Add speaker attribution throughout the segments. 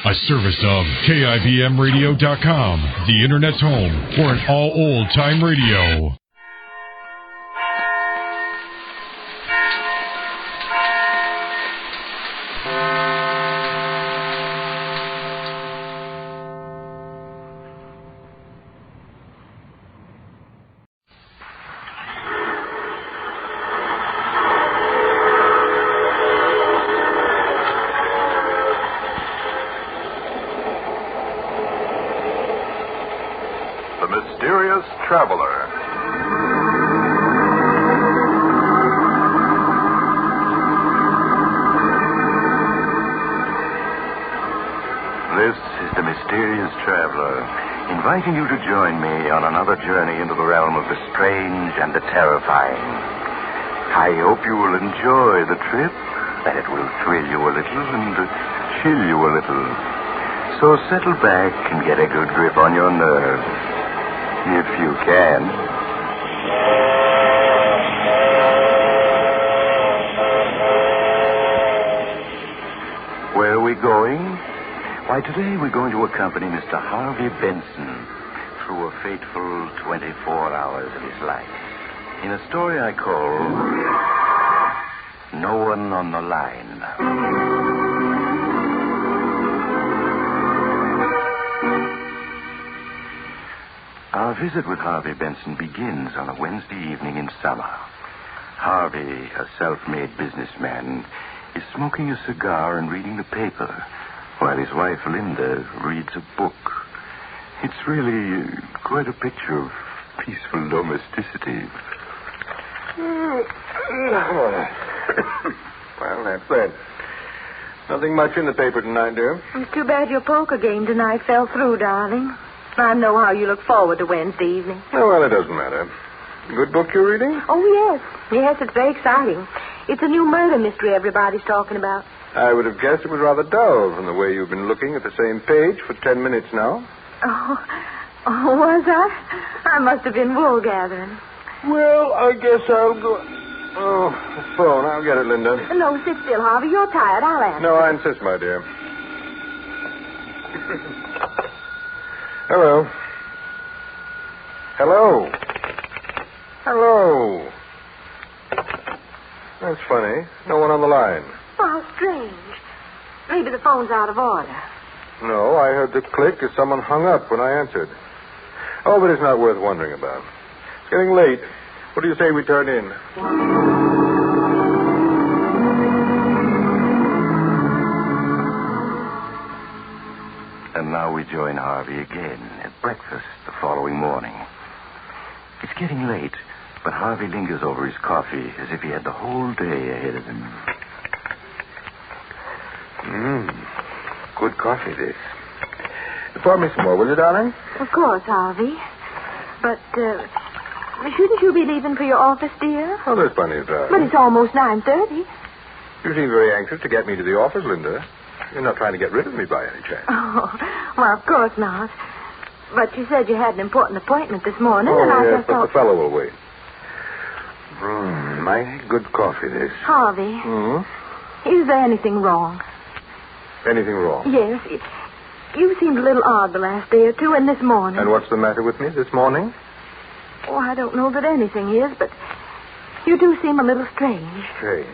Speaker 1: A service of KIBMradio.com, the Internet's home for an all old-time radio.
Speaker 2: Traveler. This is the Mysterious Traveler, inviting you to join me on another journey into the realm of the strange and the terrifying. I hope you will enjoy the trip, that it will thrill you a little and chill you a little. So settle back and get a good grip on your nerves. If you can. Where are we going? Why, today we're going to accompany Mr. Harvey Benson through a fateful 24 hours of his life in a story I call No One on the Line. Our visit with Harvey Benson begins on a Wednesday evening in summer. Harvey, a self-made businessman, is smoking a cigar and reading the paper while his wife, Linda, reads a book. It's really quite a picture of peaceful domesticity.
Speaker 3: Well, that's that. Nothing much in the paper tonight, dear.
Speaker 4: It's too bad your poker game tonight fell through, darling. I know how you look forward to Wednesday evening.
Speaker 3: Oh, well, it doesn't matter. Good book you're reading?
Speaker 4: Oh, yes. Yes, it's very exciting. It's a new murder mystery everybody's talking about.
Speaker 3: I would have guessed it was rather dull from the way you've been looking at the same page for 10 minutes now.
Speaker 4: Oh, was I? I must have been wool gathering.
Speaker 3: Well, I guess I'll go... Oh, the phone. I'll get it, Linda.
Speaker 4: No, sit still, Harvey. You're tired. I'll answer.
Speaker 3: No, I insist, my dear. Hello. Hello. Hello. That's funny. No one on the line.
Speaker 4: Oh, how strange. Maybe the phone's out of order.
Speaker 3: No, I heard the click as someone hung up when I answered. Oh, but it's not worth wondering about. It's getting late. What do you say we turn in?
Speaker 2: And now we join Harvey again at breakfast the following morning. It's getting late, but Harvey lingers over his coffee as if he had the whole day ahead of him.
Speaker 3: Good coffee, this. Pour me some more, will you, darling?
Speaker 4: Of course, Harvey. But, shouldn't you be leaving for your office, dear?
Speaker 3: Oh, there's plenty of time.
Speaker 4: But it's almost 9:30.
Speaker 3: You seem very anxious to get me to the office, Linda. You're not trying to get rid of me by any chance.
Speaker 4: Oh, well, of course not. But you said you had an important appointment this morning, and I
Speaker 3: yes,
Speaker 4: just
Speaker 3: but
Speaker 4: thought...
Speaker 3: the fellow will wait. Mighty good coffee, this.
Speaker 4: Harvey, is there anything wrong?
Speaker 3: Anything wrong?
Speaker 4: Yes. You seemed a little odd the last day or two, and this morning...
Speaker 3: And what's the matter with me this morning?
Speaker 4: Oh, I don't know that anything is, but you do seem a little strange.
Speaker 3: Strange?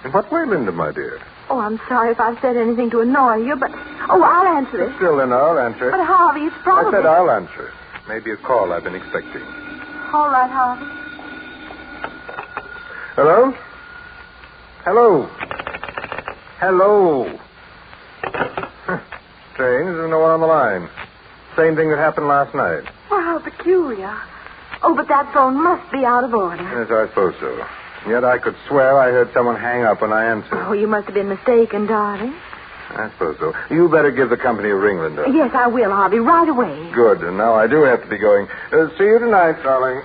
Speaker 3: In what way, Linda, my dear?
Speaker 4: Oh, I'm sorry if I've said anything to annoy you, but... Oh, I'll answer it.
Speaker 3: Still, then, I'll answer.
Speaker 4: But, Harvey, it's probably...
Speaker 3: I said I'll answer. Maybe a call I've been expecting.
Speaker 4: All right, Harvey.
Speaker 3: Hello? Hello? Hello? Strange, there's no one on the line. Same thing that happened last night.
Speaker 4: Oh, how peculiar. Oh, but that phone must be out of order.
Speaker 3: Yes, I suppose so. Yet I could swear I heard someone hang up when I answered.
Speaker 4: Oh, you must have been mistaken, darling.
Speaker 3: I suppose so. You better give the company a ring, Linda.
Speaker 4: Yes, I will, Harvey, right away.
Speaker 3: Good, and now I do have to be going. See you tonight, darling.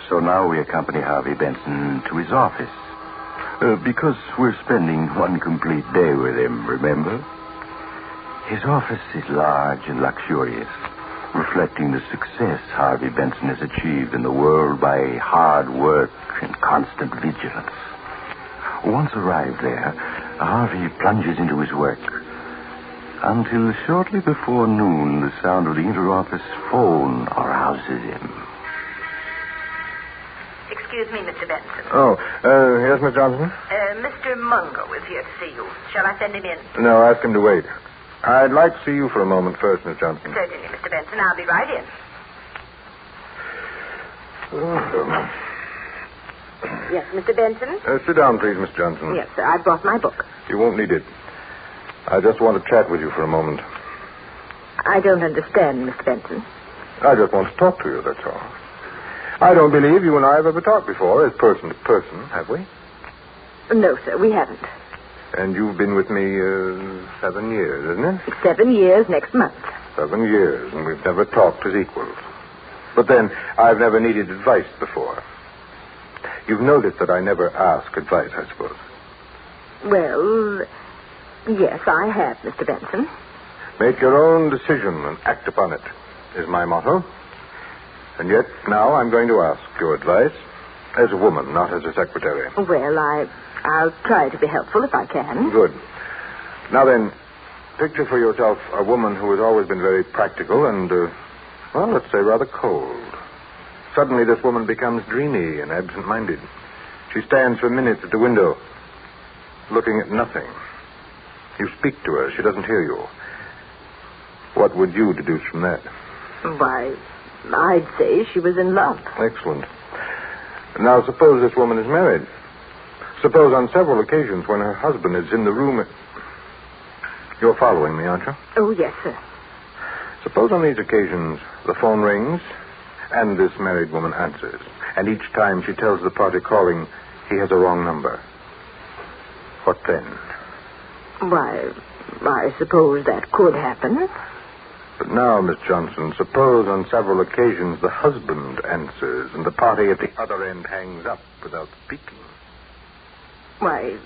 Speaker 2: So now we accompany Harvey Benson to his office. Because we're spending one complete day with him, remember? His office is large and luxurious. reflecting the success Harvey Benson has achieved in the world by hard work and constant vigilance. Once arrived there, Harvey plunges into his work until shortly before noon, the sound of the inter-office phone arouses him.
Speaker 5: Excuse me, Mr. Benson.
Speaker 3: Oh, yes, Miss Johnson?
Speaker 5: Mr. Mungo is here to see you. Shall I send him in?
Speaker 3: No, ask him to wait. I'd like to see you for a moment first, Miss Johnson.
Speaker 5: Certainly, Mr. Benson. I'll be right in. Yes, Mr. Benson?
Speaker 3: Sit down, please, Miss Johnson.
Speaker 5: Yes, sir. I brought my book.
Speaker 3: You won't need it. I just want to chat with you for a moment.
Speaker 5: I don't understand, Mr. Benson.
Speaker 3: I just want to talk to you, that's all. I don't believe you and I have ever talked before, as person to person, have we?
Speaker 4: No, sir, we haven't.
Speaker 3: And you've been with me 7 years, isn't it?
Speaker 4: 7 years next month.
Speaker 3: 7 years, and we've never talked as equals. But then, I've never needed advice before. You've noticed that I never ask advice, I suppose.
Speaker 4: Well, yes, I have, Mr. Benson.
Speaker 3: Make your own decision and act upon it, is my motto. And yet, now I'm going to ask your advice as a woman, not as a secretary.
Speaker 4: Well, I'll try to be helpful if I can.
Speaker 3: Good. Now then, picture for yourself a woman who has always been very practical and, well, let's say rather cold. Suddenly this woman becomes dreamy and absent-minded. She stands for minutes at the window, looking at nothing. You speak to her. She doesn't hear you. What would you deduce from that?
Speaker 4: Why, I'd say she was in love.
Speaker 3: Excellent. Now, suppose this woman is married. Suppose on several occasions when her husband is in the room... You're following me, aren't you?
Speaker 4: Oh, yes, sir.
Speaker 3: Suppose on these occasions the phone rings and this married woman answers. And each time she tells the party calling he has a wrong number. What then?
Speaker 4: Why, I suppose that could happen.
Speaker 3: But now, Miss Johnson, suppose on several occasions the husband answers and the party at the other end hangs up without speaking.
Speaker 4: Why,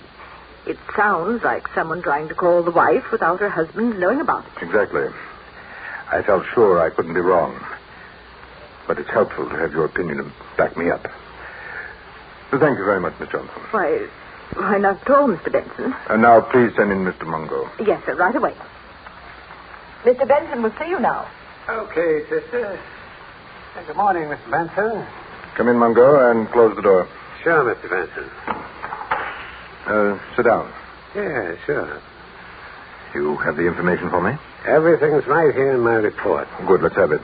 Speaker 4: it sounds like someone trying to call the wife without her husband knowing about it.
Speaker 3: Exactly. I felt sure I couldn't be wrong. But it's helpful to have your opinion to back me up. So thank you very much, Miss Johnson.
Speaker 4: Why, not at all, Mr. Benson.
Speaker 3: And now, please send in Mr. Mungo.
Speaker 4: Yes, sir, right away. Mr. Benson will see you now.
Speaker 6: Okay, sister. Good morning, Mr. Benson.
Speaker 3: Come in, Mungo, and close the door.
Speaker 6: Sure, Mr. Benson.
Speaker 3: Sit down.
Speaker 6: Yeah, sure.
Speaker 3: You have the information for me?
Speaker 6: Everything's right here in my report.
Speaker 3: Good, let's have it.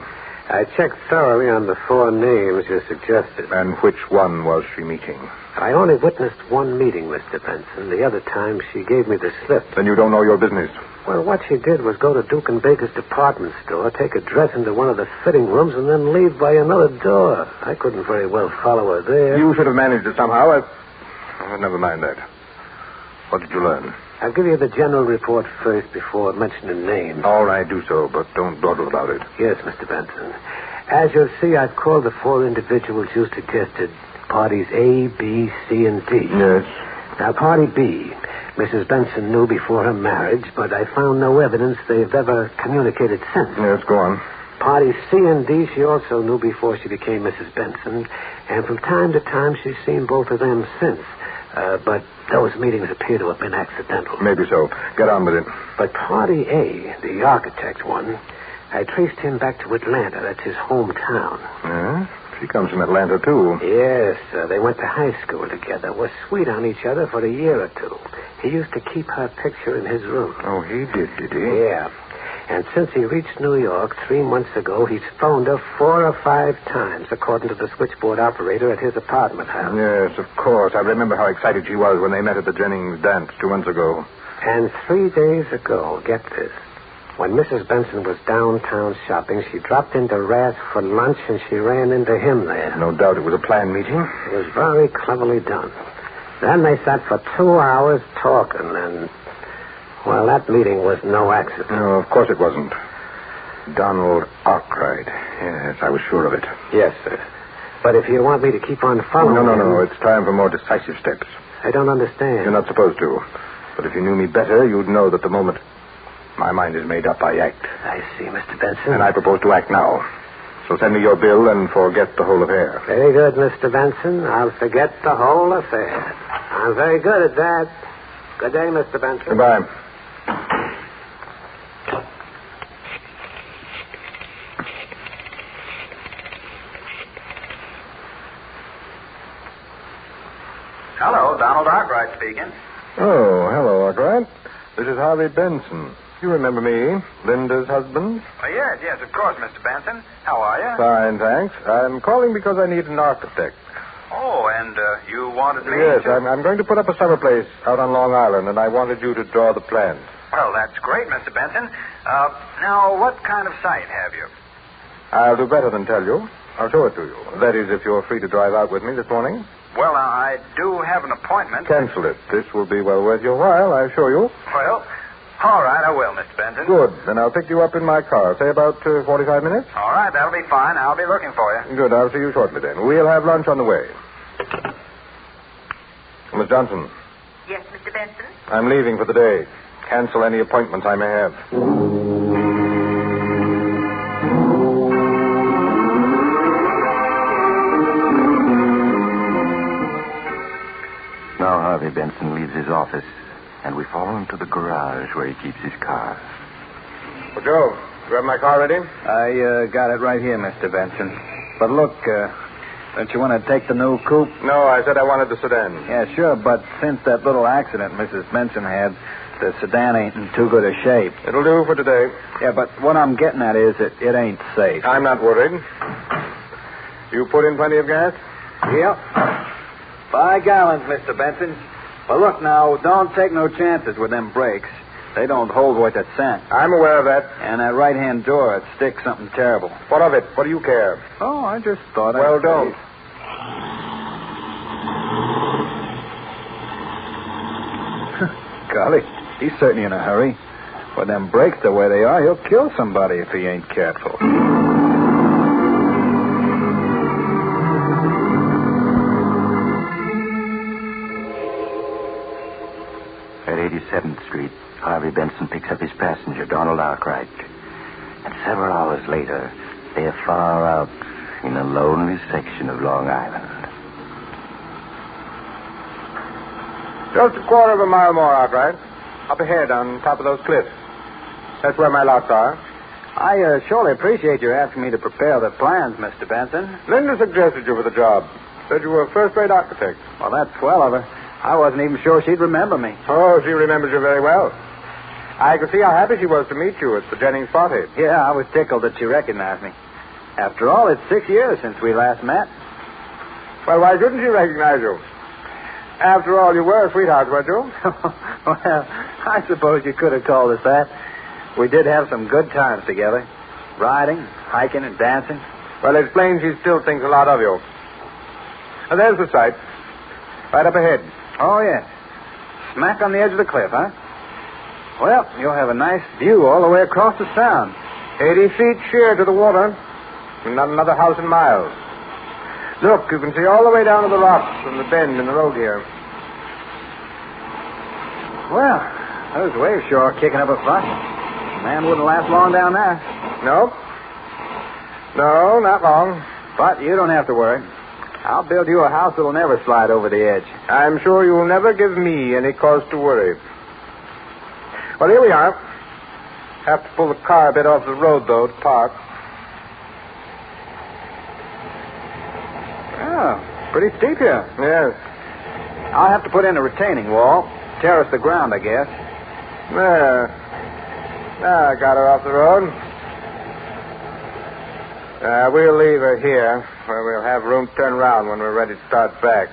Speaker 6: I checked thoroughly on the 4 names you suggested.
Speaker 3: And which one was she meeting?
Speaker 6: I only witnessed one meeting, Mr. Benson. The other time she gave me the slip.
Speaker 3: Then you don't know your business.
Speaker 6: Well, what she did was go to Duke & Baker's department store, take a dress into one of the fitting rooms, and then leave by another door. I couldn't very well follow her there.
Speaker 3: You should have managed it somehow. Never mind that. What did you learn?
Speaker 6: I'll give you the general report first before mentioning names.
Speaker 3: All right, do so, but don't dawdle about it.
Speaker 6: Yes, Mr. Benson. As you'll see, I've called the 4 individuals you suggested, parties A, B, C, and D.
Speaker 3: Yes.
Speaker 6: Now, party B, Mrs. Benson knew before her marriage, but I found no evidence they've ever communicated since.
Speaker 3: Yes, go on.
Speaker 6: Parties C and D she also knew before she became Mrs. Benson, and from time to time she's seen both of them since. But those meetings appear to have been accidental.
Speaker 3: Maybe so. Get on with it.
Speaker 6: But party A, the architect one, I traced him back to Atlanta. That's his hometown.
Speaker 3: Yeah? She comes from Atlanta, too.
Speaker 6: Yes, they went to high school together. Were sweet on each other for a year or two. He used to keep her picture in his room.
Speaker 3: Oh, he did he?
Speaker 6: Yeah. And since he reached New York 3 months ago, he's phoned her 4 or 5 times, according to the switchboard operator at his apartment house.
Speaker 3: Yes, of course. I remember how excited she was when they met at the Jennings dance 2 months ago.
Speaker 6: And 3 days ago, get this, when Mrs. Benson was downtown shopping, she dropped into Rath for lunch and she ran into him there.
Speaker 3: No doubt it was a planned meeting.
Speaker 6: It was very cleverly done. Then they sat for 2 hours talking, and... well, that meeting was no accident.
Speaker 3: No, of course it wasn't. Donald Arkwright. Yes, I was sure of it.
Speaker 6: Yes, sir. But if you want me to keep on following...
Speaker 3: No. It's time for more decisive steps.
Speaker 6: I don't understand.
Speaker 3: You're not supposed to. But if you knew me better, you'd know that the moment... My mind is made up. I act.
Speaker 6: I see, Mr. Benson.
Speaker 3: And I propose to act now. So send me your bill and forget the whole affair.
Speaker 6: Very good, Mr. Benson. I'll forget the whole affair. I'm very good at that. Good day, Mr. Benson.
Speaker 3: Goodbye.
Speaker 7: Hello, Donald Arkwright speaking.
Speaker 3: Oh, hello, Arkwright. This is Harvey Benson. You remember me, Linda's husband?
Speaker 7: Oh, yes, of course, Mr. Benson. How are you?
Speaker 3: Fine, thanks. I'm calling because I need an architect.
Speaker 7: Oh, and you wanted me
Speaker 3: Yes,
Speaker 7: to...
Speaker 3: I'm going to put up a summer place out on Long Island, and I wanted you to draw the plans.
Speaker 7: Well, that's great, Mr. Benson. Now, what kind of site have you?
Speaker 3: I'll do better than tell you. I'll show it to you. That is, if you're free to drive out with me this morning.
Speaker 7: Well, I do have an appointment.
Speaker 3: Cancel it. This will be well worth your while, I assure you.
Speaker 7: Well, all right, I will, Mr. Benson.
Speaker 3: Good. Then I'll pick you up in my car. Say about 45 minutes?
Speaker 7: All right, that'll be fine. I'll be looking for you.
Speaker 3: Good. I'll see you shortly then. We'll have lunch on the way. Miss Johnson.
Speaker 5: Yes, Mr. Benson?
Speaker 3: I'm leaving for the day. Cancel any appointments I may have.
Speaker 2: Now Harvey Benson leaves his office, and we follow him to the garage where he keeps his car.
Speaker 3: Well, Joe, you have my car ready?
Speaker 7: I got it right here, Mr. Benson. But look, don't you want to take the new coupe?
Speaker 3: No, I said I wanted the sedan.
Speaker 7: Yeah, sure, but since that little accident Mrs. Benson had, the sedan ain't in too good a shape.
Speaker 3: It'll do for today.
Speaker 7: Yeah, but what I'm getting at is that it ain't safe.
Speaker 3: I'm not worried. You put in plenty of gas?
Speaker 7: Yep. 5 gallons, Mr. Benson. But look now, don't take no chances with them brakes. They don't hold worth a cent.
Speaker 3: I'm aware of that.
Speaker 7: And that right-hand door, it sticks something terrible.
Speaker 3: What of it? What do you care?
Speaker 7: Oh, I just thought
Speaker 3: Well, don't.
Speaker 7: Golly, he's certainly in a hurry. With them brakes the way they are, he'll kill somebody if he ain't careful.
Speaker 2: At 87th Street, Harvey Benson picks up his passenger, Donald Arkwright. And several hours later, they are far out in a lonely section of Long Island.
Speaker 3: Just a quarter of a mile more, Arkwright. Up ahead on top of those cliffs. That's where my lots are.
Speaker 7: I surely appreciate your asking me to prepare the plans, Mr. Benson.
Speaker 3: Linda suggested you for the job. Said you were a first-rate architect.
Speaker 7: Well, that's swell of her. I wasn't even sure she'd remember me.
Speaker 3: Oh, she remembers you very well. I could see how happy she was to meet you at the Jennings party.
Speaker 7: Yeah, I was tickled that she recognized me. After all, it's 6 years since we last met.
Speaker 3: Well, why shouldn't she recognize you? After all, you were a sweetheart, weren't you?
Speaker 7: Well, I suppose you could have called us that. We did have some good times together. Riding, hiking, and dancing.
Speaker 3: Well, it's plain she still thinks a lot of you. And there's the site. Right up ahead.
Speaker 7: Oh, yes. Smack on the edge of the cliff, huh? Well, you'll have a nice view all the way across the sound.
Speaker 3: 80 feet sheer to the water. Not another house in miles. Look, you can see all the way down to the rocks from the bend in the road here.
Speaker 7: Well, those waves sure are kicking up a fuss. Man wouldn't last long down there.
Speaker 3: No? No, not long.
Speaker 7: But you don't have to worry. I'll build you a house that'll never slide over the edge.
Speaker 3: I'm sure you'll never give me any cause to worry. Well, here we are. Have to pull the car a bit off the road, though, to park.
Speaker 7: Oh, pretty steep here.
Speaker 3: Yes.
Speaker 7: I'll have to put in a retaining wall. Terrace the ground, I guess.
Speaker 3: There. Now I got her off the road. We'll leave her here, where we'll have room to turn around when we're ready to start back.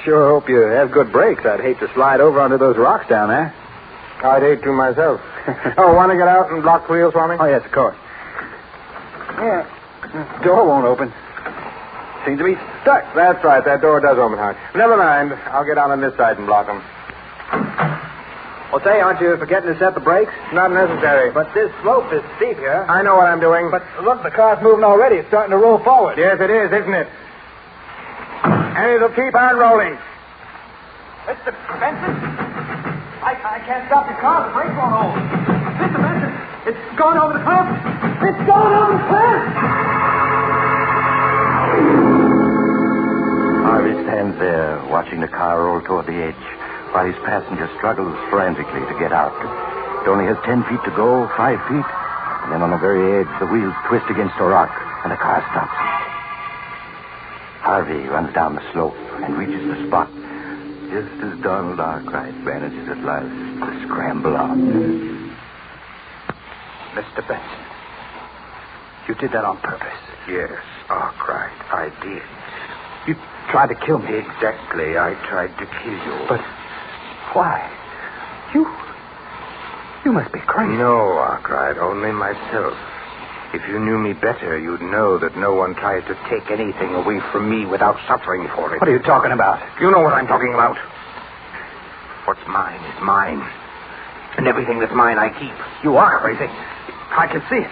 Speaker 7: Sure hope you have good brakes. I'd hate to slide over onto those rocks down there.
Speaker 3: I'd hate to myself. Oh, want to get out and block the wheels for me?
Speaker 7: Oh, yes, of course. Yeah, door won't open. Seems to be stuck.
Speaker 3: That's right. That door does open hard. Never mind. I'll get out on this side and block them.
Speaker 7: Well, say, aren't you forgetting to set the brakes?
Speaker 3: Not necessary.
Speaker 7: But this slope is steep here.
Speaker 3: I know what I'm doing.
Speaker 7: But look, the car's moving already. It's starting to roll forward.
Speaker 3: Yes, it is, isn't it? And it'll keep on rolling.
Speaker 7: Mr. Benson? I can't stop the car. The brakes won't hold. Mr. Benson, it's going over the cliff. It's going over the cliff.
Speaker 2: Harvey stands there, watching the car roll toward the edge, while his passenger struggles frantically to get out. It only has 10 feet to go, 5 feet, and then on the very edge, the wheels twist against a rock, and the car stops. Harvey runs down the slope and reaches the spot just as Donald Arkwright manages at last to scramble out.
Speaker 6: Mr. Benson, you did that on purpose.
Speaker 3: Yes, Arkwright, I did.
Speaker 6: You tried to kill me.
Speaker 3: Exactly, I tried to kill you.
Speaker 6: But why? You must be crazy.
Speaker 3: No, Arkwright, only myself. If you knew me better, you'd know that no one tries to take anything away from me without suffering for it.
Speaker 6: What are you talking about?
Speaker 3: You know what I'm talking about. What's mine is mine. And everything that's mine, I keep.
Speaker 6: You are crazy. I can see it.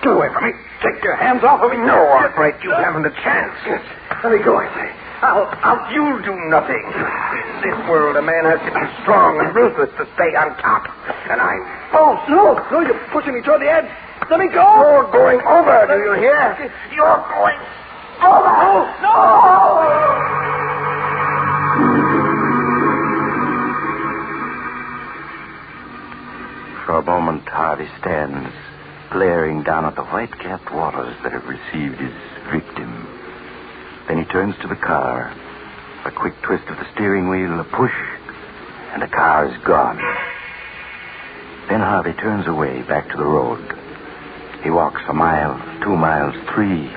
Speaker 6: Get away from me. Take your hands off of me.
Speaker 3: No, Arkwright, you haven't a chance.
Speaker 6: Let me go, I say.
Speaker 3: You'll do nothing. In this world, a man has to be strong and ruthless to stay on top. And I'm both.
Speaker 6: No, you're pushing me toward the edge. Let me go.
Speaker 3: You're going over, do you hear? You're going over. No!
Speaker 2: For a moment, Harvey stands, glaring down at the white-capped waters that have received his victim. Then he turns to the car. A quick twist of the steering wheel, a push, and the car is gone. Then Harvey turns away back to the road. He walks a mile, 2 miles, 3,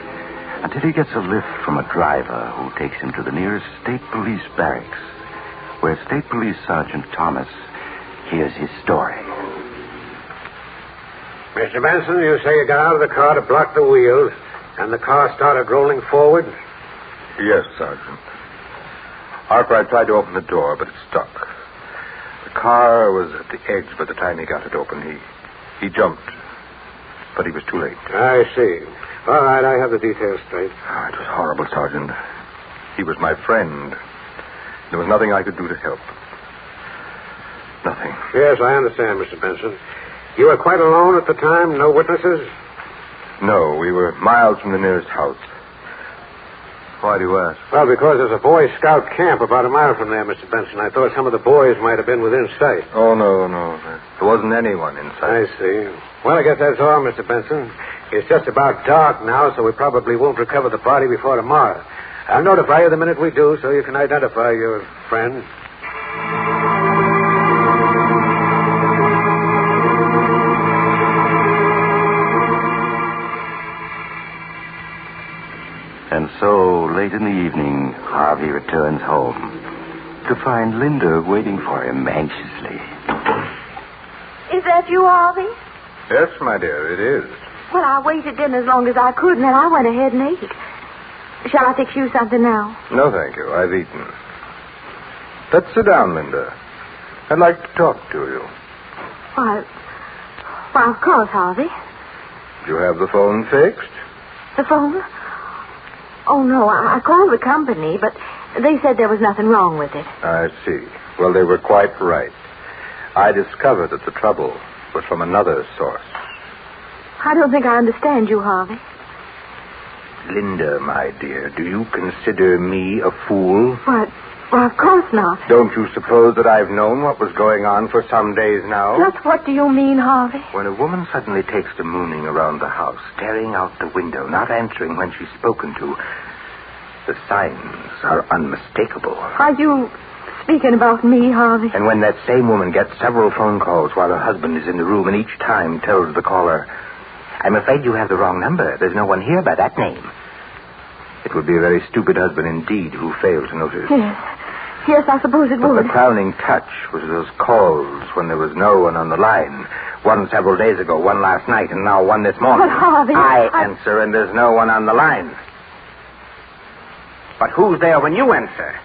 Speaker 2: until he gets a lift from a driver who takes him to the nearest state police barracks, where State Police Sergeant Thomas hears his story.
Speaker 6: Mr. Benson, you say you got out of the car to block the wheels, and the car started rolling forward?
Speaker 3: Yes, Sergeant. Arkwright tried to open the door, but it stuck. The car was at the edge by the time he got it open. He jumped, but he was too late.
Speaker 6: I see. All right, I have the details straight.
Speaker 3: Oh, it was horrible, Sergeant. He was my friend. There was nothing I could do to help. Nothing.
Speaker 6: Yes, I understand, Mr. Benson. You were quite alone at the time? No witnesses?
Speaker 3: No, we were miles from the nearest house. Why do you ask?
Speaker 6: Well, because there's a Boy Scout camp about a mile from there, Mr. Benson. I thought some of the boys might have been within sight.
Speaker 3: Oh, no. There wasn't anyone in
Speaker 6: I
Speaker 3: sight.
Speaker 6: see. Well, I guess that's all, Mr. Benson. It's just about dark now, so we probably won't recover the body before tomorrow. I'll notify you the minute we do, so you can identify your friend.
Speaker 2: And so, late in the evening, Harvey returns home to find Linda waiting for him anxiously.
Speaker 4: Is that you, Harvey?
Speaker 3: Yes, my dear, it is.
Speaker 4: Well, I waited in as long as I could, and then I went ahead and ate. Shall I fix you something now?
Speaker 3: No, thank you. I've eaten. Let's sit down, Linda. I'd like to talk to you.
Speaker 4: Why, of course, Harvey.
Speaker 3: Do you have the phone fixed?
Speaker 4: The phone? Oh, no, I called the company, but they said there was nothing wrong with it.
Speaker 3: I see. Well, they were quite right. I discovered that the trouble was from another source.
Speaker 4: I don't think I understand you, Harvey.
Speaker 3: Linda, my dear, do you consider me a fool?
Speaker 4: Well, of course not.
Speaker 3: Don't you suppose that I've known what was going on for some days now?
Speaker 4: Just what do you mean, Harvey?
Speaker 3: When a woman suddenly takes to mooning around the house, staring out the window, not answering when she's spoken to, the signs are unmistakable.
Speaker 4: Are you speaking about me, Harvey?
Speaker 3: And when that same woman gets several phone calls while her husband is in the room and each time tells the caller, "I'm afraid you have the wrong number. There's no one here by that name." It would be a very stupid husband indeed who failed to notice.
Speaker 4: Yes, I suppose it
Speaker 3: But
Speaker 4: would.
Speaker 3: the crowning touch was those calls when there was no one on the line. One several days ago, one last night, and now one this morning.
Speaker 4: But, Harvey,
Speaker 3: I answer and there's no one on the line. But who's there when you answer?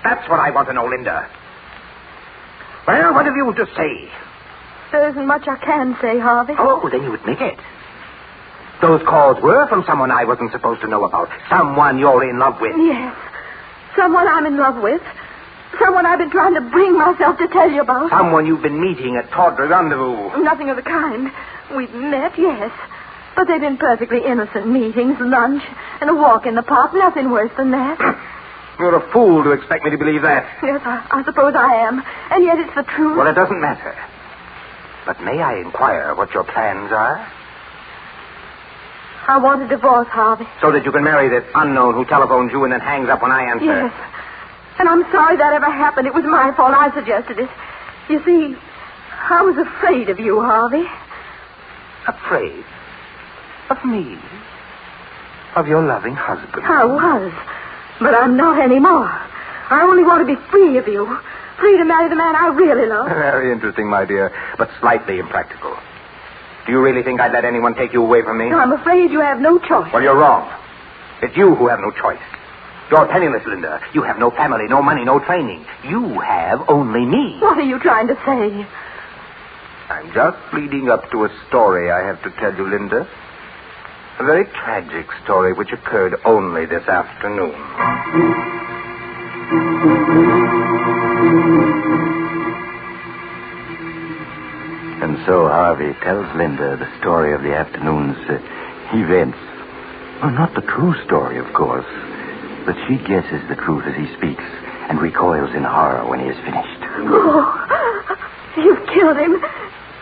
Speaker 3: That's what I want to know, Linda. Well, what have you to say?
Speaker 4: There isn't much I can say, Harvey.
Speaker 3: Oh, then you admit it. Those calls were from someone I wasn't supposed to know about. Someone you're in love with.
Speaker 4: Yes. Someone I'm in love with. Someone I've been trying to bring myself to tell you about.
Speaker 8: Someone you've been meeting at Tawdry Rendezvous.
Speaker 4: Nothing of the kind. We've met, yes. But they've been perfectly innocent meetings, lunch, and a walk in the park. Nothing worse than that.
Speaker 8: You're a fool to expect me to believe that.
Speaker 4: Yes, I suppose I am. And yet it's the truth.
Speaker 8: Well, it doesn't matter. But may I inquire what your plans are?
Speaker 4: I want a divorce, Harvey.
Speaker 8: So that you can marry that unknown who telephones you and then hangs up when I answer.
Speaker 4: Yes. And I'm sorry that ever happened. It was my fault. I suggested it. You see, I was afraid of you, Harvey.
Speaker 8: Afraid? Of me? Of your loving husband?
Speaker 4: I was. But I'm not anymore. I only want to be free of you. Free to marry the man I really love.
Speaker 8: Very interesting, my dear, but slightly impractical. Do you really think I'd let anyone take you away from me?
Speaker 4: No, I'm afraid you have no choice.
Speaker 8: Well, you're wrong. It's you who have no choice. You're penniless, Linda. You have no family, no money, no training. You have only me.
Speaker 4: What are you trying to say?
Speaker 8: I'm just leading up to a story I have to tell you, Linda. A very tragic story which occurred only this afternoon.
Speaker 2: And so Harvey tells Linda the story of the afternoon's events. Well, not the true story, of course, but she guesses the truth as he speaks and recoils in horror when he is finished.
Speaker 4: Oh, you've killed him.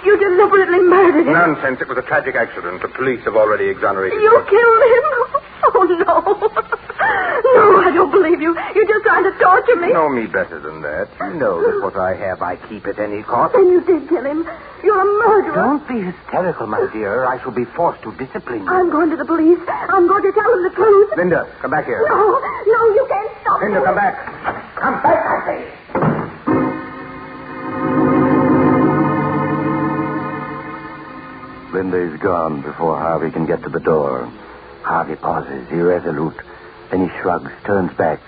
Speaker 4: You deliberately murdered him.
Speaker 3: Nonsense. It was a tragic accident. The police have already exonerated
Speaker 4: You killed him? Oh, no. No, I don't believe you. You're just trying to torture me.
Speaker 3: You know me better than that.
Speaker 8: You know that what I have I keep at any cost.
Speaker 4: Then you did kill him. You're a murderer.
Speaker 8: Don't be hysterical, my dear. I shall be forced to discipline you.
Speaker 4: I'm going to the police. I'm going to tell them the truth.
Speaker 3: Linda, come back here.
Speaker 4: No, you can't stop
Speaker 3: Linda,
Speaker 4: me.
Speaker 3: come back.
Speaker 8: Come back, I say.
Speaker 2: Linda is gone before Harvey can get to the door. Harvey pauses, irresolute. Then he shrugs, turns back,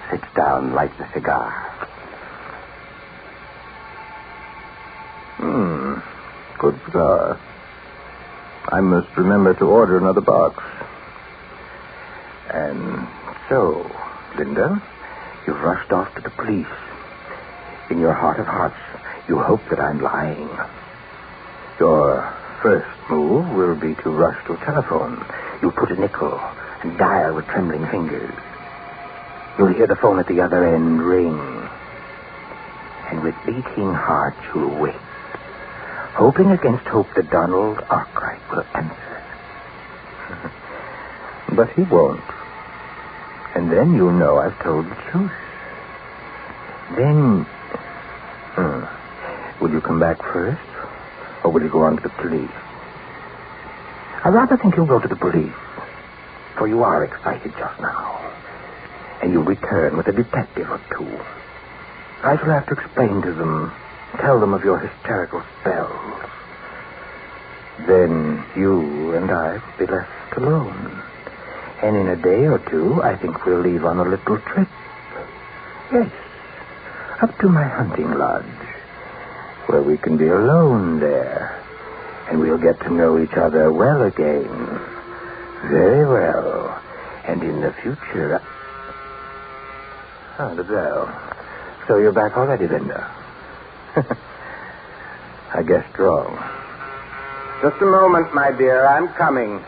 Speaker 2: sits down, lights a cigar.
Speaker 3: Good cigar. I must remember to order another box. And so, Linda, you've rushed off to the police. In your heart of hearts, you hope that I'm lying. Your first move will be to rush to a telephone. You'll put a nickel and dial with trembling fingers. You'll hear the phone at the other end ring. And with beating heart, you'll wait, hoping against hope that Donald Arkwright will answer. But he won't. And then you'll know I've told the truth. Then, will you come back first? Or will you go on to the police? I rather think you'll go to the police. For you are excited just now. And you'll return with a detective or two. I shall have to explain to them, tell them of your hysterical spells. Then you and I will be left alone. And in a day or two, I think we'll leave on a little trip. Yes, up to my hunting lodge, where we can be alone there. And we'll get to know each other well again. Very well. And in the future... the bell. So you're back already, Linda. I guessed wrong. Just a moment, my dear. I'm coming.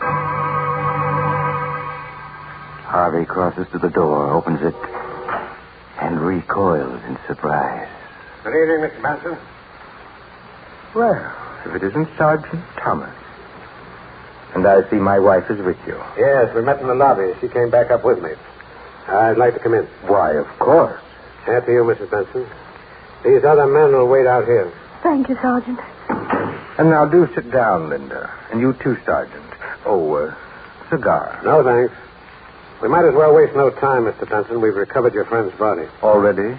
Speaker 2: Harvey crosses to the door, opens it, and recoils in surprise.
Speaker 6: Good evening, Mr. Benson.
Speaker 3: Well, if it isn't Sergeant Thomas. And I see my wife is with you.
Speaker 6: Yes, we met in the lobby. She came back up with me. I'd like to come in.
Speaker 3: Why, of course.
Speaker 6: After you, Mrs. Benson. These other men will wait out here.
Speaker 4: Thank you, Sergeant.
Speaker 3: And now do sit down, Linda. And you too, Sergeant. Oh, cigar.
Speaker 6: No, thanks. We might as well waste no time, Mr. Benson. We've recovered your friend's body.
Speaker 3: Already?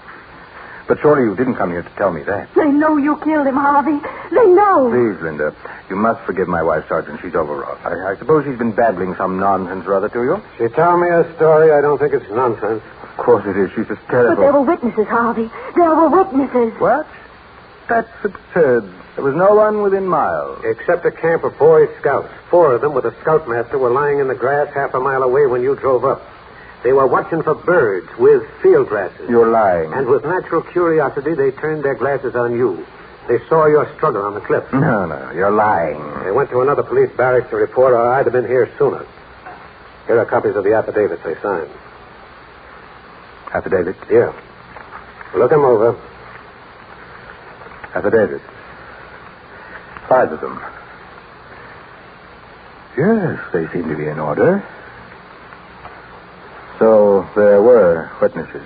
Speaker 3: But surely you didn't come here to tell me that.
Speaker 4: They know you killed him, Harvey. They know.
Speaker 3: Please, Linda, you must forgive my wife, Sergeant. She's overwrought. I suppose she's been babbling some nonsense or other to you?
Speaker 6: She told me a story. I don't think it's nonsense.
Speaker 3: Of course it is. She's hysterical.
Speaker 4: But there were witnesses, Harvey. There were witnesses.
Speaker 3: What? That's absurd. There was no one within miles.
Speaker 6: Except a camp of Boy Scouts. 4 of them with a scoutmaster were lying in the grass half a mile away when you drove up. They were watching for birds with field glasses.
Speaker 3: You're lying.
Speaker 6: And with natural curiosity, they turned their glasses on you. They saw your struggle on the cliff.
Speaker 3: No, you're lying.
Speaker 6: They went to another police barracks to report, or I'd have been here sooner. Here are copies of the affidavits they signed.
Speaker 3: Affidavit?
Speaker 6: Yeah. Look them over.
Speaker 3: Affidavit. 5 of them. Yes, they seem to be in order. So there were witnesses.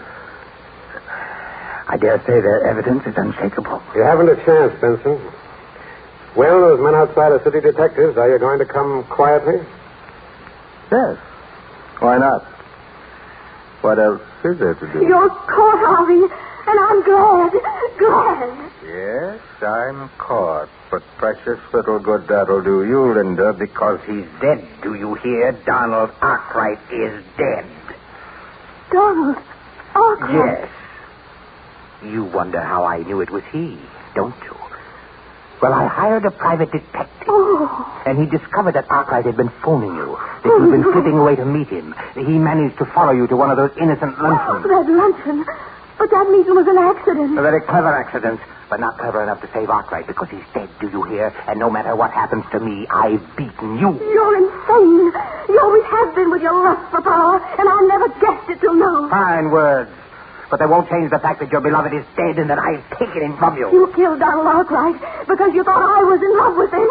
Speaker 8: I dare say their evidence is unshakable.
Speaker 6: You haven't a chance, Benson. Well, those men outside are city detectives. Are you going to come quietly?
Speaker 3: Yes. Why not? What else is there to do?
Speaker 4: You're caught, Harvey, and I'm glad.
Speaker 3: Yes, I'm caught. But precious little good that'll do you, Linda, because
Speaker 8: He's dead, do you hear? Donald Arkwright is dead.
Speaker 4: Donald Arkwright.
Speaker 8: Yes. You wonder how I knew it was he, don't you? Well, I hired a private detective.
Speaker 4: Oh.
Speaker 8: And he discovered that Arkwright had been phoning you, that you'd been slipping away to meet him. He managed to follow you to one of those innocent luncheons.
Speaker 4: That luncheon. But that meeting was an accident.
Speaker 8: A very clever accident, but not clever enough to save Arkwright, because he's dead, do you hear? And no matter what happens to me, I've beaten you.
Speaker 4: You're insane. You always have been with your lust for power, and I never guessed it till now.
Speaker 8: Fine words. But they won't change the fact that your beloved is dead and that I've taken him from you.
Speaker 4: You killed Donald Arkwright because you thought I was in love with him.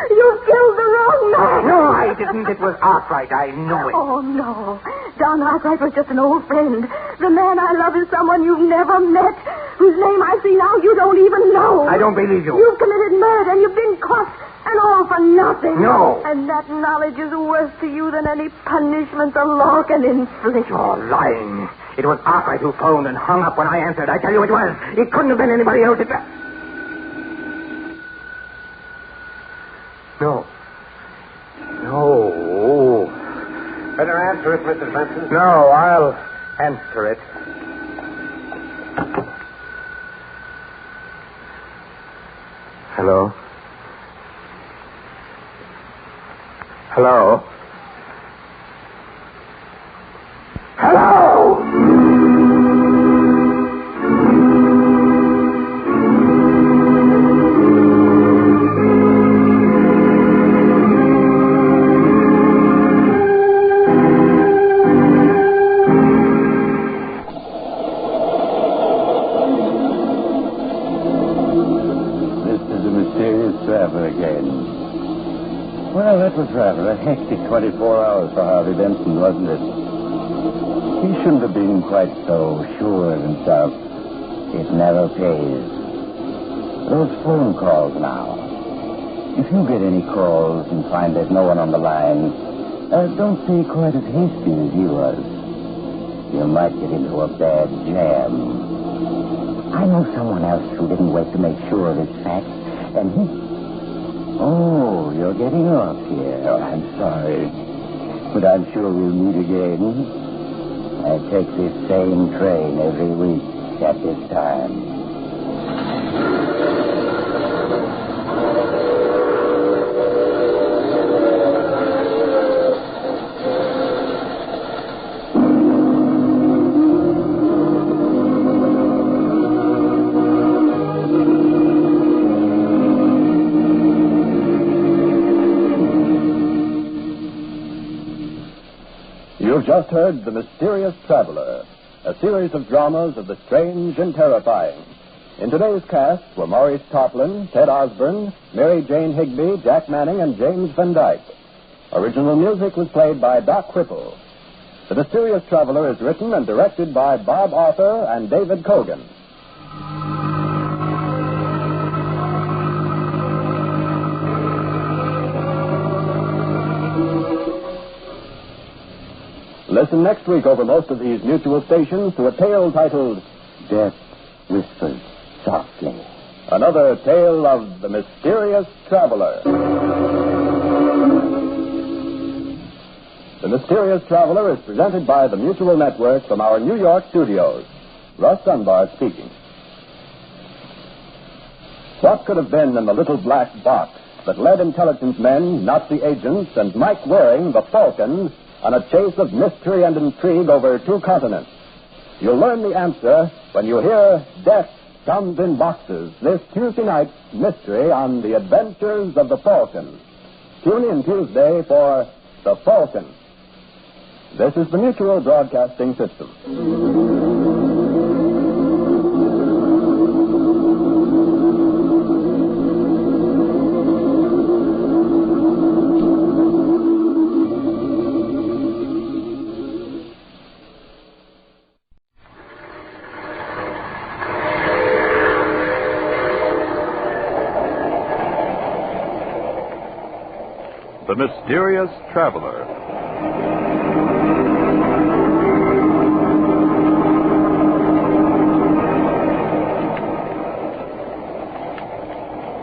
Speaker 4: You killed the wrong man.
Speaker 8: No, I didn't. It was Arkwright. I know it.
Speaker 4: Oh, no. Don Arkwright was just an old friend. The man I love is someone you've never met, whose name I see now you don't even know.
Speaker 8: I don't believe you.
Speaker 4: You've committed murder and you've been caught, and all for nothing.
Speaker 8: No.
Speaker 4: And that knowledge is worse to you than any punishment the law can inflict.
Speaker 8: You're lying. It was Arkwright who phoned and hung up when I answered. I tell you it was. It couldn't have been anybody else.
Speaker 6: No. No. Better answer it, Mr. Benson.
Speaker 3: No, I'll answer it. Hello? Hello? Hello?
Speaker 9: Well, that was rather a hectic 24 hours for Harvey Benson, wasn't it? He shouldn't have been quite so sure of himself. It never pays. Those phone calls now. If you get any calls and find there's no one on the line, don't be quite as hasty as he was. You might get into a bad jam. I know someone else who didn't wait to make sure of his facts, and he... Oh, you're getting off here. Oh, I'm sorry. But I'm sure we'll meet again. I take this same train every week at this time.
Speaker 10: You've just heard The Mysterious Traveler, a series of dramas of the strange and terrifying. In today's cast were Maurice Tarplin, Ted Osborne, Mary Jane Higby, Jack Manning, and James Van Dyke. Original music was played by Doc Whipple. The Mysterious Traveler is written and directed by Bob Arthur and David Cogan. Listen next week over most of these mutual stations to a tale titled
Speaker 9: Death Whispers Softly.
Speaker 10: Another tale of the Mysterious Traveler. The Mysterious Traveler is presented by the Mutual Network from our New York studios. Russ Dunbar speaking. What could have been in the little black box that led intelligence men, Nazi agents, and Mike Waring, the Falcon, on a chase of mystery and intrigue over 2 continents. You'll learn the answer when you hear Death Comes in Boxes this Tuesday night mystery on The Adventures of the Falcon. Tune in Tuesday for The Falcon. This is the Mutual Broadcasting System.
Speaker 11: The Mysterious Traveler.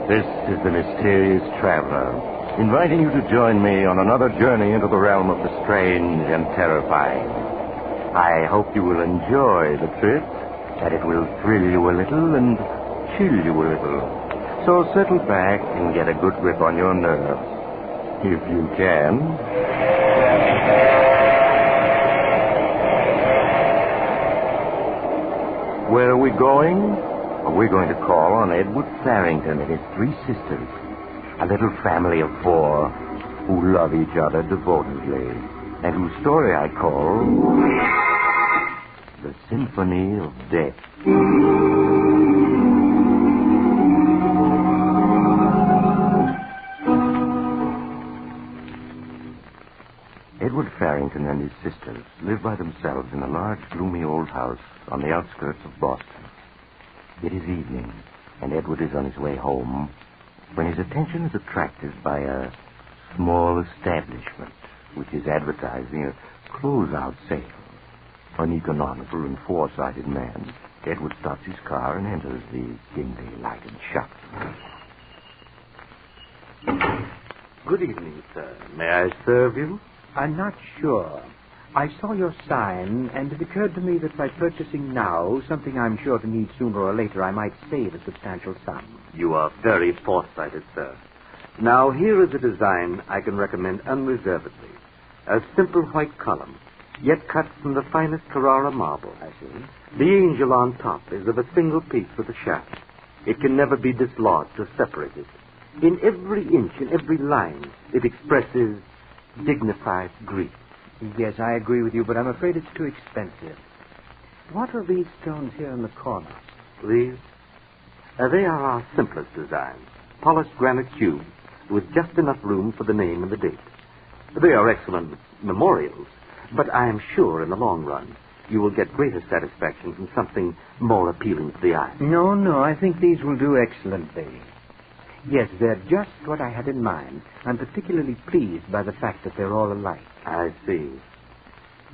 Speaker 2: This is the Mysterious Traveler, inviting you to join me on another journey into the realm of the strange and terrifying. I hope you will enjoy the trip, that it will thrill you a little and chill you a little. So settle back and get a good grip on your nerves. If you can. Where are we going? We're going to call on Edward Farrington and his 3 sisters, a little family of 4 who love each other devotedly, and whose story I call The Symphony of Death. Edward Farrington and his sisters live by themselves in a large, gloomy old house on the outskirts of Boston. It is evening, and Edward is on his way home when his attention is attracted by a small establishment which is advertising a closeout sale. An economical and foresighted man, Edward stops his car and enters the dimly lighted shop.
Speaker 6: Good evening, sir. May I serve you?
Speaker 12: I'm not sure. I saw your sign, and it occurred to me that by purchasing now something I'm sure to need sooner or later, I might save a substantial sum.
Speaker 6: You are very foresighted, sir. Now, here is a design I can recommend unreservedly. A simple white column, yet cut from the finest Carrara marble.
Speaker 12: I see.
Speaker 6: The angel on top is of a single piece with a shaft. It can never be dislodged or separated. In every inch, in every line, it expresses dignified grief.
Speaker 12: Yes, I agree with you, but I'm afraid it's too expensive. What are these stones here in the corner?
Speaker 6: These? They are our simplest designs. Polished granite cubes with just enough room for the name and the date. They are excellent memorials, but I am sure in the long run you will get greater satisfaction from something more appealing to the eye.
Speaker 12: No, I think these will do excellently. Yes, they're just what I had in mind. I'm particularly pleased by the fact that they're all alike.
Speaker 6: I see.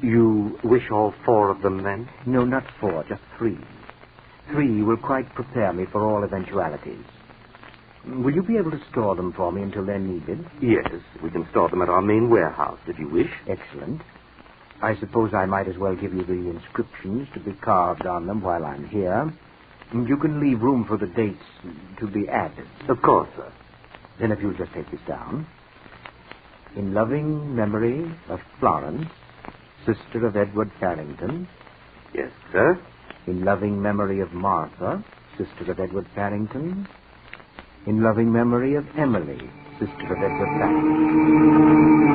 Speaker 6: You wish all 4 of them, then?
Speaker 12: No, not 4, just 3. 3 will quite prepare me for all eventualities. Will you be able to store them for me until they're needed?
Speaker 6: Yes, we can store them at our main warehouse, if you wish.
Speaker 12: Excellent. I suppose I might as well give you the inscriptions to be carved on them while I'm here. You can leave room for the dates to be added.
Speaker 6: Of course, sir.
Speaker 12: Then if you'll just take this down. In loving memory of Florence, sister of Edward Farrington.
Speaker 6: Yes, sir.
Speaker 12: In loving memory of Martha, sister of Edward Farrington. In loving memory of Emily, sister of Edward Farrington.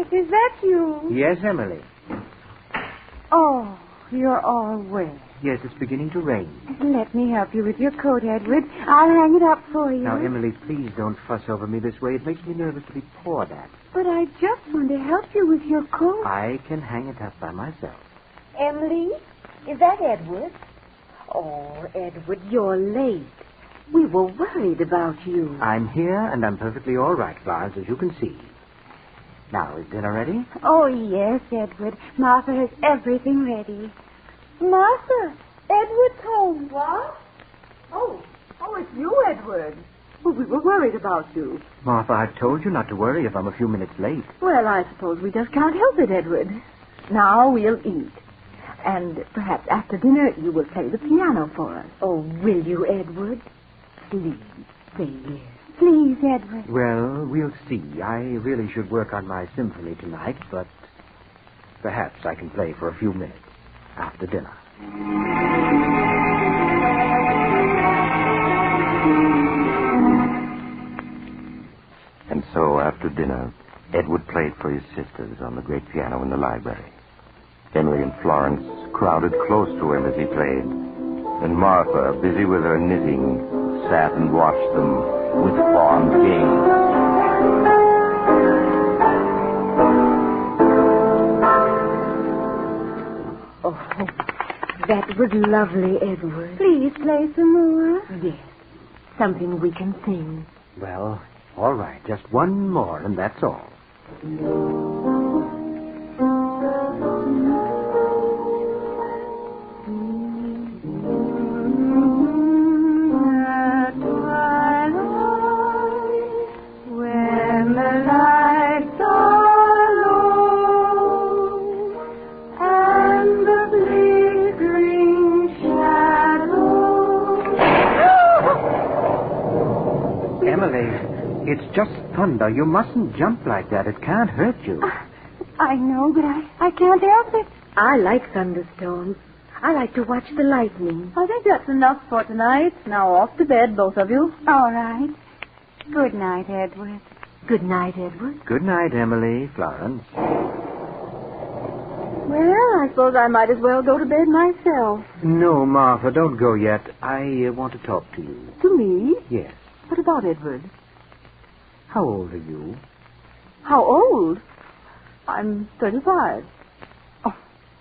Speaker 4: Is that you?
Speaker 12: Yes, Emily.
Speaker 4: Oh, you're all wet.
Speaker 12: Yes, it's beginning to rain.
Speaker 4: Let me help you with your coat, Edward. I'll hang it up for you.
Speaker 12: Now, Emily, please don't fuss over me this way. It makes me nervous to be poured at.
Speaker 4: But I just want to help you with your coat.
Speaker 12: I can hang it up by myself.
Speaker 4: Emily, is that Edward? Oh, Edward, you're late. We were worried about you.
Speaker 12: I'm here, and I'm perfectly all right, Florence, as you can see. Now, is dinner ready?
Speaker 4: Oh, yes, Edward. Martha has everything ready. Martha, Edward's home.
Speaker 13: What? Oh, it's you, Edward. Well, we were worried about you.
Speaker 12: Martha, I've told you not to worry if I'm a few minutes late.
Speaker 13: Well, I suppose we just can't help it, Edward. Now we'll eat. And perhaps after dinner you will play the piano for us.
Speaker 4: Oh, will you, Edward?
Speaker 13: Please, say yes.
Speaker 4: Please, Edward.
Speaker 12: Well, we'll see. I really should work on my symphony tonight, but perhaps I can play for a few minutes after dinner.
Speaker 8: And so, after dinner, Edward played for his sisters on the great piano in the library. Emily and Florence crowded close to him as he played, and Martha, busy with her knitting, sat and watched them with fond gaze.
Speaker 4: Oh, that was lovely, Edward. Please play some more.
Speaker 13: Yes,
Speaker 4: Something we can sing.
Speaker 12: Well, all right. Just one more, and that's all. It's just thunder. You mustn't jump like that. It can't hurt you.
Speaker 4: I know, but I can't help it. I like thunderstorms. I like to watch the lightning.
Speaker 13: I think that's enough for tonight. Now off to bed, both of you.
Speaker 4: All right. Good night, Edward. Good night, Edward.
Speaker 12: Good night, Emily, Florence.
Speaker 13: Well, I suppose I might as well go to bed myself.
Speaker 12: No, Martha, don't go yet. I want to talk to you.
Speaker 13: To me?
Speaker 12: Yes.
Speaker 13: What about Edward?
Speaker 12: How old are you?
Speaker 13: How old? I'm 35. Oh,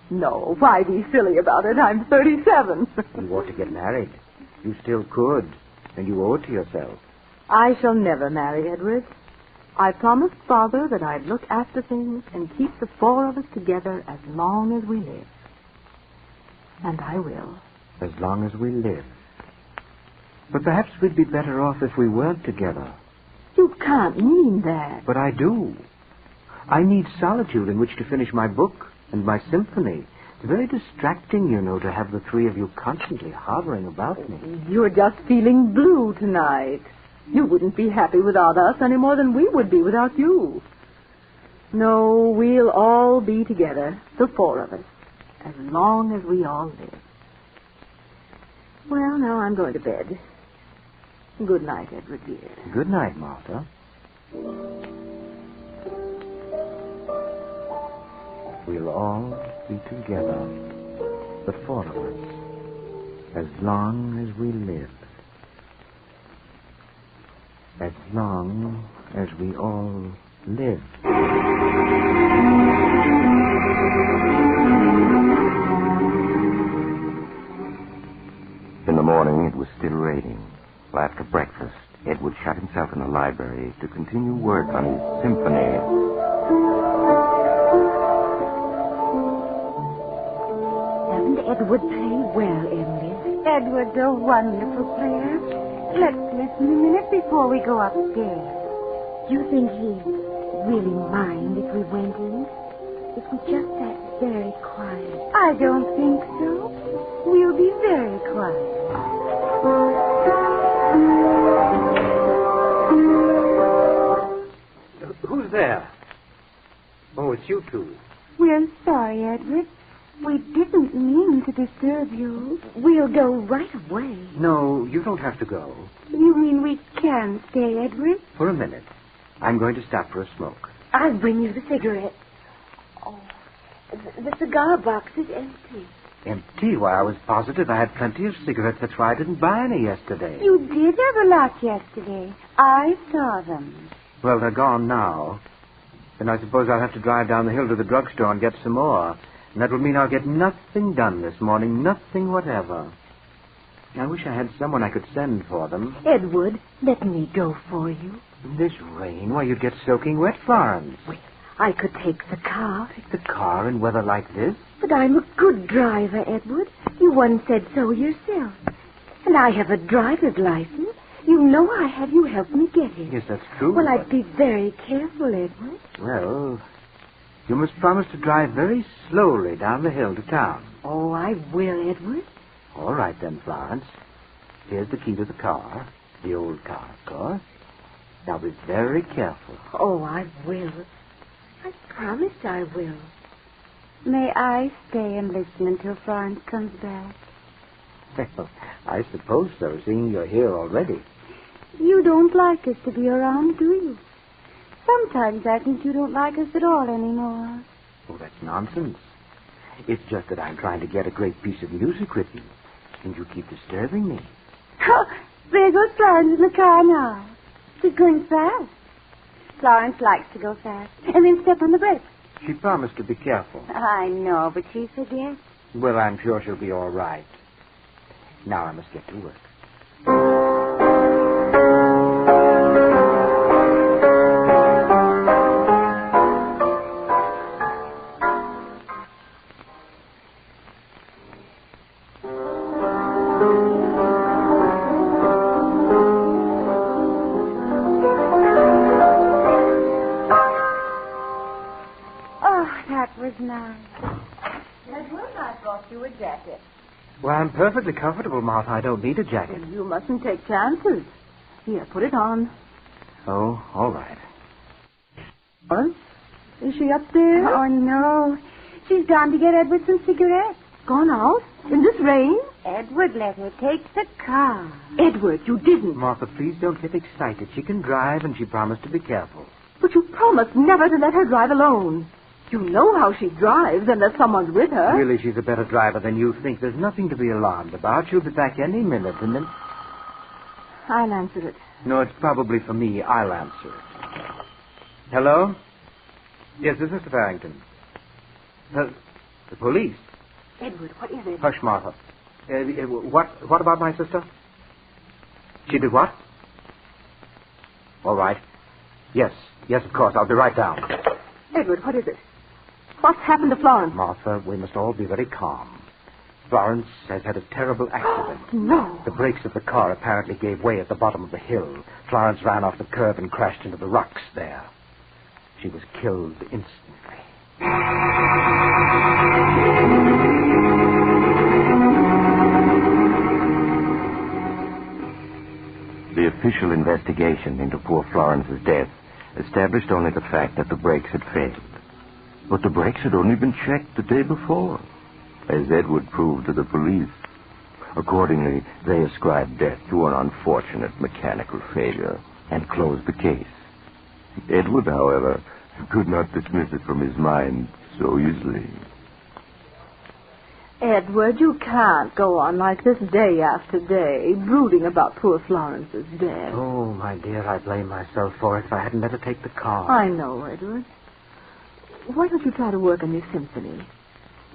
Speaker 13: no, why be silly about it? I'm 37.
Speaker 12: You ought to get married. You still could, and you owe it to yourself.
Speaker 13: I shall never marry Edward. I promised Father that I'd look after things and keep the four of us together as long as we live. And I will.
Speaker 12: As long as we live. But perhaps we'd be better off if we weren't together.
Speaker 13: You can't mean that.
Speaker 12: But I do. I need solitude in which to finish my book and my symphony. It's very distracting, you know, to have the three of you constantly hovering about me.
Speaker 13: You're just feeling blue tonight. You wouldn't be happy without us any more than we would be without you. No, we'll all be together, the four of us, as long as we all live. Well, now I'm going to bed. Good night, Edward, dear.
Speaker 12: Good night, Martha. We'll all be together, the four of us, as long as we live. As long as we all live.
Speaker 8: In the morning, it was still raining. After breakfast, Edward shut himself in the library to continue work on his symphony.
Speaker 4: Doesn't Edward play well, Emily? Edward's a wonderful player. Let's listen a minute before we go upstairs. Do you think he'd really mind if we went in? If we just sat very quiet? I don't think so. We'll be very quiet.
Speaker 12: Who's there? Oh, it's you two.
Speaker 4: We're sorry, Edward. We didn't mean to disturb you. We'll go right away.
Speaker 12: No, you don't have to go.
Speaker 4: You mean we can stay, Edward?
Speaker 12: For a minute. I'm going to stop for a smoke.
Speaker 4: I'll bring you the cigarette. Oh, the cigar box is empty.
Speaker 12: Empty? Why, I was positive I had plenty of cigarettes. That's why I didn't buy any yesterday.
Speaker 4: You did have a lot yesterday. I saw them.
Speaker 12: Well, they're gone now. Then I suppose I'll have to drive down the hill to the drugstore and get some more. And that will mean I'll get nothing done this morning, nothing whatever. I wish I had someone I could send for them.
Speaker 4: Edward, let me go for you.
Speaker 12: In this rain? Why, you'd get soaking wet, Florence.
Speaker 4: Wait, I could take the car.
Speaker 12: Take the car in weather like this?
Speaker 4: But I'm a good driver, Edward. You once said so yourself. And I have a driver's license. You know I have. You helped me get it.
Speaker 12: Yes, that's true.
Speaker 4: Well, I'd be very careful, Edward.
Speaker 12: Well, You must promise to drive very slowly down the hill to town.
Speaker 13: Oh, I will, Edward.
Speaker 12: All right, then, Florence. Here's the key to the car. The old car, of course. Now be very careful.
Speaker 13: Oh, I will.
Speaker 4: I promised I will. May I stay and listen until Florence comes back?
Speaker 12: Well, I suppose so, seeing you're here already.
Speaker 4: You don't like us to be around, do you? Sometimes I think you don't like us at all anymore.
Speaker 12: Oh, that's nonsense. It's just that I'm trying to get a great piece of music with you, and you keep disturbing me.
Speaker 4: Oh, there goes Florence in the car now. She's going fast. Florence likes to go fast. And then step on the brakes.
Speaker 12: She promised to be careful.
Speaker 4: I know, but she forgets.
Speaker 12: Well, I'm sure she'll be all right. Now I must get to work. Well, I'm perfectly comfortable, Martha. I don't need a jacket.
Speaker 13: You mustn't take chances. Here, put it on.
Speaker 12: Oh, all right.
Speaker 13: What? Is she up there?
Speaker 4: Oh, no. She's gone to get Edward some cigarettes.
Speaker 13: Gone out? In this rain?
Speaker 4: Edward let her take the car.
Speaker 13: Edward, you didn't.
Speaker 12: Martha, please don't get excited. She can drive, and she promised to be careful.
Speaker 13: But you promised never to let her drive alone. You know how she drives, and that someone's with her.
Speaker 12: Really, she's a better driver than you think. There's nothing to be alarmed about. She'll be back any minute, and then...
Speaker 13: I'll answer it.
Speaker 12: No, it's probably for me. I'll answer it. Hello? Yes, this is Mr. Farrington. The police?
Speaker 13: Edward, what is it?
Speaker 12: Hush, Martha. What about my sister? She did what? All right. Yes, of course. I'll be right down.
Speaker 13: Edward, what is it? What's happened to Florence?
Speaker 12: Martha, we must all be very calm. Florence has had a terrible accident.
Speaker 13: No.
Speaker 12: The brakes of the car apparently gave way at the bottom of the hill. Florence ran off the curb and crashed into the rocks there. She was killed instantly.
Speaker 8: The official investigation into poor Florence's death established only the fact that the brakes had failed. But the brakes had only been checked the day before, as Edward proved to the police. Accordingly, they ascribed death to an unfortunate mechanical failure and closed the case. Edward, however, could not dismiss it from his mind so easily.
Speaker 13: Edward, you can't go on like this day after day, brooding about poor Florence's death.
Speaker 12: Oh, my dear, I blame myself for it. If I hadn't let her take the car.
Speaker 13: I know, Edward. Why don't you try to work on your symphony?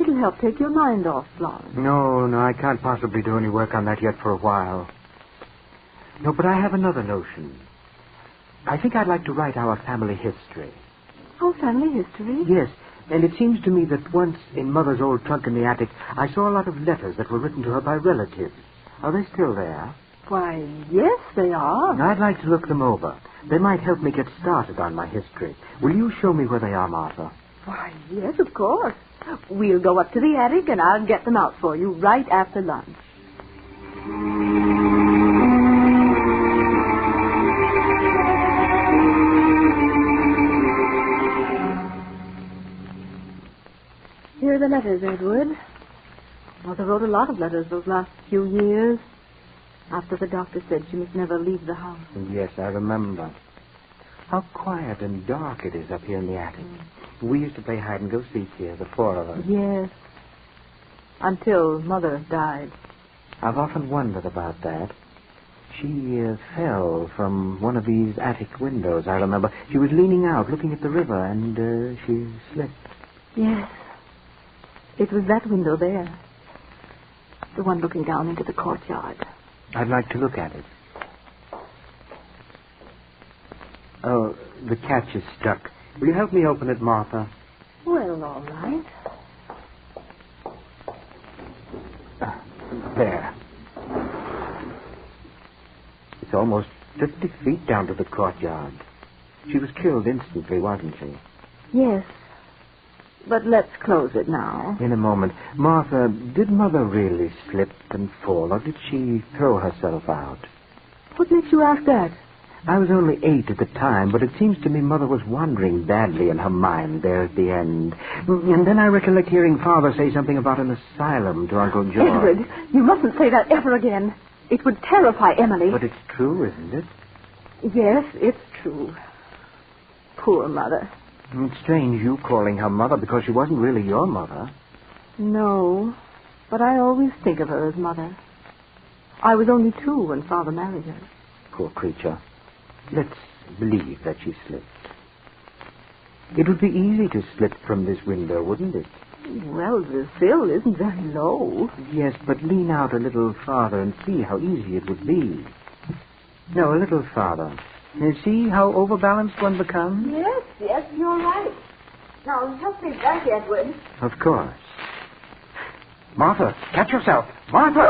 Speaker 13: It'll help take your mind off Florence.
Speaker 12: No, I can't possibly do any work on that yet for a while. No, but I have another notion. I think I'd like to write our family history.
Speaker 13: Oh, family history?
Speaker 12: Yes, and it seems to me that once in Mother's old trunk in the attic, I saw a lot of letters that were written to her by relatives. Are they still there?
Speaker 13: Why, yes, they are.
Speaker 12: I'd like to look them over. They might help me get started on my history. Will you show me where they are, Martha?
Speaker 13: Why, yes, of course. We'll go up to the attic, and I'll get them out for you right after lunch. Here are the letters, Edward. Mother wrote a lot of letters those last few years, after the doctor said she must never leave the house.
Speaker 12: Yes, I remember. How quiet and dark it is up here in the attic. We used to play hide-and-go-seek here, the four of us.
Speaker 13: Yes. Until Mother died.
Speaker 12: I've often wondered about that. She fell from one of these attic windows, I remember. She was leaning out, looking at the river, and she slipped.
Speaker 13: Yes. It was that window there. The one looking down into the courtyard.
Speaker 12: I'd like to look at it. Oh, the catch is stuck. Will you help me open it, Martha?
Speaker 13: Well, all right.
Speaker 12: There. It's almost 50 feet down to the courtyard. She was killed instantly, wasn't she?
Speaker 13: Yes. But let's close it now.
Speaker 12: In a moment. Martha, did Mother really slip and fall, or did she throw herself out?
Speaker 13: What makes you ask that?
Speaker 12: I was only 8 at the time, but it seems to me Mother was wandering badly in her mind there at the end. And then I recollect hearing Father say something about an asylum to Uncle George.
Speaker 13: Edward, you mustn't say that ever again. It would terrify Emily.
Speaker 12: But it's true, isn't it?
Speaker 13: Yes, it's true. Poor Mother.
Speaker 12: It's strange you calling her Mother because she wasn't really your mother.
Speaker 13: No, but I always think of her as Mother. I was only 2 when Father married her.
Speaker 12: Poor creature. Let's believe that she slipped. It would be easy to slip from this window, wouldn't it?
Speaker 13: Well, the sill isn't very low.
Speaker 12: Yes, but lean out a little farther and see how easy it would be. No, a little farther. You see how overbalanced one becomes?
Speaker 4: Yes, you're right. Now, help me back, Edward.
Speaker 12: Of course. Martha, catch yourself. Martha!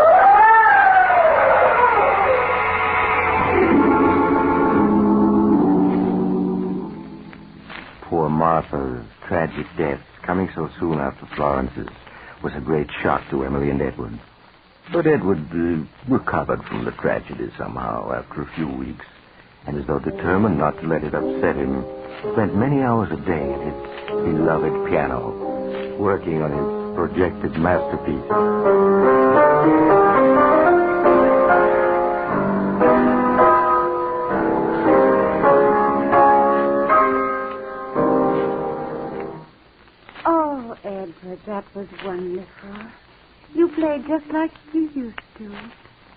Speaker 8: Poor Martha's tragic death, coming so soon after Florence's, was a great shock to Emily and Edward. But Edward recovered from the tragedy somehow after a few weeks, and as though determined not to let it upset him, spent many hours a day at his beloved piano, working on his projected masterpiece.
Speaker 4: Oh, Edward, that was wonderful. You played just like you used to,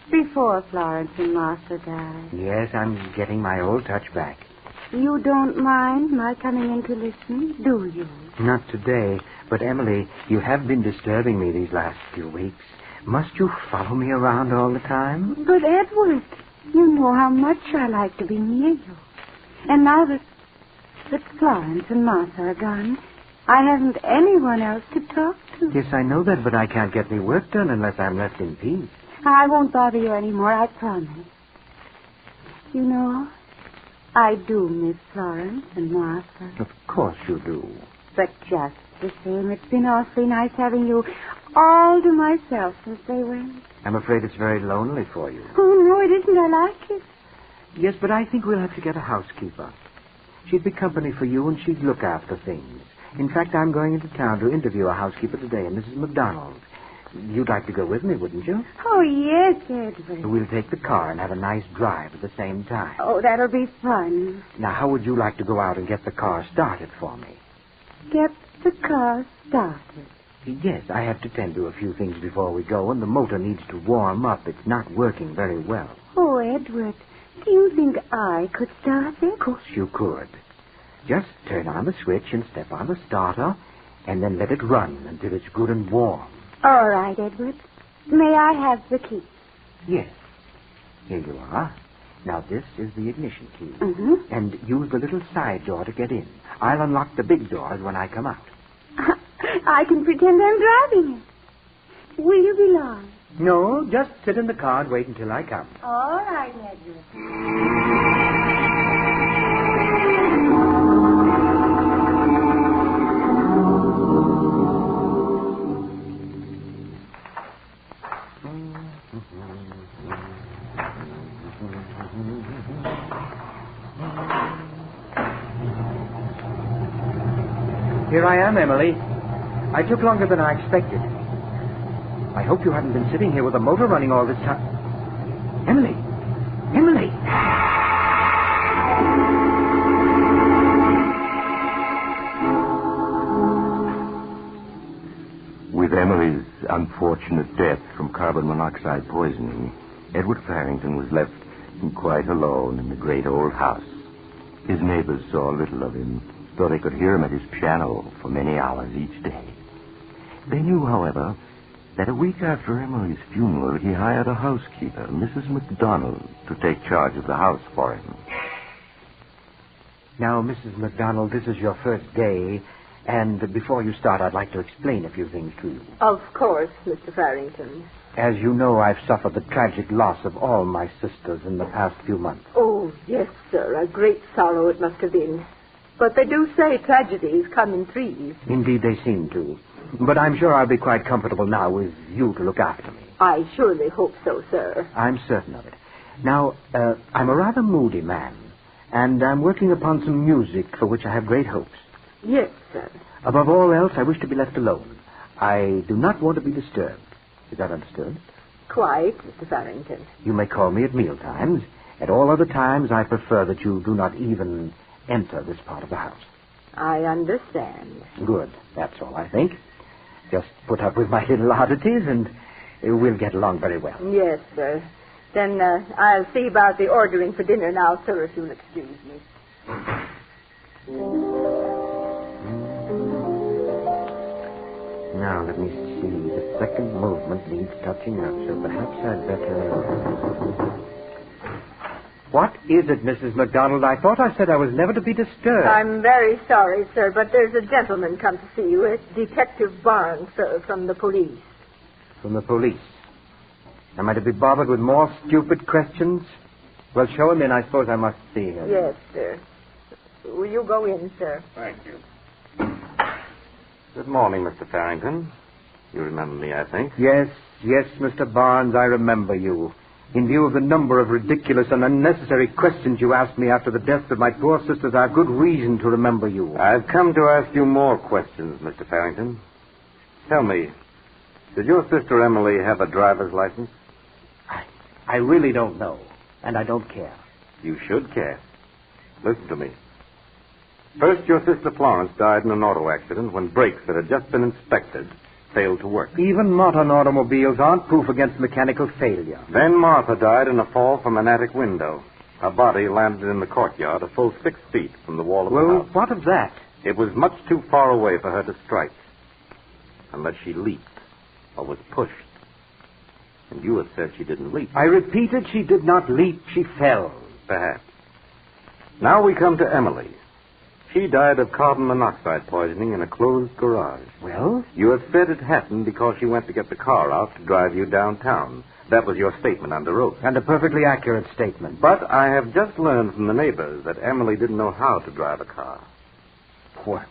Speaker 4: before Florence and Martha died.
Speaker 12: Yes, I'm getting my old touch back.
Speaker 4: You don't mind my coming in to listen, do you?
Speaker 12: Not today, but Emily, you have been disturbing me these last few weeks. Must you follow me around all the time?
Speaker 4: But, Edward, you know how much I like to be near you. And now that Florence and Martha are gone, I haven't anyone else to talk to.
Speaker 12: Yes, I know that, but I can't get any work done unless I'm left in peace.
Speaker 4: I won't bother you anymore, I promise. You know, I do miss Florence and Martha.
Speaker 12: Of course you do.
Speaker 4: But just the same, it's been awfully nice having you all to myself since they went.
Speaker 12: I'm afraid it's very lonely for you.
Speaker 4: Oh, no, it isn't. I like it.
Speaker 12: Yes, but I think we'll have to get a housekeeper. She'd be company for you, and she'd look after things. In fact, I'm going into town to interview a housekeeper today, and Mrs. McDonald. You'd like to go with me, wouldn't you?
Speaker 4: Oh, yes, Edward.
Speaker 12: We'll take the car and have a nice drive at the same time.
Speaker 4: Oh, that'll be fun.
Speaker 12: Now, how would you like to go out and get the car started for me?
Speaker 4: Get the car started?
Speaker 12: Yes, I have to tend to a few things before we go, and the motor needs to warm up. It's not working very well.
Speaker 4: Oh, Edward, do you think I could start it?
Speaker 12: Of course you could. Just turn on the switch and step on the starter, and then let it run until it's good and warm.
Speaker 4: All right, Edward. May I have the key?
Speaker 12: Yes. Here you are. Now, this is the ignition key.
Speaker 4: Mm-hmm.
Speaker 12: And use the little side door to get in. I'll unlock the big doors when I come out.
Speaker 4: I can pretend I'm driving it. Will you be long?
Speaker 12: No, just sit in the car and wait until I come.
Speaker 4: All right, Edward.
Speaker 12: Here I am, Emily. I took longer than I expected. I hope you haven't been sitting here with the motor running all this time. Emily! Emily!
Speaker 8: With Emily's unfortunate death from carbon monoxide poisoning, Edward Farrington was left quite alone in the great old house. His neighbors saw little of him, though they could hear him at his piano for many hours each day. They knew, however, that a week after Emily's funeral, he hired a housekeeper, Mrs. McDonald, to take charge of the house for him.
Speaker 12: Now, Mrs. McDonald, this is your first day, and before you start, I'd like to explain a few things to you.
Speaker 13: Of course, Mr. Farrington.
Speaker 12: As you know, I've suffered the tragic loss of all my sisters in the past few months.
Speaker 13: Oh, yes, sir. A great sorrow it must have been. But they do say tragedies come in threes.
Speaker 12: Indeed, they seem to. But I'm sure I'll be quite comfortable now with you to look after me.
Speaker 13: I surely hope so, sir.
Speaker 12: I'm certain of it. Now, I'm a rather moody man, and I'm working upon some music for which I have great hopes.
Speaker 13: Yes, sir.
Speaker 12: Above all else, I wish to be left alone. I do not want to be disturbed. Is that understood?
Speaker 13: Quite, Mr. Farrington.
Speaker 12: You may call me at mealtimes. At all other times, I prefer that you do not even enter this part of the house.
Speaker 13: I understand.
Speaker 12: Good. That's all, I think. Just put up with my little oddities, and we'll get along very well.
Speaker 13: Yes, sir. Then I'll see about the ordering for dinner now, sir, if you'll excuse me.
Speaker 12: Now, let me see. The second movement needs touching up, so perhaps I'd better... What is it, Mrs. McDonald? I thought I said I was never to be disturbed.
Speaker 13: I'm very sorry, sir, but there's a gentleman come to see you. It's Detective Barnes, sir, from the police.
Speaker 12: From the police? Am I to be bothered with more stupid questions? Well, show him in. I suppose I must see him.
Speaker 13: Yes, sir. Will you go in, sir?
Speaker 6: Thank you. Good morning, Mr. Farrington. You remember me, I think.
Speaker 12: Yes, Mr. Barnes, I remember you. In view of the number of ridiculous and unnecessary questions you asked me after the deaths of my poor sisters, I have good reason to remember you.
Speaker 6: I've come to ask you more questions, Mr. Farrington. Tell me, did your sister Emily have a driver's license?
Speaker 12: I really don't know, and I don't care.
Speaker 6: You should care. Listen to me. First, your sister Florence died in an auto accident when brakes that had just been inspected failed to work.
Speaker 12: Even modern automobiles aren't proof against mechanical failure.
Speaker 6: Then Martha died in a fall from an attic window. Her body landed in the courtyard a full 6 feet from the wall of the house.
Speaker 12: Well, what of that?
Speaker 6: It was much too far away for her to strike. Unless she leaped or was pushed. And you have said she didn't leap.
Speaker 12: I repeated, she did not leap. She fell.
Speaker 6: Perhaps. Now we come to Emily. She died of carbon monoxide poisoning in a closed garage.
Speaker 12: Well?
Speaker 6: You have said it happened because she went to get the car out to drive you downtown. That was your statement under oath.
Speaker 12: And a perfectly accurate statement.
Speaker 6: But I have just learned from the neighbors that Emily didn't know how to drive a car.
Speaker 12: What?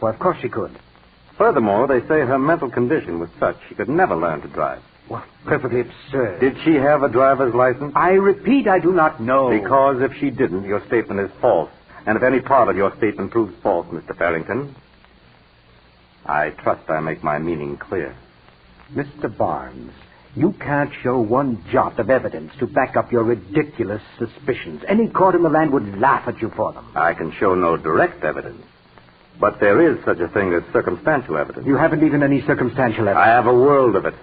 Speaker 12: Well, of course she could.
Speaker 6: Furthermore, they say her mental condition was such she could never learn to drive.
Speaker 12: Well, perfectly absurd.
Speaker 6: Did she have a driver's license?
Speaker 12: I repeat, I do not know.
Speaker 6: Because if she didn't, your statement is false. And if any part of your statement proves false, Mr. Farrington, I trust I make my meaning clear.
Speaker 12: Mr. Barnes, you can't show one jot of evidence to back up your ridiculous suspicions. Any court in the land would laugh at you for them.
Speaker 6: I can show no direct evidence. But there is such a thing as circumstantial evidence.
Speaker 12: You haven't even any circumstantial evidence.
Speaker 6: I have a world of it.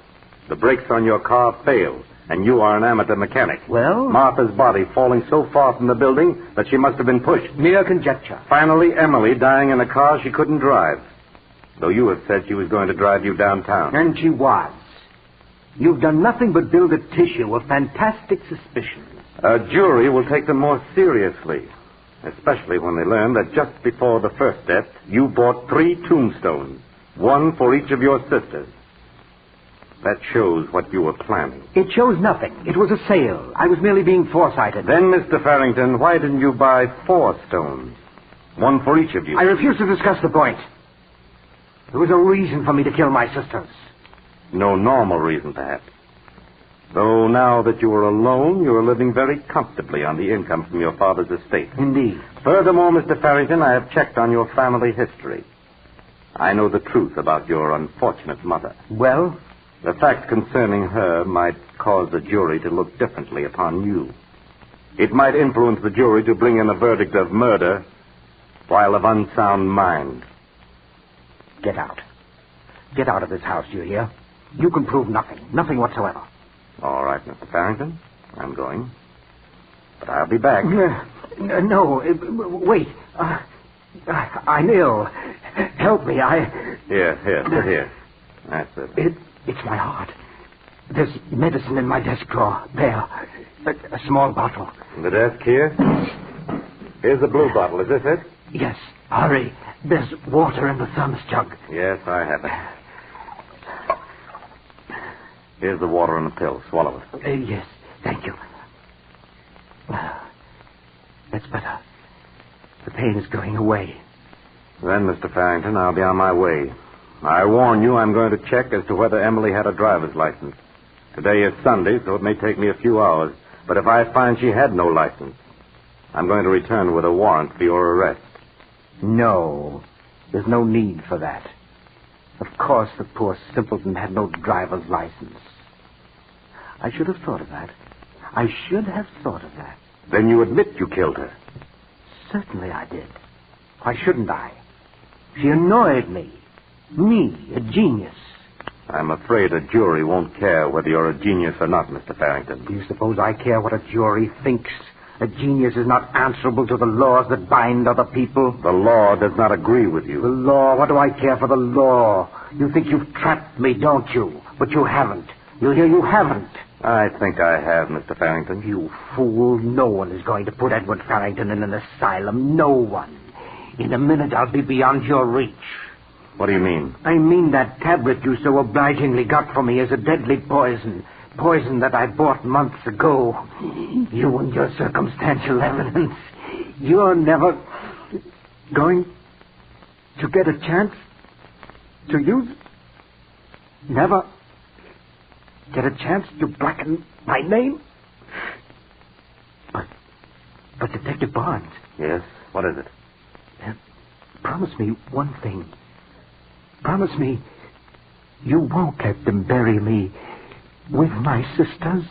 Speaker 6: The brakes on your car failed, and you are an amateur mechanic.
Speaker 12: Well?
Speaker 6: Martha's body falling so far from the building that she must have been pushed.
Speaker 12: Mere conjecture.
Speaker 6: Finally, Emily dying in a car she couldn't drive. Though you have said she was going to drive you downtown.
Speaker 12: And she was. You've done nothing but build a tissue of fantastic suspicions.
Speaker 6: A jury will take them more seriously, especially when they learn that just before the first death, you bought 3 tombstones, one for each of your sisters. That shows what you were planning.
Speaker 12: It shows nothing. It was a sale. I was merely being foresighted.
Speaker 6: Then, Mr. Farrington, why didn't you buy 4 stones? One for each of you.
Speaker 12: I refuse to discuss the point. There was a reason for me to kill my sisters.
Speaker 6: No normal reason, perhaps. Though now that you are alone, you are living very comfortably on the income from your father's estate.
Speaker 12: Indeed.
Speaker 6: Furthermore, Mr. Farrington, I have checked on your family history. I know the truth about your unfortunate mother.
Speaker 12: Well?
Speaker 6: The fact concerning her might cause the jury to look differently upon you. It might influence the jury to bring in a verdict of murder while of unsound mind.
Speaker 12: Get out. Get out of this house, do you hear? You can prove nothing. Nothing whatsoever.
Speaker 6: All right, Mr. Farrington. I'm going. But I'll be back.
Speaker 12: No, wait. I'm ill. Help me,
Speaker 6: Here, sit here. That's it.
Speaker 12: It's my heart. There's medicine in my desk drawer. There. A small bottle.
Speaker 6: The desk here? Here's the blue bottle. Is this it?
Speaker 12: Yes. Hurry. There's water in the thermos jug.
Speaker 6: Yes, I have it. Here's the water and the pill. Swallow it.
Speaker 12: Yes. Thank you. That's better. The pain is going away.
Speaker 6: Then, Mr. Farrington, I'll be on my way. I warn you, I'm going to check as to whether Emily had a driver's license. Today is Sunday, so it may take me a few hours. But if I find she had no license, I'm going to return with a warrant for your arrest.
Speaker 12: No, there's no need for that. Of course the poor simpleton had no driver's license. I should have thought of that. I should have thought of that.
Speaker 6: Then you admit you killed her?
Speaker 12: Certainly I did. Why shouldn't I? She annoyed me. Me, a genius.
Speaker 6: I'm afraid a jury won't care whether you're a genius or not, Mr. Farrington.
Speaker 12: Do you suppose I care what a jury thinks? A genius is not answerable to the laws that bind other people.
Speaker 6: The law does not agree with you.
Speaker 12: The law? What do I care for the law? You think you've trapped me, don't you? But you haven't. You hear, you haven't.
Speaker 6: I think I have, Mr. Farrington.
Speaker 12: You fool. No one is going to put Edward Farrington in an asylum. No one. In a minute, I'll be beyond your reach.
Speaker 6: What do you mean?
Speaker 12: I mean that tablet you so obligingly got for me is a deadly poison. Poison that I bought months ago. You and your circumstantial evidence. You're never going to get a chance to use it. Never get a chance to blacken my name. But Detective Barnes.
Speaker 6: Yes? What is it?
Speaker 12: Promise me one thing. Promise me you won't let them bury me with my sisters.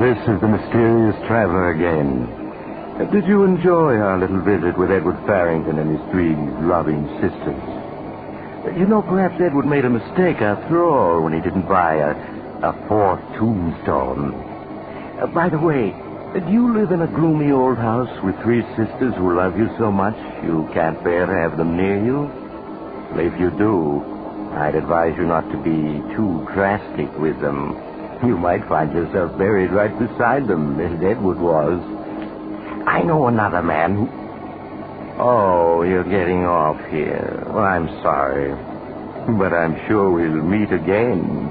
Speaker 8: This is the mysterious traveler again. Did you enjoy our little visit with Edward Farrington and his three loving sisters? You know, perhaps Edward made a mistake after all when he didn't buy a fourth tombstone. By the way, do you live in a gloomy old house with three sisters who love you so much you can't bear to have them near you? Well, if you do, I'd advise you not to be too drastic with them. You might find yourself buried right beside them, as Edward was. I know another man who... Oh, you're getting off here. Well, I'm sorry. But I'm sure we'll meet again.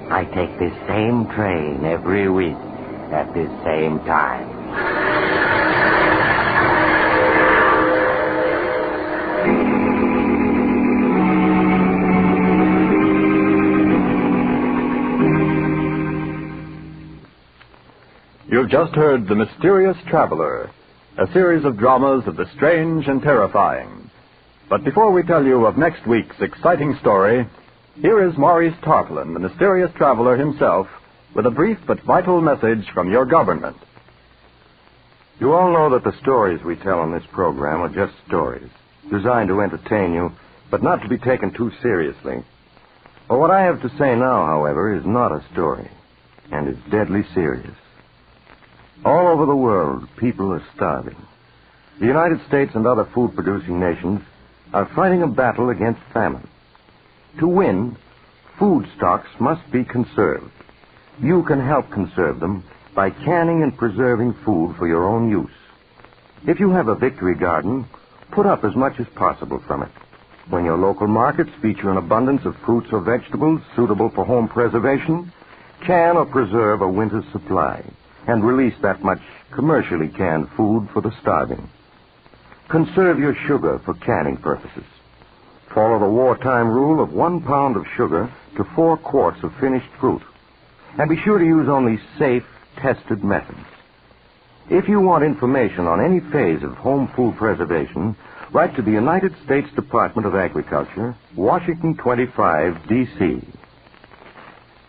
Speaker 8: I take this same train every week at this same time.
Speaker 11: You've just heard The Mysterious Traveler, a series of dramas of the strange and terrifying. But before we tell you of next week's exciting story, here is Maurice Tarplin, the mysterious traveler himself, with a brief but vital message from your government.
Speaker 3: You all know that the stories we tell on this program are just stories, designed to entertain you, but not to be taken too seriously. Well, what I have to say now, however, is not a story, and is deadly serious. All over the world, people are starving. The United States and other food-producing nations are fighting a battle against famine. To win, food stocks must be conserved. You can help conserve them by canning and preserving food for your own use. If you have a victory garden, put up as much as possible from it. When your local markets feature an abundance of fruits or vegetables suitable for home preservation, can or preserve a winter's supply and release that much commercially canned food for the starving. Conserve your sugar for canning purposes. Follow the wartime rule of 1 pound of sugar to 4 quarts of finished fruit. And be sure to use only safe, tested methods. If you want information on any phase of home food preservation, write to the United States Department of Agriculture, Washington 25, D.C.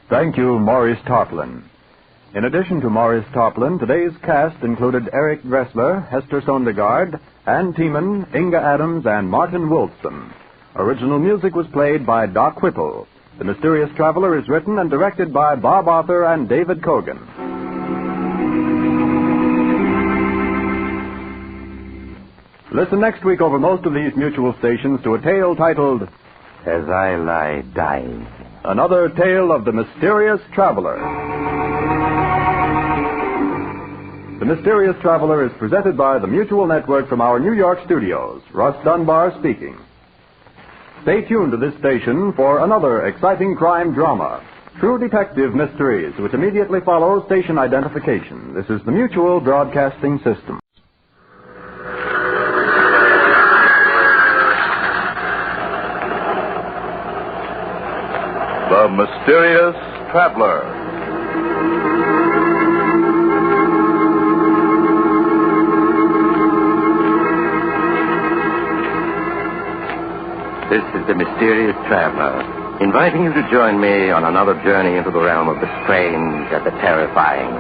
Speaker 11: Thank you, Maurice Tarplin. In addition to Maurice Tarplin, today's cast included Eric Dressler, Hester Sondergaard, Ann Tiemann, Inga Adams, and Martin Wolfson. Original music was played by Doc Whipple. The Mysterious Traveler is written and directed by Bob Arthur and David Kogan. Listen next week over most of these mutual stations to a tale titled
Speaker 8: As I Lie Dying.
Speaker 11: Another Tale of the Mysterious Traveler. The The Mysterious Traveler is presented by the Mutual Network from our New York studios. Russ Dunbar speaking. Stay tuned to this station for another exciting crime drama, True Detective Mysteries, which immediately follows station identification. This is the Mutual Broadcasting System.
Speaker 2: The Mysterious Traveler. This is the Mysterious Traveler, inviting you to join me on another journey into the realm of the strange and the terrifying.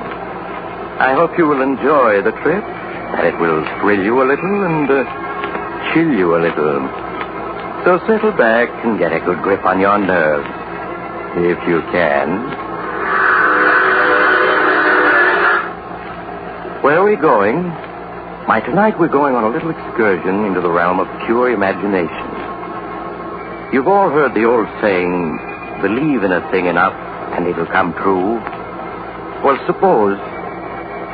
Speaker 2: I hope you will enjoy the trip, that it will thrill you a little and chill you a little. So settle back and get a good grip on your nerves, if you can. Where are we going? Why, tonight we're going on a little excursion into the realm of pure imagination. You've all heard the old saying, believe in a thing enough and it'll come true. Well,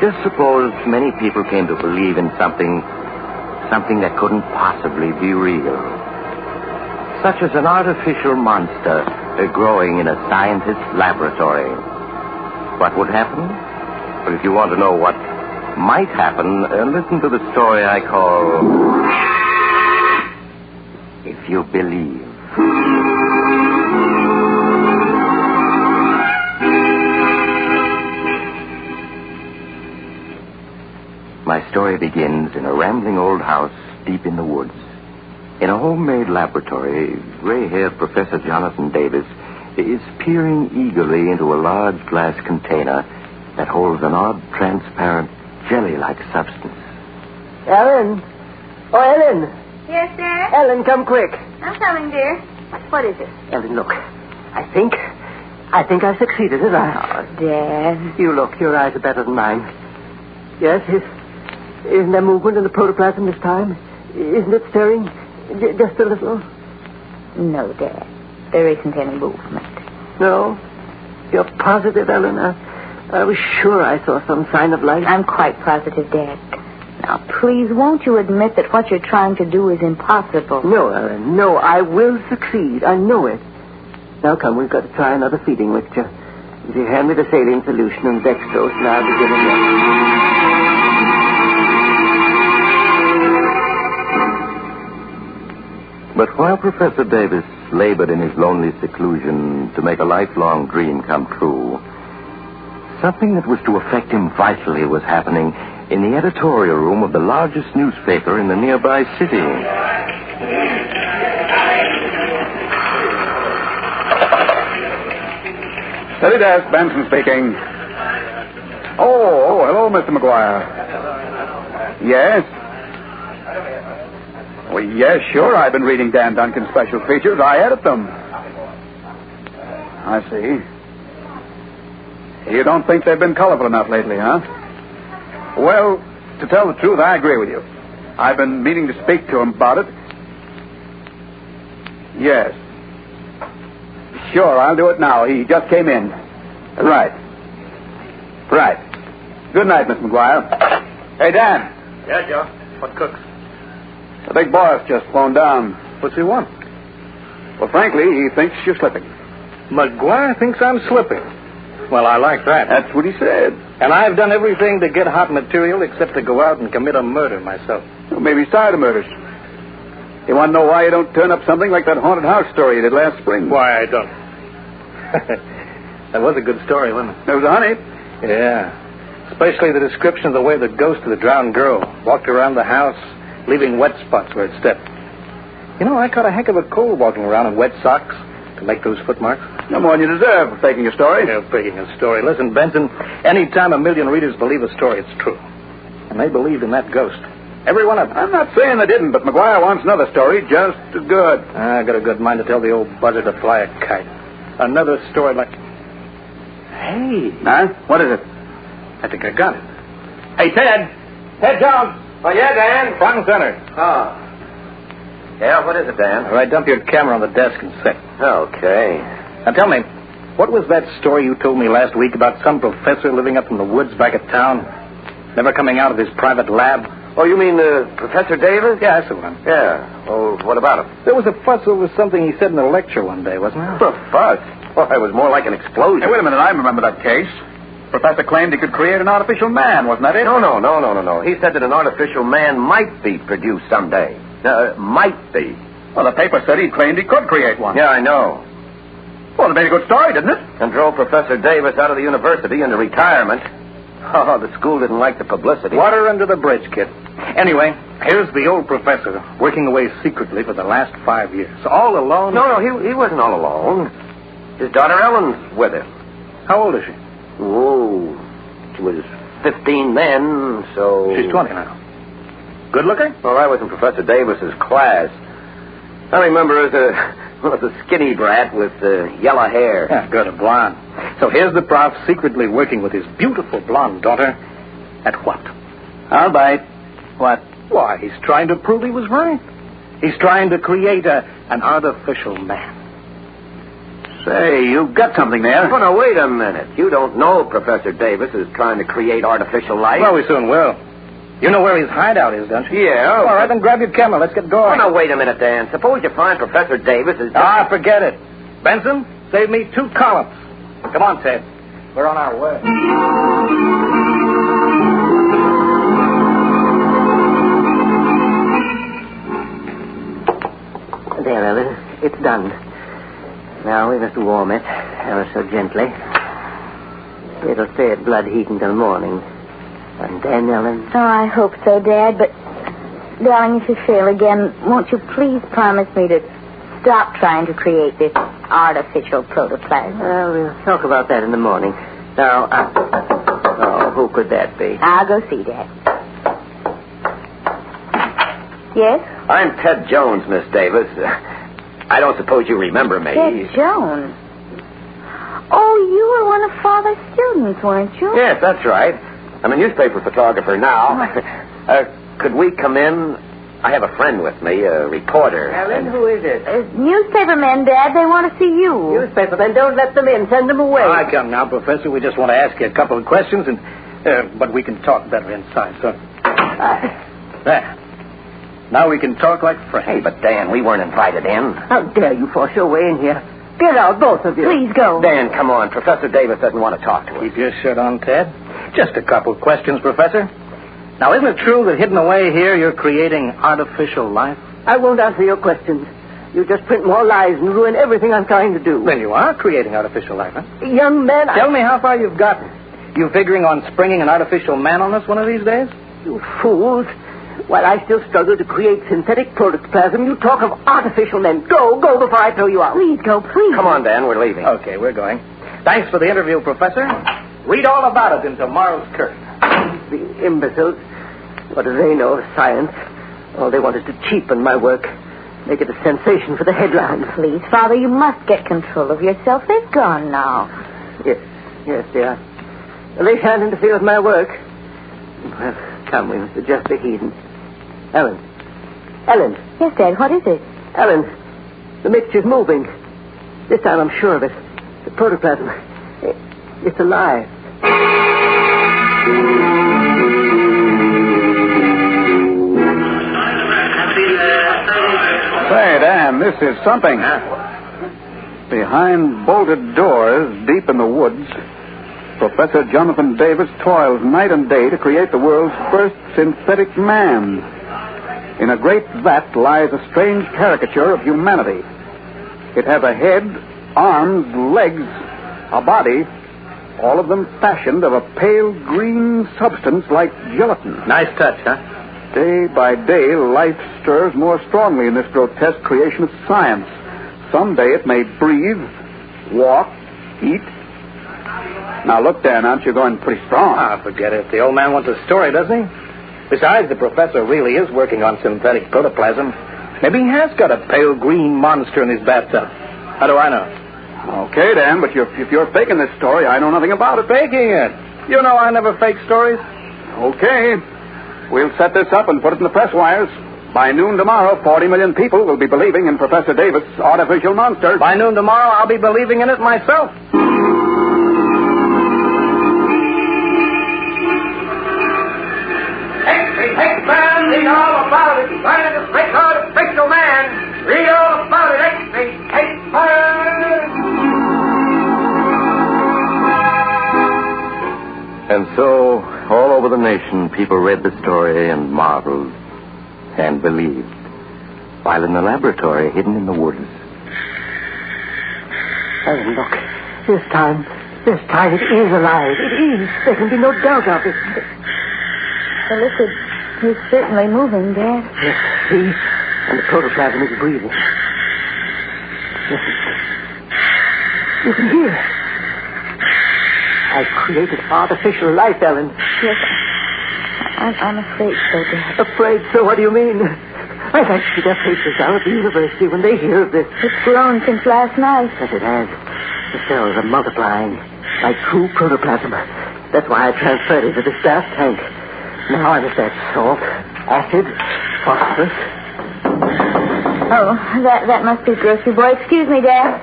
Speaker 2: just suppose many people came to believe in something that couldn't possibly be real. Such as an artificial monster growing in a scientist's laboratory. What would happen? Well, if you want to know what might happen, listen to the story I call If You Believe. My story begins in a rambling old house deep in the woods. In a homemade laboratory, gray-haired Professor Jonathan Davis is peering eagerly into a large glass container that holds an odd, transparent, jelly-like substance.
Speaker 14: Ellen! Oh, Ellen!
Speaker 5: Yes, sir?
Speaker 14: Ellen, come quick.
Speaker 5: I'm coming, dear. What is it?
Speaker 14: Ellen, look. I think I succeeded, did I?
Speaker 5: Oh, Dad.
Speaker 14: You look. Your eyes are better than mine. Yes, isn't there movement in the protoplasm this time? Isn't it stirring? Just a little?
Speaker 5: No, Dad. There isn't any movement.
Speaker 14: No? You're positive, Ellen? I was sure I saw some sign of life.
Speaker 5: I'm quite positive, Dad. Now, please, won't you admit that what you're trying to do is impossible?
Speaker 14: No, Ellen, no. I will succeed. I know it. Now, come, we've got to try another feeding mixture. If you hand me the saline solution and dextrose, and I'll begin again.
Speaker 2: But while Professor Davis labored in his lonely seclusion to make a lifelong dream come true, something that was to affect him vitally was happening in the editorial room of the largest newspaper in the nearby city.
Speaker 7: Steady desk, Benson speaking. Oh, hello, Mr. McGuire. Yes? Well, yes, sure. I've been reading Dan Duncan's special features. I edit them. I see. You don't think they've been colorful enough lately, huh? Well, to tell the truth, I agree with you. I've been meaning to speak to him about it. Yes. Sure, I'll do it now. He just came in. Right. Good night, Miss McGuire. Hey, Dan.
Speaker 15: Yeah, Joe. What cooks?
Speaker 7: The big boss just phoned down.
Speaker 15: What's he want?
Speaker 7: Well, frankly, he thinks you're slipping.
Speaker 15: McGuire thinks I'm slipping. Well, I like that.
Speaker 7: That's what he said.
Speaker 15: And I've done everything to get hot material except to go out and commit a murder myself.
Speaker 7: Well, maybe he's tired of murders. You want to know why you don't turn up something like that haunted house story you did last spring?
Speaker 15: Why I don't. That was a good story, wasn't it?
Speaker 7: It was, honey.
Speaker 15: Yeah. Especially the description of the way the ghost of the drowned girl walked around the house, leaving wet spots where it stepped. You know, I caught a heck of a cold walking around in wet socks to make those footmarks.
Speaker 7: No more than you deserve for faking a story.
Speaker 15: Yeah, faking a story. Listen, Benson, any time a million readers believe a story, it's true. And they believed in that ghost. Every one of them.
Speaker 7: I'm not saying they didn't, but McGuire wants another story just as good.
Speaker 15: I got a good mind to tell the old buzzard to fly a kite. Another story like... Hey.
Speaker 7: Huh? What is it?
Speaker 15: I think I got it.
Speaker 7: Hey, Ted. Ted Jones.
Speaker 15: Oh, yeah, Dan? Front and center.
Speaker 7: Oh. Yeah, what is it, Dan?
Speaker 15: All right, dump your camera on the desk and sit.
Speaker 7: Okay.
Speaker 15: Now, tell me, what was that story you told me last week about some professor living up in the woods back at town? Never coming out of his private lab.
Speaker 8: Oh, you mean Professor Davis?
Speaker 15: Yeah, that's the one.
Speaker 8: Yeah. Oh, what about him?
Speaker 15: There was a fuss over something he said in a lecture one day, wasn't there?
Speaker 8: A fuss? Well, it was more like an explosion.
Speaker 7: Hey, wait a minute. I remember that case. Professor claimed he could create an artificial man, wasn't that it?
Speaker 8: No. He said that an artificial man might be produced someday. Might be.
Speaker 7: Well, the paper said he claimed he could create one.
Speaker 8: Yeah, I know.
Speaker 7: Well, it made a good story, didn't it?
Speaker 8: And drove Professor Davis out of the university into retirement. Oh, the school didn't like the publicity.
Speaker 15: Water under the bridge, kid. Anyway, here's the old professor working away secretly for the last 5 years. All alone?
Speaker 8: No, he wasn't all alone. His daughter Ellen's with him.
Speaker 15: How old is she?
Speaker 8: Oh, she was 15 then, so...
Speaker 15: She's 20 now. Good looking?
Speaker 8: Well, I was in Professor Davis's class. I remember her as a skinny brat with yellow hair.
Speaker 15: Yeah, good, a blonde. So here's the prof secretly working with his beautiful blonde daughter at what?
Speaker 7: I'll bite. What?
Speaker 15: Why, he's trying to prove he was right. He's trying to create an artificial man.
Speaker 7: Say, you've got something there.
Speaker 8: Oh, now, wait a minute. You don't know Professor Davis is trying to create artificial life?
Speaker 15: Well, we soon will. You know where his hideout is, don't you?
Speaker 8: Yeah.
Speaker 15: All right, then grab your camera. Let's get going.
Speaker 8: Oh, now, wait a minute, Dan. Suppose you find Professor Davis is...
Speaker 15: Ah, forget it. Benson, save me 2 columns. Come on, Ted. We're on our way.
Speaker 14: There, Ellen. It's done. Now we must warm it ever so gently. It'll stay at blood heat until morning. And then, Ellen?
Speaker 5: Oh, I hope so, Dad, but... Darling, if you fail again, won't you please promise me to stop trying to create this artificial protoplasm?
Speaker 14: Well, we'll talk about that in the morning. Now, who could that be?
Speaker 5: I'll go see, Dad. Yes?
Speaker 8: I'm Ted Jones, Miss Davis. I don't suppose you remember me.
Speaker 5: Ted Jones? Oh, you were one of Father's students, weren't you?
Speaker 8: Yes, that's right. I'm a newspaper photographer now. Could we come in? I have a friend with me, a reporter.
Speaker 14: Ellen, who is it?
Speaker 5: Newspaper men, Dad. They want to see you.
Speaker 14: Newspaper men, don't let them in. Send them away.
Speaker 15: All right, come now, Professor. We just want to ask you a couple of questions, but we can talk better inside, so... There. Now we can talk like friends.
Speaker 8: Hey, but Dan, we weren't invited in.
Speaker 14: How dare you force your way in here? Get out, both of you.
Speaker 5: Please go.
Speaker 8: Dan, come on. Professor Davis doesn't want to talk to us.
Speaker 15: Keep your shirt on, Ted. Just a couple of questions, Professor. Now, isn't it true that hidden away here you're creating artificial life?
Speaker 14: I won't answer your questions. You just print more lies and ruin everything I'm trying to do.
Speaker 15: Then you are creating artificial life, huh?
Speaker 14: Young man,
Speaker 15: Tell me how far you've gotten. You figuring on springing an artificial man on us one of these days?
Speaker 14: You fools. While I still struggle to create synthetic protoplasm, you talk of artificial men. Go before I throw you out.
Speaker 5: Please go, please.
Speaker 8: Come on, Dan, we're leaving.
Speaker 15: Okay, we're going. Thanks for the interview, Professor. Read all about it in tomorrow's curtain.
Speaker 14: The imbeciles. What do they know of science? All they want is to cheapen my work. Make it a sensation for the headlines.
Speaker 5: Please, Father, you must get control of yourself. They've gone now.
Speaker 14: Yes, they are. Well, they shan't interfere with my work. Well, come, we must adjust the heat. Ellen.
Speaker 5: Yes, Dad, what is it?
Speaker 14: Ellen, the mixture's moving. This time I'm sure of it. The protoplasm, it's alive.
Speaker 7: Say, Dan, this is something. Behind bolted doors, deep in the woods, Professor Jonathan Davis toils night and day to create the world's first synthetic man. In a great vat lies a strange caricature of humanity. It has a head, arms, legs, a body, all of them fashioned of a pale green substance like gelatin.
Speaker 15: Nice touch, huh?
Speaker 7: Day by day, life stirs more strongly in this grotesque creation of science. Someday it may breathe, walk, eat. Now, look, Dan, aren't you going pretty strong?
Speaker 15: Ah, forget it. The old man wants a story, doesn't he? Besides, the professor really is working on synthetic protoplasm. Maybe he has got a pale green monster in his bathtub. How do I know?
Speaker 7: Okay, Dan, but if you're faking this story, I know nothing about it.
Speaker 15: Faking it? You know I never fake stories.
Speaker 7: Okay. We'll set this up and put it in the press wires. By noon tomorrow, 40 million people will be believing in Professor Davis' artificial monster.
Speaker 15: By noon tomorrow, I'll be believing in it myself.
Speaker 8: And so, all over the nation, people read the story and marveled and believed. While in the laboratory, hidden in the woods.
Speaker 14: Oh, look. This time it is alive. It is. There can be no doubt of it.
Speaker 5: The liquid is certainly moving, Dad.
Speaker 14: Yes, see? And the protoplasm is breathing. Listen. You can hear. I've created artificial life, Ellen.
Speaker 5: Yes, I'm afraid so, Dad.
Speaker 14: Afraid so? What do you mean? I've actually their papers down at the university when they hear of this.
Speaker 5: It's grown since last night.
Speaker 14: Yes, it has. The cells are multiplying like true protoplasm. That's why I transferred it to the staff tank. Now I must add salt, acid, phosphorus.
Speaker 5: Oh, that must be grocery boy. Excuse me, Dad.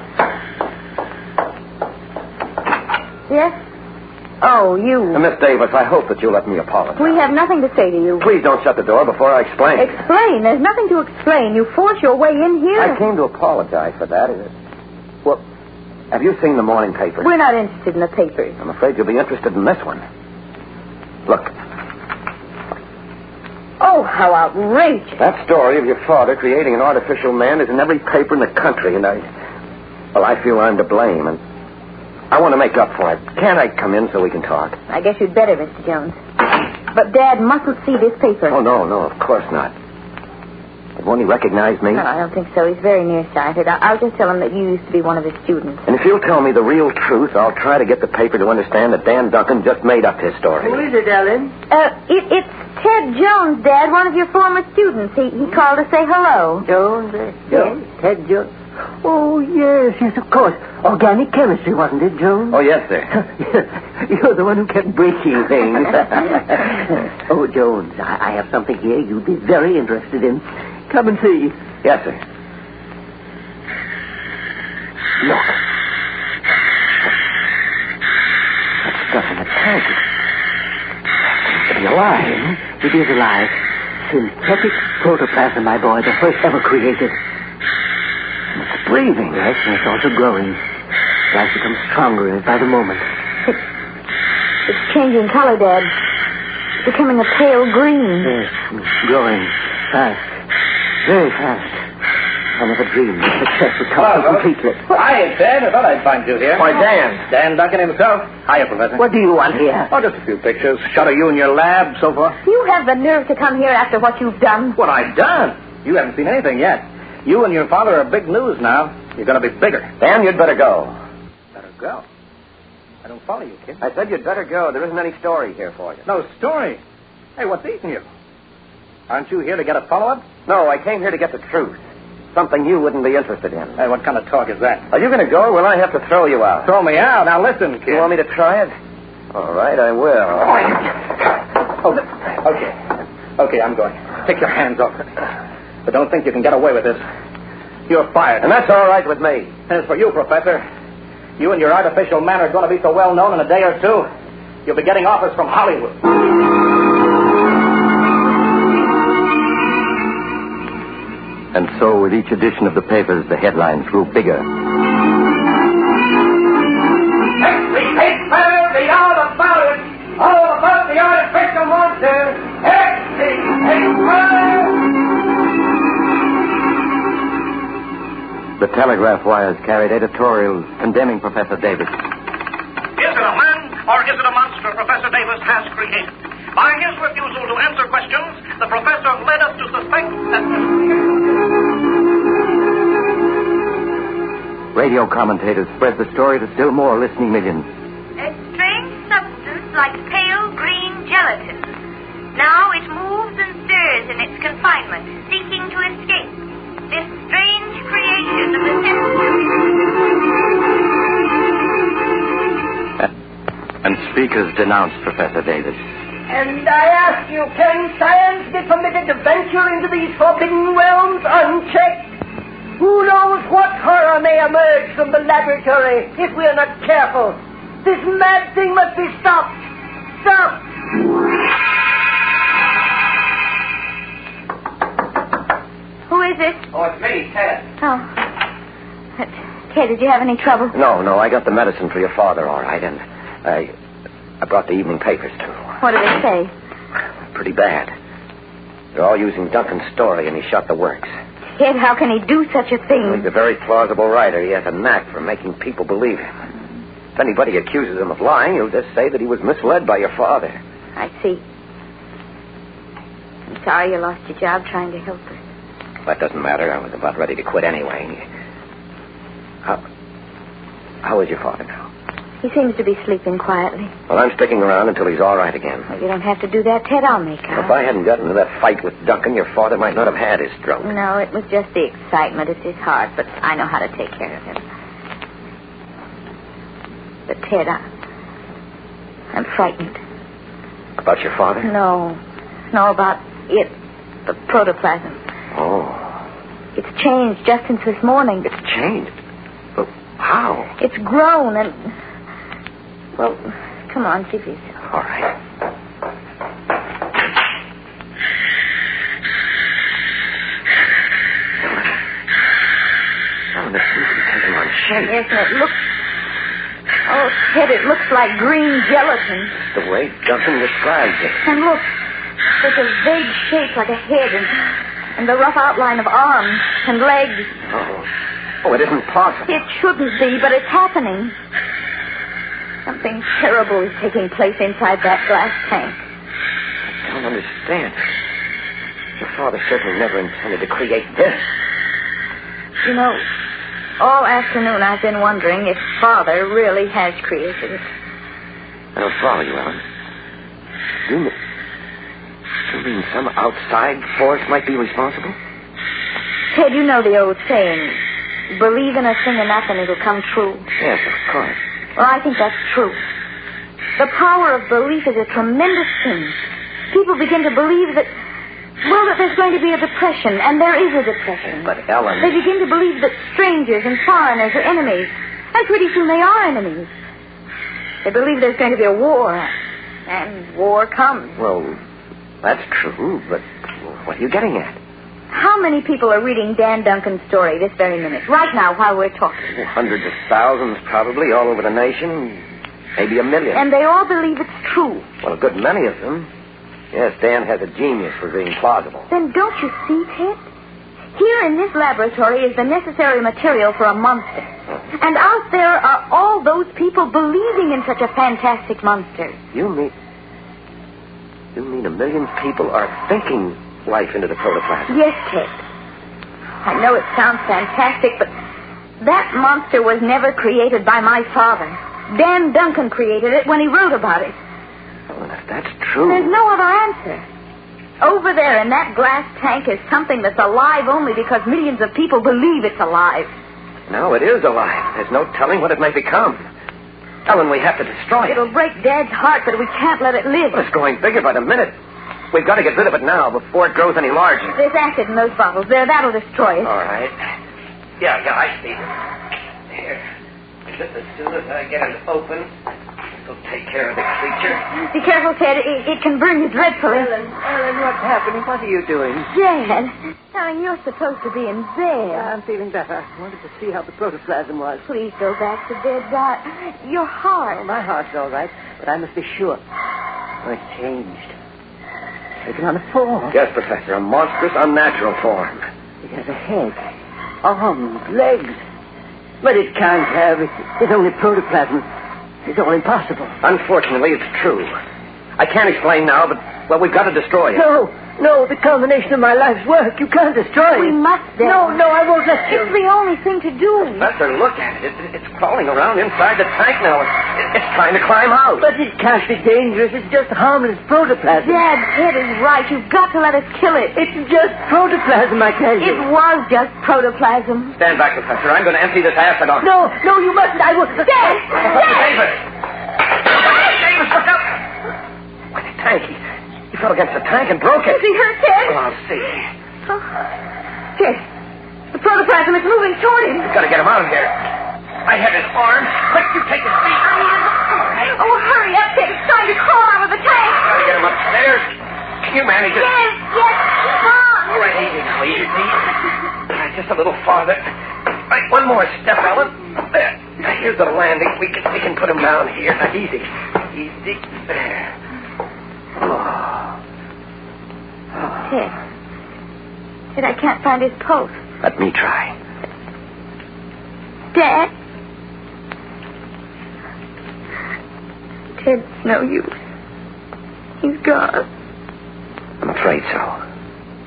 Speaker 5: Yes? Oh, you.
Speaker 16: Miss Davis, I hope that you'll let me apologize.
Speaker 5: We have nothing to say to you.
Speaker 16: Please don't shut the door before I explain.
Speaker 5: Explain? There's nothing to explain. You force your way in here.
Speaker 16: I came to apologize for that. Well, have you seen the morning papers?
Speaker 5: We're not interested in the papers.
Speaker 16: I'm afraid you'll be interested in this one. Look.
Speaker 5: Oh, how outrageous.
Speaker 16: That story of your father creating an artificial man is in every paper in the country, and I feel I'm to blame, and I want to make up for it. Can't I come in so we can talk?
Speaker 5: I guess you'd better, Mr. Jones. But Dad mustn't see this paper.
Speaker 16: Oh, no, of course not. Won't he recognize me?
Speaker 5: No, I don't think so. He's very nearsighted. I'll just tell him that you used to be one of his students.
Speaker 16: And if you'll tell me the real truth, I'll try to get the paper to understand that Dan Duncan just made up his story.
Speaker 14: Who is it, Ellen?
Speaker 5: It's Ted Jones, Dad, one of your former students. He called to say hello.
Speaker 14: Jones? Yes. Ted Jones. Oh, yes, of course. Organic chemistry, wasn't it, Jones?
Speaker 16: Oh, yes, sir.
Speaker 14: You're the one who kept breaking things. Oh, Jones, I have something here you'd be very interested in. Come and see.
Speaker 16: Yes, sir. Look. That stuff in the tank. It be alive.
Speaker 14: It is alive. Synthetic protoplasm, my boy, the first ever created. It's breathing. Yes, and it's also growing. Life becomes stronger in it by the moment.
Speaker 5: It's changing color, Dad. It's becoming a pale green.
Speaker 14: Yes, growing fast. Very fast. I never dreamed the success would come so completely.
Speaker 15: Hi, Ted. I thought I'd find you here.
Speaker 16: Why, Dan.
Speaker 15: Dan Duncan himself. Hiya, Professor.
Speaker 14: What do you want here?
Speaker 15: Oh, just a few pictures. Shot of you in your lab, so forth.
Speaker 5: You have the nerve to come here after what you've done.
Speaker 15: What I've done? You haven't seen anything yet. You and your father are big news now. You're going to be bigger.
Speaker 16: Dan, you'd better go.
Speaker 15: Better go? I don't follow you, kid.
Speaker 16: I said you'd better go. There isn't any story here for you.
Speaker 15: No story? Hey, what's eating you? Aren't you here to get a follow-up?
Speaker 16: No, I came here to get the truth. Something you wouldn't be interested in.
Speaker 15: Hey, what kind of talk is that?
Speaker 16: Are you going to go, or will I have to throw you out?
Speaker 15: Throw me out? Now, listen, kid.
Speaker 16: You want me to try it? All right, I will.
Speaker 15: Okay, I'm going. Take your hands off it. But don't think you can get away with this. You're fired.
Speaker 16: And that's all right with me.
Speaker 15: As for you, Professor, you and your artificial man are going to be so well known in a day or two, you'll be getting offers from Hollywood.
Speaker 8: And so, with each edition of the papers, the headlines grew bigger.
Speaker 17: Every paper, read all about it. All about the artificial monster. Every paper.
Speaker 8: The telegraph wires carried editorials condemning Professor Davis.
Speaker 18: Is it a man or is it a monster Professor Davis has created? By his refusal to answer questions, the professor led us to suspect that...
Speaker 8: Radio commentators spread the story to still more listening millions.
Speaker 19: A strange substance like pale green gelatin. Now it moves and stirs in its confinement, seeking to escape. This strange creation of the senses.
Speaker 8: And speakers denounced Professor Davis.
Speaker 17: And I ask you, can science be permitted to venture into these forbidden realms unchecked? Who knows what horror may emerge from the laboratory if we are not careful? This mad thing must be stopped. Stopped!
Speaker 5: Who is it?
Speaker 16: Oh, it's me, Ted.
Speaker 5: Oh. Ted, did you have any trouble?
Speaker 16: No, I got the medicine for your father, all right, and I brought the evening papers, too.
Speaker 5: What do they say?
Speaker 16: Pretty bad. They're all using Duncan's story, and he shot the works.
Speaker 5: Ted, how can he do such a thing?
Speaker 16: He's a very plausible writer. He has a knack for making people believe him. If anybody accuses him of lying, he'll just say that he was misled by your father.
Speaker 5: I see. I'm sorry you lost your job trying to help us.
Speaker 16: That doesn't matter. I was about ready to quit anyway. How is your father now?
Speaker 5: He seems to be sleeping quietly.
Speaker 16: Well, I'm sticking around until he's all right again.
Speaker 5: Well, you don't have to do that, Ted. I'll make out.
Speaker 16: If I hadn't gotten into that fight with Duncan, your father might not have had his stroke.
Speaker 5: No, it was just the excitement. It's his heart, but I know how to take care of him. But, Ted, I'm frightened.
Speaker 16: About your father?
Speaker 5: No, about it. The protoplasm.
Speaker 16: Oh.
Speaker 5: It's changed just since this morning.
Speaker 16: It's changed? But how?
Speaker 5: It's grown and... Well, come on, see for yourself.
Speaker 16: All right. Ellen, it seems to be taking on shape.
Speaker 5: Yes, and it looks... Oh, Ted, it looks like green gelatin.
Speaker 16: The way Duncan describes it.
Speaker 5: And look, there's a vague shape like a head and the rough outline of arms and legs.
Speaker 16: Oh, it isn't possible.
Speaker 5: It shouldn't be, but it's happening. Something terrible is taking place inside that glass tank.
Speaker 16: I don't understand. Your father certainly never intended to create this.
Speaker 5: You know, all afternoon I've been wondering if Father really has created it.
Speaker 16: I don't follow you, Ellen. You mean some outside force might be responsible?
Speaker 5: Ted, you know the old saying, believe in a thing enough and it'll come true.
Speaker 16: Yes, of course.
Speaker 5: Well, I think that's true. The power of belief is a tremendous thing. People begin to believe that there's going to be a depression, and there is a depression.
Speaker 16: But, Ellen...
Speaker 5: They begin to believe that strangers and foreigners are enemies, and pretty soon they are enemies. They believe there's going to be a war, and war comes.
Speaker 16: Well, that's true, but what are you getting at?
Speaker 5: How many people are reading Dan Duncan's story this very minute, right now, while we're talking?
Speaker 16: Hundreds of thousands, probably, all over the nation. Maybe 1 million.
Speaker 5: And they all believe it's true.
Speaker 16: Well, a good many of them. Yes, Dan has a genius for being plausible.
Speaker 5: Then don't you see, Ted? Here in this laboratory is the necessary material for a monster. And out there are all those people believing in such a fantastic monster.
Speaker 16: You mean 1 million people are thinking life into the protoplasm?
Speaker 5: Yes, Ted. I know it sounds fantastic, but that monster was never created by my father. Dan Duncan created it when he wrote about it.
Speaker 16: Well, if that's true...
Speaker 5: There's no other answer. Over there in that glass tank is something that's alive only because millions of people believe it's alive.
Speaker 16: No, it is alive. There's no telling what it may become. Ellen, we have to destroy it.
Speaker 5: It'll break Dad's heart, but we can't let it live.
Speaker 16: Well, it's growing bigger by the minute. We've got to get rid of it now before it grows any larger.
Speaker 5: There's acid in those bottles. That'll destroy it.
Speaker 16: All right. Yeah, I see. Here. Just as soon as I get it open, it'll take care of the creature.
Speaker 5: Be careful, Ted. It can burn you dreadfully.
Speaker 14: Ellen, what's happening? What are you doing?
Speaker 5: Dad, darling, you're supposed to be in bed.
Speaker 14: I'm feeling better. I wanted to see how the protoplasm was.
Speaker 5: Please go back to bed, Dot. Your heart.
Speaker 14: Oh, my heart's all right, but I must be sure. Oh, it's changed. Taken on a form.
Speaker 16: Yes, Professor, a monstrous, unnatural form.
Speaker 14: It has a head, arms, legs. But it can't have. It's only protoplasm. It's all impossible.
Speaker 16: Unfortunately, it's true. I can't explain now, but, we've got to destroy it.
Speaker 14: No, the culmination of my life's work. You can't destroy it.
Speaker 5: We must, Dad.
Speaker 14: No, I won't let you.
Speaker 5: It's the only thing to do.
Speaker 16: Professor, look at it. It's crawling around inside the tank now. It's trying to climb out.
Speaker 14: But it can't be dangerous. It's just harmless protoplasm.
Speaker 5: Dad, Ted is right. You've got to let us kill it.
Speaker 14: It's just protoplasm, I tell you.
Speaker 5: It was just protoplasm.
Speaker 16: Stand back, Professor. I'm going to empty this acid on.
Speaker 14: No, you mustn't. I will.
Speaker 5: Dad!
Speaker 16: Davis! Davis, look up! Why, the tank. He fell against the tank and broke it.
Speaker 5: Is he hurt, Ted?
Speaker 16: Well, I'll see.
Speaker 5: Oh. Ted, the protoplasm is moving toward him.
Speaker 16: We've got to get him out of here. I had his arm. Quick, you take his feet.
Speaker 5: Oh, hurry up, Ted. It's trying to crawl out of the tank.
Speaker 16: Got to get him upstairs. Can you manage it?
Speaker 5: Yes, keep on.
Speaker 16: All right, easy now, easy. Just a little farther. Right, one more step, Ellen. There. Here's the landing. We can put him down here. Now, easy.
Speaker 14: easy. There.
Speaker 5: Ted, I can't find his pulse.
Speaker 14: Let me try.
Speaker 5: Dad? Ted, it's no use. He's gone.
Speaker 14: I'm afraid so.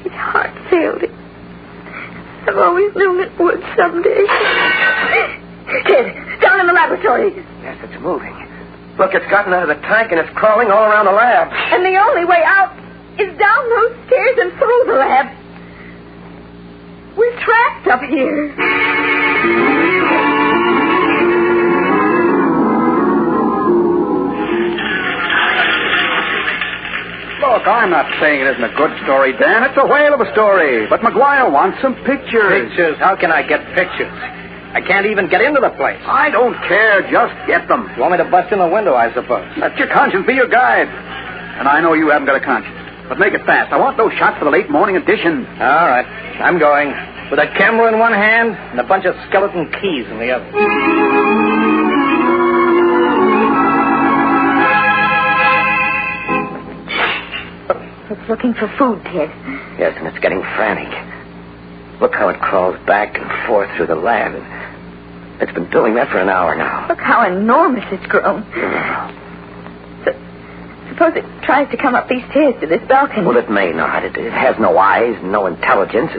Speaker 5: His heart failed him. I've always known it would someday. Ted, down in the laboratory.
Speaker 14: Yes, it's moving. Look, it's gotten out of the tank and it's crawling all around the lab.
Speaker 5: And the only way out is down those stairs and through the lab. We're trapped up here.
Speaker 7: Look, I'm not saying it isn't a good story, Dan. It's a whale of a story. But McGuire wants some pictures.
Speaker 15: Pictures? How can I get pictures? I can't even get into the place.
Speaker 7: I don't care. Just get them.
Speaker 15: You want me to bust in the window, I suppose?
Speaker 7: Let your conscience be your guide. And I know you haven't got a conscience. But make it fast. I want those shots for the late morning edition.
Speaker 15: All right. I'm going. With a camera in one hand and a bunch of skeleton keys in the other.
Speaker 5: It's looking for food, Ted.
Speaker 14: Yes, and it's getting frantic. Look how it crawls back and forth through the lab. It's been doing that for an hour now.
Speaker 5: Look how enormous it's grown. Suppose it tries to come up these stairs to this balcony.
Speaker 14: Well, it may not. It has no eyes, no intelligence.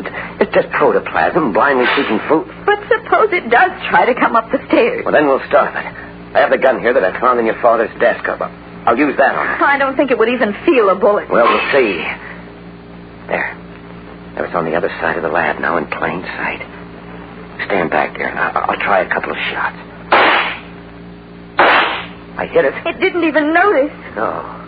Speaker 14: It's just protoplasm, blindly seeking food.
Speaker 5: But suppose it does try to come up the stairs.
Speaker 14: Well, then we'll stop it. I have the gun here that I found in your father's desk. I'll use that on it.
Speaker 5: I don't think it would even feel a bullet.
Speaker 14: Well, we'll see. There. There, it's on the other side of the lab now in plain sight. Stand back there, and I'll try a couple of shots. I hit it.
Speaker 5: It didn't even notice.
Speaker 14: No.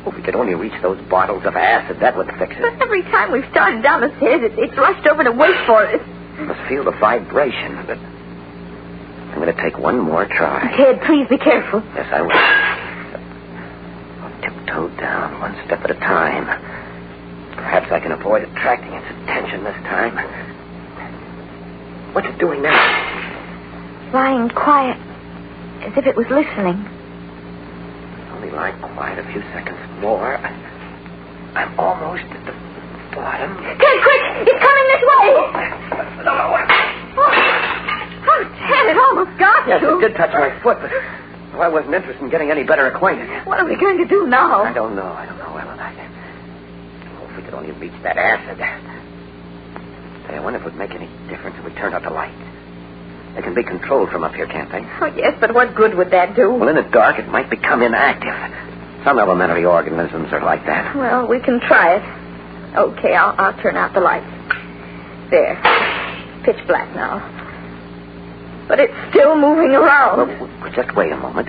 Speaker 14: If we could only reach those bottles of acid, that would fix it.
Speaker 5: But every time we've started down the stairs, it's rushed over to wait for us.
Speaker 14: Must feel the vibration of it. I'm going to take one more try.
Speaker 5: Ted, please be careful.
Speaker 14: Yes, I will. I'll tiptoe down one step at a time. Perhaps I can avoid attracting its attention this time. What's it doing now?
Speaker 5: Lying quiet, as if it was listening.
Speaker 14: Only lie quiet a few seconds more. I'm almost at the bottom.
Speaker 5: Ted, quick! It's coming this way! Oh, Ted, it almost got
Speaker 14: Yes,
Speaker 5: you.
Speaker 14: it did touch my foot, but I wasn't interested in getting any better acquainted.
Speaker 5: What are we going to do now?
Speaker 14: I don't know, Ellen. If we could only reach that acid. Say, I wonder if it would make any difference if we turned out the light. They can be controlled from up here, can't they?
Speaker 5: Oh, yes, but what good would that do?
Speaker 14: Well, in the dark, it might become inactive. Some elementary organisms are like that.
Speaker 5: Well, we can try it. Okay, I'll turn out the lights. There. Pitch black now. But it's still moving around.
Speaker 14: Well, just wait a moment.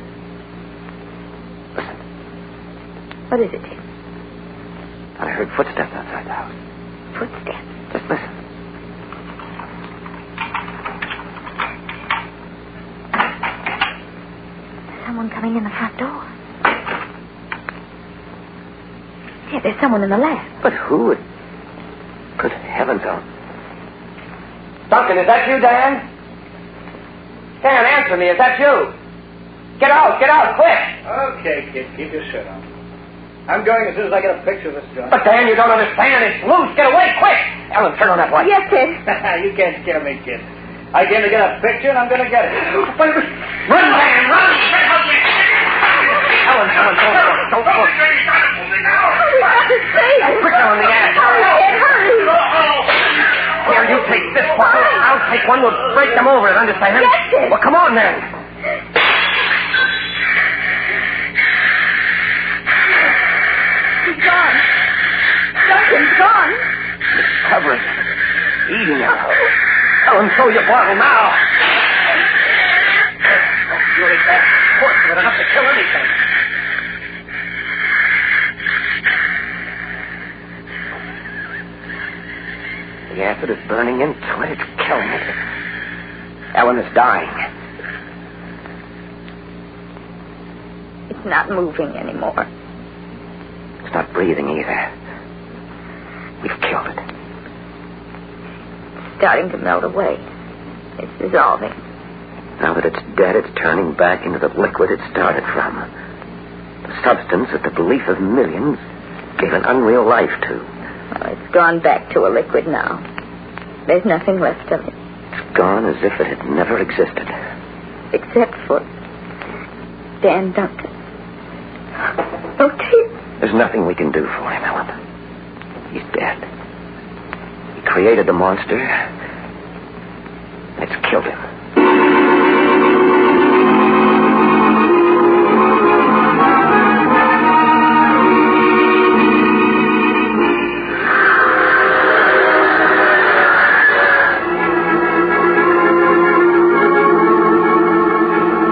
Speaker 14: Listen.
Speaker 5: What is it?
Speaker 14: I heard footsteps outside the house.
Speaker 5: Footsteps?
Speaker 14: Just listen.
Speaker 5: Someone coming in the front door. Yeah, there's someone in the lab.
Speaker 14: But who? Good heavens, Ellen.
Speaker 17: Duncan, is that you, Dan? Dan, answer me. Is that you? Get out, quick.
Speaker 15: Okay, kid, keep your shirt on. I'm going as soon as I get a picture of this joint.
Speaker 17: But, Dan, you don't understand. It's loose. Get away, quick.
Speaker 14: Ellen, turn on that light.
Speaker 5: Yes, Ted.
Speaker 15: You can't scare me, kid. I came to get a picture, and I'm going to get it.
Speaker 17: Run, Dan, run.
Speaker 14: Ellen, don't look.
Speaker 5: What is it?
Speaker 14: Quick, Ellen, the ass.
Speaker 5: Hurry.
Speaker 14: Here, you take this bottle. I'll take one. We'll break them over, understand?
Speaker 5: Yes, Ted.
Speaker 14: Well, come on, then.
Speaker 5: He's gone. Duncan's gone.
Speaker 14: It's covering it. Eating it. Ellen, throw your bottle now. Oh, fury, that force of it enough to kill anything. The acid is burning into it. It's killing it. Ellen is dying.
Speaker 5: It's not moving anymore.
Speaker 14: It's not breathing either. We've killed it.
Speaker 5: It's starting to melt away. It's dissolving.
Speaker 14: Now that it's dead, it's turning back into the liquid it started from.
Speaker 16: Substance that the belief of millions gave an unreal life to.
Speaker 5: Oh, it's gone back to a liquid now. There's nothing left of it.
Speaker 16: It's gone as if it had never existed.
Speaker 5: Except for Dan Duncan. Oh, dear.
Speaker 16: There's nothing we can do for him, Ellen. He's dead. He created the monster. It's killed him.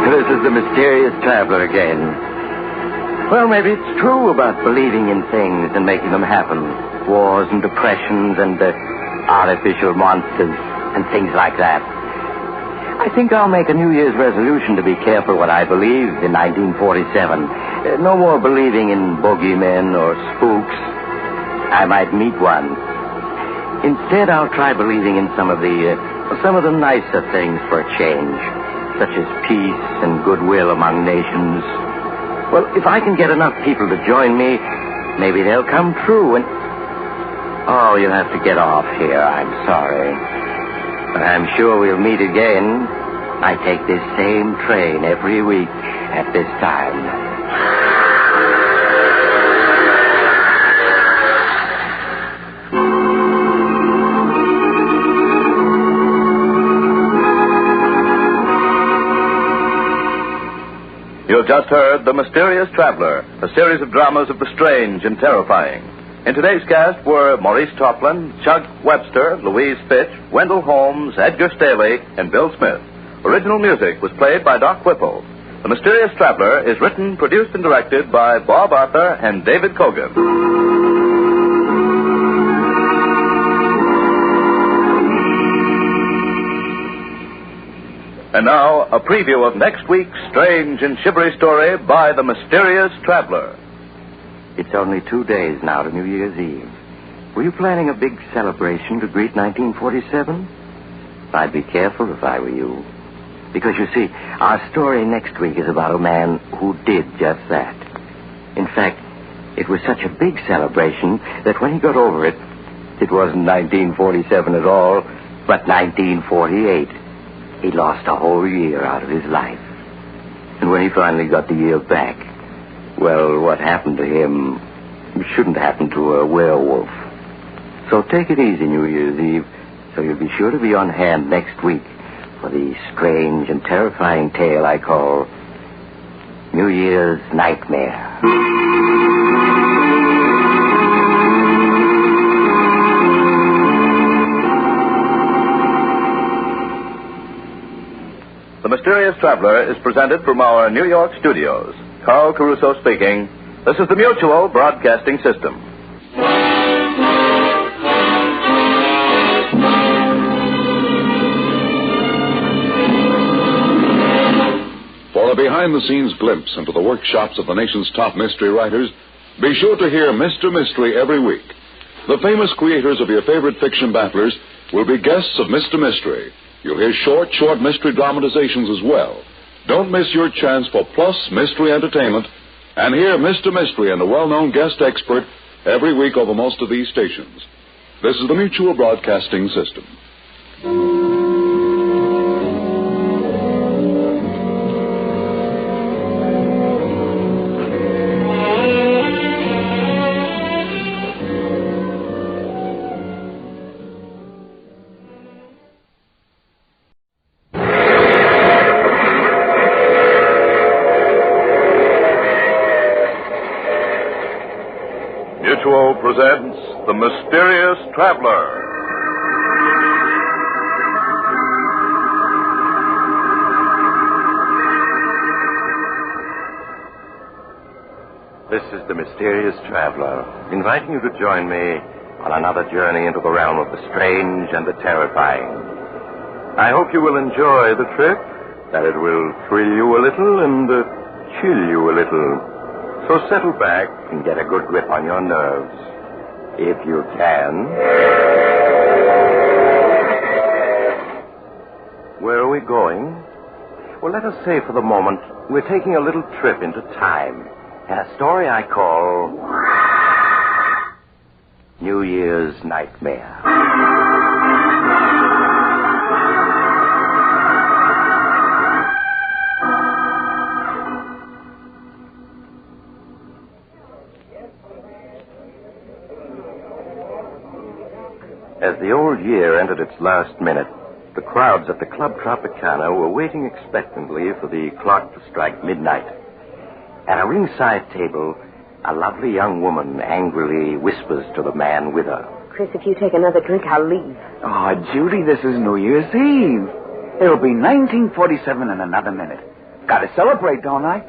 Speaker 8: This is the mysterious traveler again. Well, maybe it's true about believing in things and making them happen. Wars and depressions and artificial monsters and things like that. I think I'll make a New Year's resolution to be careful what I believe in 1947. No more believing in bogeymen or spooks. I might meet one. Instead, I'll try believing in some of the nicer things for a change, such as peace and goodwill among nations. Well, if I can get enough people to join me, maybe they'll come true and... Oh, you'll have to get off here. I'm sorry. But I'm sure we'll meet again. I take this same train every week at this time.
Speaker 20: You have just heard The Mysterious Traveler, a series of dramas of the strange and terrifying. In today's cast were Maurice Toplin, Chuck Webster, Louise Fitch, Wendell Holmes, Edgar Staley, and Bill Smith. Original music was played by Doc Whipple. The Mysterious Traveler is written, produced, and directed by Bob Arthur and David Kogan. And now, a preview of next week's strange and shivery story by The Mysterious Traveler.
Speaker 8: It's only 2 days now to New Year's Eve. Were you planning a big celebration to greet 1947? I'd be careful if I were you. Because, you see, our story next week is about a man who did just that. In fact, it was such a big celebration that when he got over it, it wasn't 1947 at all, but 1948. He lost a whole year out of his life. And when he finally got the year back, well, what happened to him shouldn't happen to a werewolf. So take it easy, New Year's Eve, so you'll be sure to be on hand next week for the strange and terrifying tale I call New Year's Nightmare.
Speaker 20: The Mysterious Traveler is presented from our New York studios. Carl Caruso speaking. This is the Mutual Broadcasting System.
Speaker 21: For a behind-the-scenes glimpse into the workshops of the nation's top mystery writers, be sure to hear Mr. Mystery every week. The famous creators of your favorite fiction battlers will be guests of Mr. Mystery. You'll hear short mystery dramatizations as well. Don't miss your chance for plus mystery entertainment and hear Mr. Mystery and a well-known guest expert every week over most of these stations. This is the Mutual Broadcasting System.
Speaker 20: Mutual presents The Mysterious Traveler.
Speaker 8: This is The Mysterious Traveler, inviting you to join me on another journey into the realm of the strange and the terrifying. I hope you will enjoy the trip, that it will thrill you a little and chill you a little. So settle back and get a good grip on your nerves, if you can. Where are we going? Well, let us say for the moment we're taking a little trip into time.
Speaker 2: and a story I call New Year's Nightmare. As the old year entered its last minute, the crowds at the Club Tropicana were waiting expectantly for the clock to strike midnight. At a ringside table, a lovely young woman angrily whispers to the man with her.
Speaker 5: Chris, if you take another drink, I'll leave.
Speaker 1: Oh, Judy, this is New Year's Eve. It'll be 1947 in another minute. Gotta celebrate, don't I?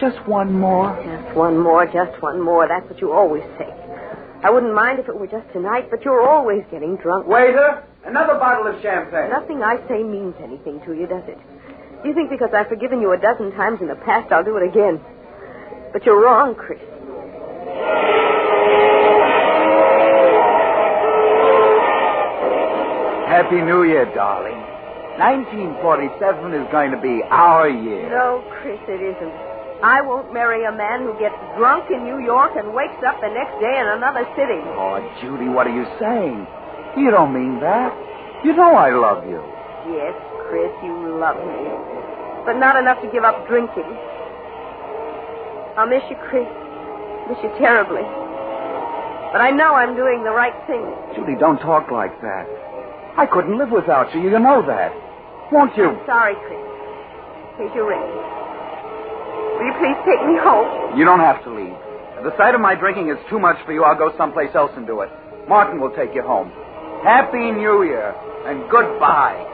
Speaker 1: Just one more.
Speaker 5: Just one more, just one more. That's what you always say. I wouldn't mind if it were just tonight, but you're always getting drunk.
Speaker 1: Waiter, another bottle of champagne.
Speaker 5: Nothing I say means anything to you, does it? You think because I've forgiven you a dozen times in the past, I'll do it again. But you're wrong, Chris.
Speaker 1: Happy New Year, darling. 1947 is going to be our year.
Speaker 5: No, Chris, it isn't. I won't marry a man who gets drunk in New York and wakes up the next day in another city.
Speaker 1: Oh, Judy, what are you saying? You don't mean that. You know I love you.
Speaker 5: Yes, Chris, you love me. But not enough to give up drinking. I'll miss you, Chris. Miss you terribly. But I know I'm doing the right thing.
Speaker 1: Judy, don't talk like that. I couldn't live without you. You know that. Won't you?
Speaker 5: I'm sorry, Chris. Here's your ring. Will you please take me home?
Speaker 1: You don't have to leave. If the sight of my drinking is too much for you, I'll go someplace else and do it. Martin will take you home. Happy New Year and goodbye.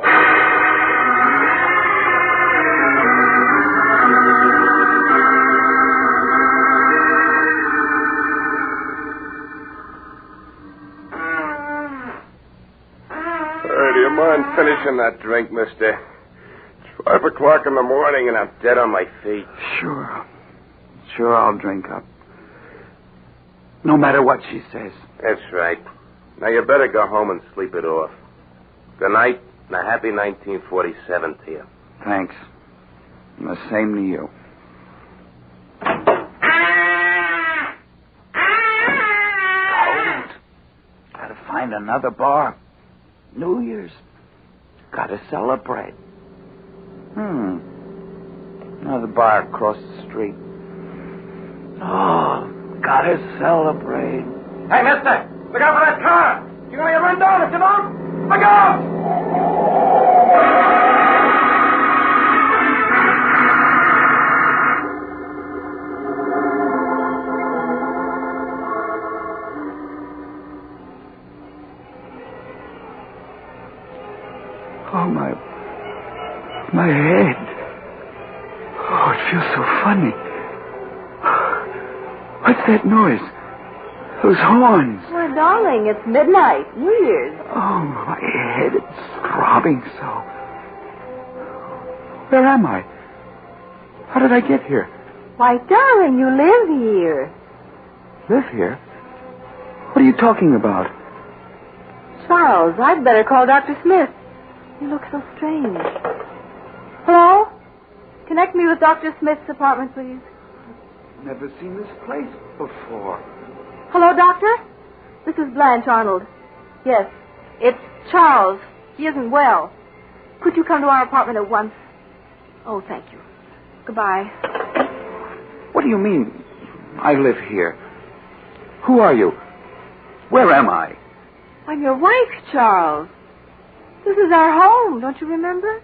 Speaker 22: Do you mind finishing that drink, mister? It's 5 o'clock in the morning and I'm dead on my feet.
Speaker 1: Sure, I'll drink up. No matter what she says.
Speaker 22: That's right. Now you better go home and sleep it off. Good night and a happy 1947 to you.
Speaker 1: Thanks. And the same to you. Cold. Gotta find another bar. New Year's. Gotta celebrate. Another bar across the street. Oh, gotta celebrate.
Speaker 17: Hey, mister, look out for that car. You're going to get run down if you don't. Look out!
Speaker 1: Oh, my head. Oh, it feels so funny. What's that noise? Those horns.
Speaker 13: Well, darling, it's midnight, New Year's.
Speaker 1: Oh, my head, it's throbbing so. Where am I? How did I get here?
Speaker 13: Why, darling, you live here.
Speaker 1: Live here? What are you talking about?
Speaker 13: Charles, I'd better call Dr. Smith. You look so strange. Hello? Connect me with Dr. Smith's apartment, please.
Speaker 1: Never seen this place before.
Speaker 13: Hello, Doctor? This is Blanche Arnold. Yes, it's Charles. He isn't well. Could you come to our apartment at once? Oh, thank you. Goodbye.
Speaker 1: What do you mean, I live here? Who are you? Where am I?
Speaker 13: I'm your wife, Charles. This is our home, don't you remember?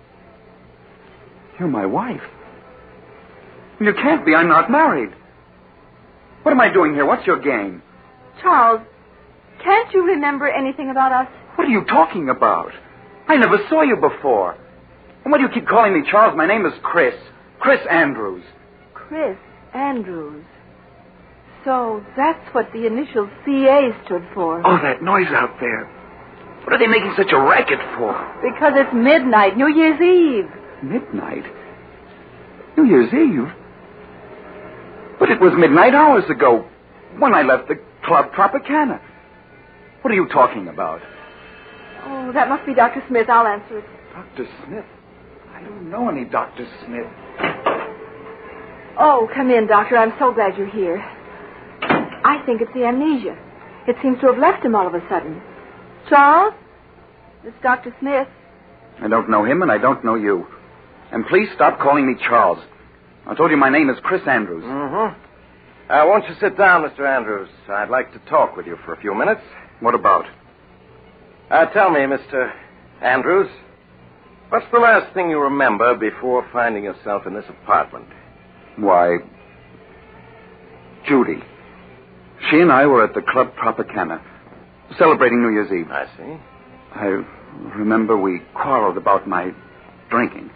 Speaker 1: You're my wife. You can't be. I'm not married. What am I doing here? What's your game?
Speaker 13: Charles, can't you remember anything about us?
Speaker 1: What are you talking about? I never saw you before. And why do you keep calling me Charles? My name is Chris. Chris Andrews.
Speaker 13: Chris Andrews. So that's what the initial CA stood for.
Speaker 1: Oh, that noise out there. What are they making such a racket for?
Speaker 13: Because it's midnight, New Year's Eve.
Speaker 1: Midnight? New Year's Eve? But it was midnight hours ago when I left the Club Tropicana. What are you talking about?
Speaker 13: Oh, that must be Dr. Smith. I'll answer it.
Speaker 1: Dr. Smith? I don't know any Dr. Smith.
Speaker 13: Oh, come in, Doctor. I'm so glad you're here. I think it's the amnesia. It seems to have left him all of a sudden. Charles? It's Dr. Smith.
Speaker 1: I don't know him, and I don't know you. And please stop calling me Charles. I told you my name is Chris Andrews.
Speaker 16: Mm-hmm. Won't you sit down, Mr. Andrews? I'd like to talk with you for a few minutes.
Speaker 1: What about?
Speaker 16: Tell me, Mr. Andrews, what's the last thing you remember before finding yourself in this apartment?
Speaker 1: Why, Judy. She and I were at the Club Tropicana, celebrating New Year's Eve.
Speaker 16: I see.
Speaker 1: I remember we quarreled about my drinking.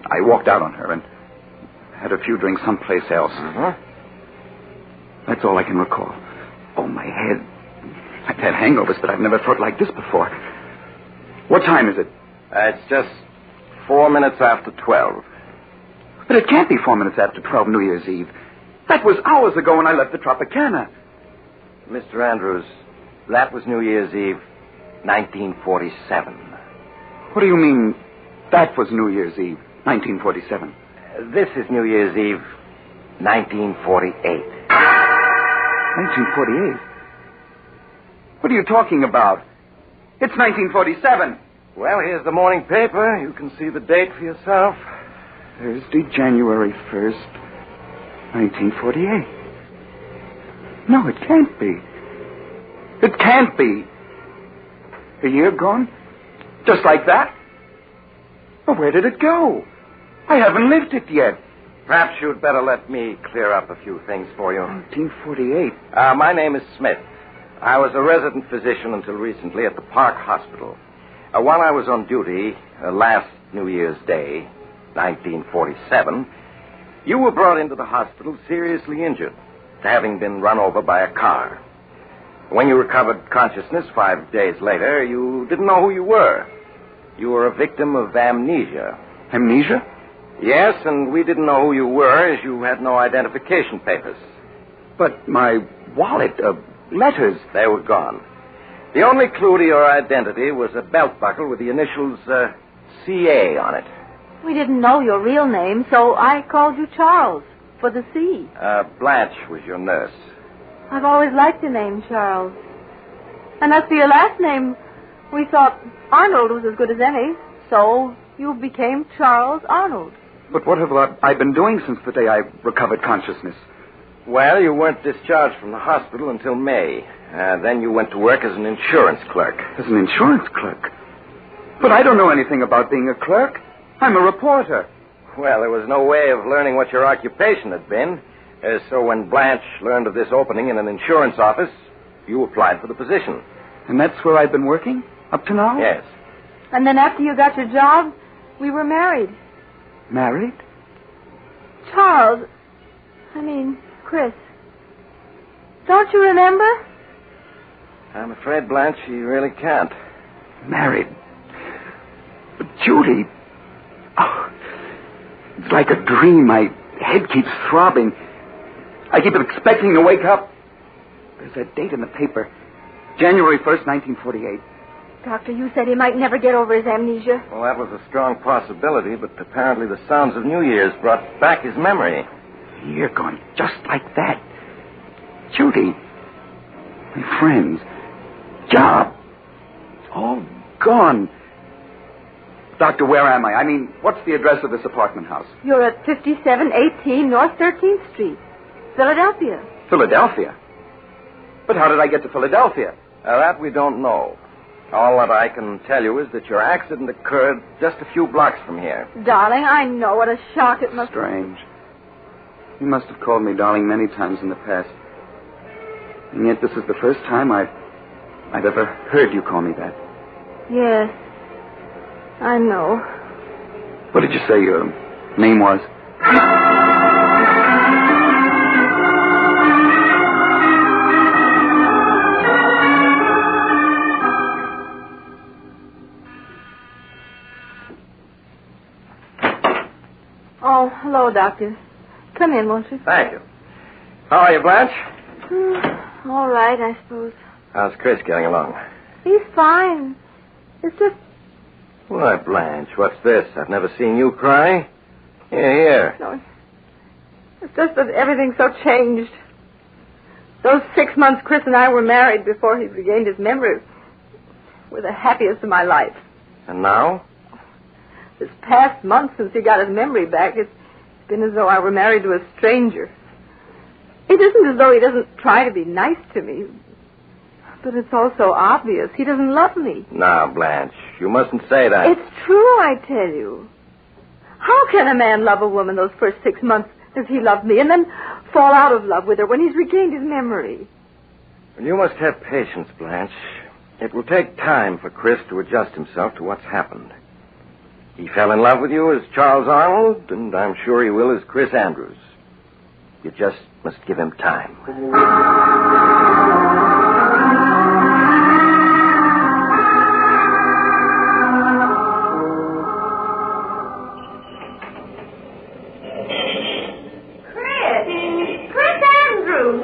Speaker 1: I walked out on her and had a few drinks someplace else.
Speaker 16: Mm-hmm.
Speaker 1: That's all I can recall. Oh, my head. I've had hangovers, but I've never felt like this before. What time is it?
Speaker 16: It's just 4 minutes after 12.
Speaker 1: But it can't be 4 minutes after 12 New Year's Eve. That was hours ago when I left the Tropicana.
Speaker 16: Mr. Andrews, that was New Year's Eve, 1947.
Speaker 1: What do you mean, that was New Year's Eve, 1947?
Speaker 16: This is New Year's Eve, 1948.
Speaker 1: 1948? What are you talking about? It's 1947.
Speaker 16: Well, here's the morning paper. You can see the date for yourself.
Speaker 1: Thursday, January 1st, 1948. No, it can't be. It can't be. A year gone? Just like that? Well, where did it go? I haven't lived it yet.
Speaker 16: Perhaps you'd better let me clear up a few things for you.
Speaker 1: 1948.
Speaker 16: My name is Smith. I was a resident physician until recently at the Park Hospital. While I was on duty last New Year's Day, 1947, you were brought into the hospital seriously injured, having been run over by a car. When you recovered consciousness 5 days later, you didn't know who you were. You were a victim of amnesia.
Speaker 1: Amnesia?
Speaker 16: Yes, and we didn't know who you were as you had no identification papers.
Speaker 1: But my wallet, letters...
Speaker 16: They were gone. The only clue to your identity was a belt buckle with the initials CA on it.
Speaker 13: We didn't know your real name, so I called you Charles, for the C.
Speaker 16: Blanche was your nurse.
Speaker 13: I've always liked the name Charles. And as for your last name, we thought Arnold was as good as any, so you became Charles Arnold.
Speaker 1: But what have I been doing since the day I recovered consciousness?
Speaker 16: Well, you weren't discharged from the hospital until May. Then you went to work as an insurance clerk.
Speaker 1: As an insurance clerk? But I don't know anything about being a clerk. I'm a reporter.
Speaker 16: Well, there was no way of learning what your occupation had been. So when Blanche learned of this opening in an insurance office, you applied for the position.
Speaker 1: And that's where I've been working? Up to now?
Speaker 16: Yes.
Speaker 13: And then after you got your job, we were married.
Speaker 1: Married?
Speaker 13: Charles. Chris. Don't you remember?
Speaker 16: I'm afraid, Blanche, you really can't.
Speaker 1: Married? But Judy... Oh, it's like a dream. My head keeps throbbing. I keep expecting to wake up. There's that date in the paper. January 1st, 1948.
Speaker 13: Doctor, you said he might never get over his amnesia.
Speaker 16: Well, that was a strong possibility, but apparently the sounds of New Year's brought back his memory.
Speaker 1: A year gone just like that. Judy. My friends. Job. It's all gone. Doctor, where am I? What's the address of this apartment house?
Speaker 13: You're at 5718 North 13th Street, Philadelphia.
Speaker 1: Philadelphia? But how did I get to Philadelphia?
Speaker 16: That we don't know. All that I can tell you is that your accident occurred just a few blocks from here.
Speaker 13: Darling, I know what a shock it must be.
Speaker 1: Strange. You must have called me darling many times in the past. And yet this is the first time I've ever heard you call me that.
Speaker 13: Yes. I know.
Speaker 1: What did you say your name was?
Speaker 13: Oh, hello, Doctor. Come in, won't you?
Speaker 16: Thank you. How are you, Blanche?
Speaker 13: All right, I suppose.
Speaker 16: How's Chris getting along?
Speaker 13: He's fine. It's just...
Speaker 16: Why, Blanche, what's this? I've never seen you cry. Here.
Speaker 13: No,
Speaker 5: It's just that everything's so changed. Those 6 months Chris and I were married before he regained his memory were the happiest of my life.
Speaker 16: And now?
Speaker 5: This past month since he got his memory back, it's been as though I were married to a stranger. It isn't as though he doesn't try to be nice to me, but it's also obvious he doesn't love me.
Speaker 16: Now, Blanche, you mustn't say that.
Speaker 5: It's true, I tell you. How can a man love a woman those first 6 months as he loved me and then fall out of love with her when he's regained his memory?
Speaker 16: You must have patience, Blanche. It will take time for Chris to adjust himself to what's happened. He fell in love with you as Charles Arnold, and I'm sure he will as Chris Andrews. You just must give him time.
Speaker 19: Chris Andrews.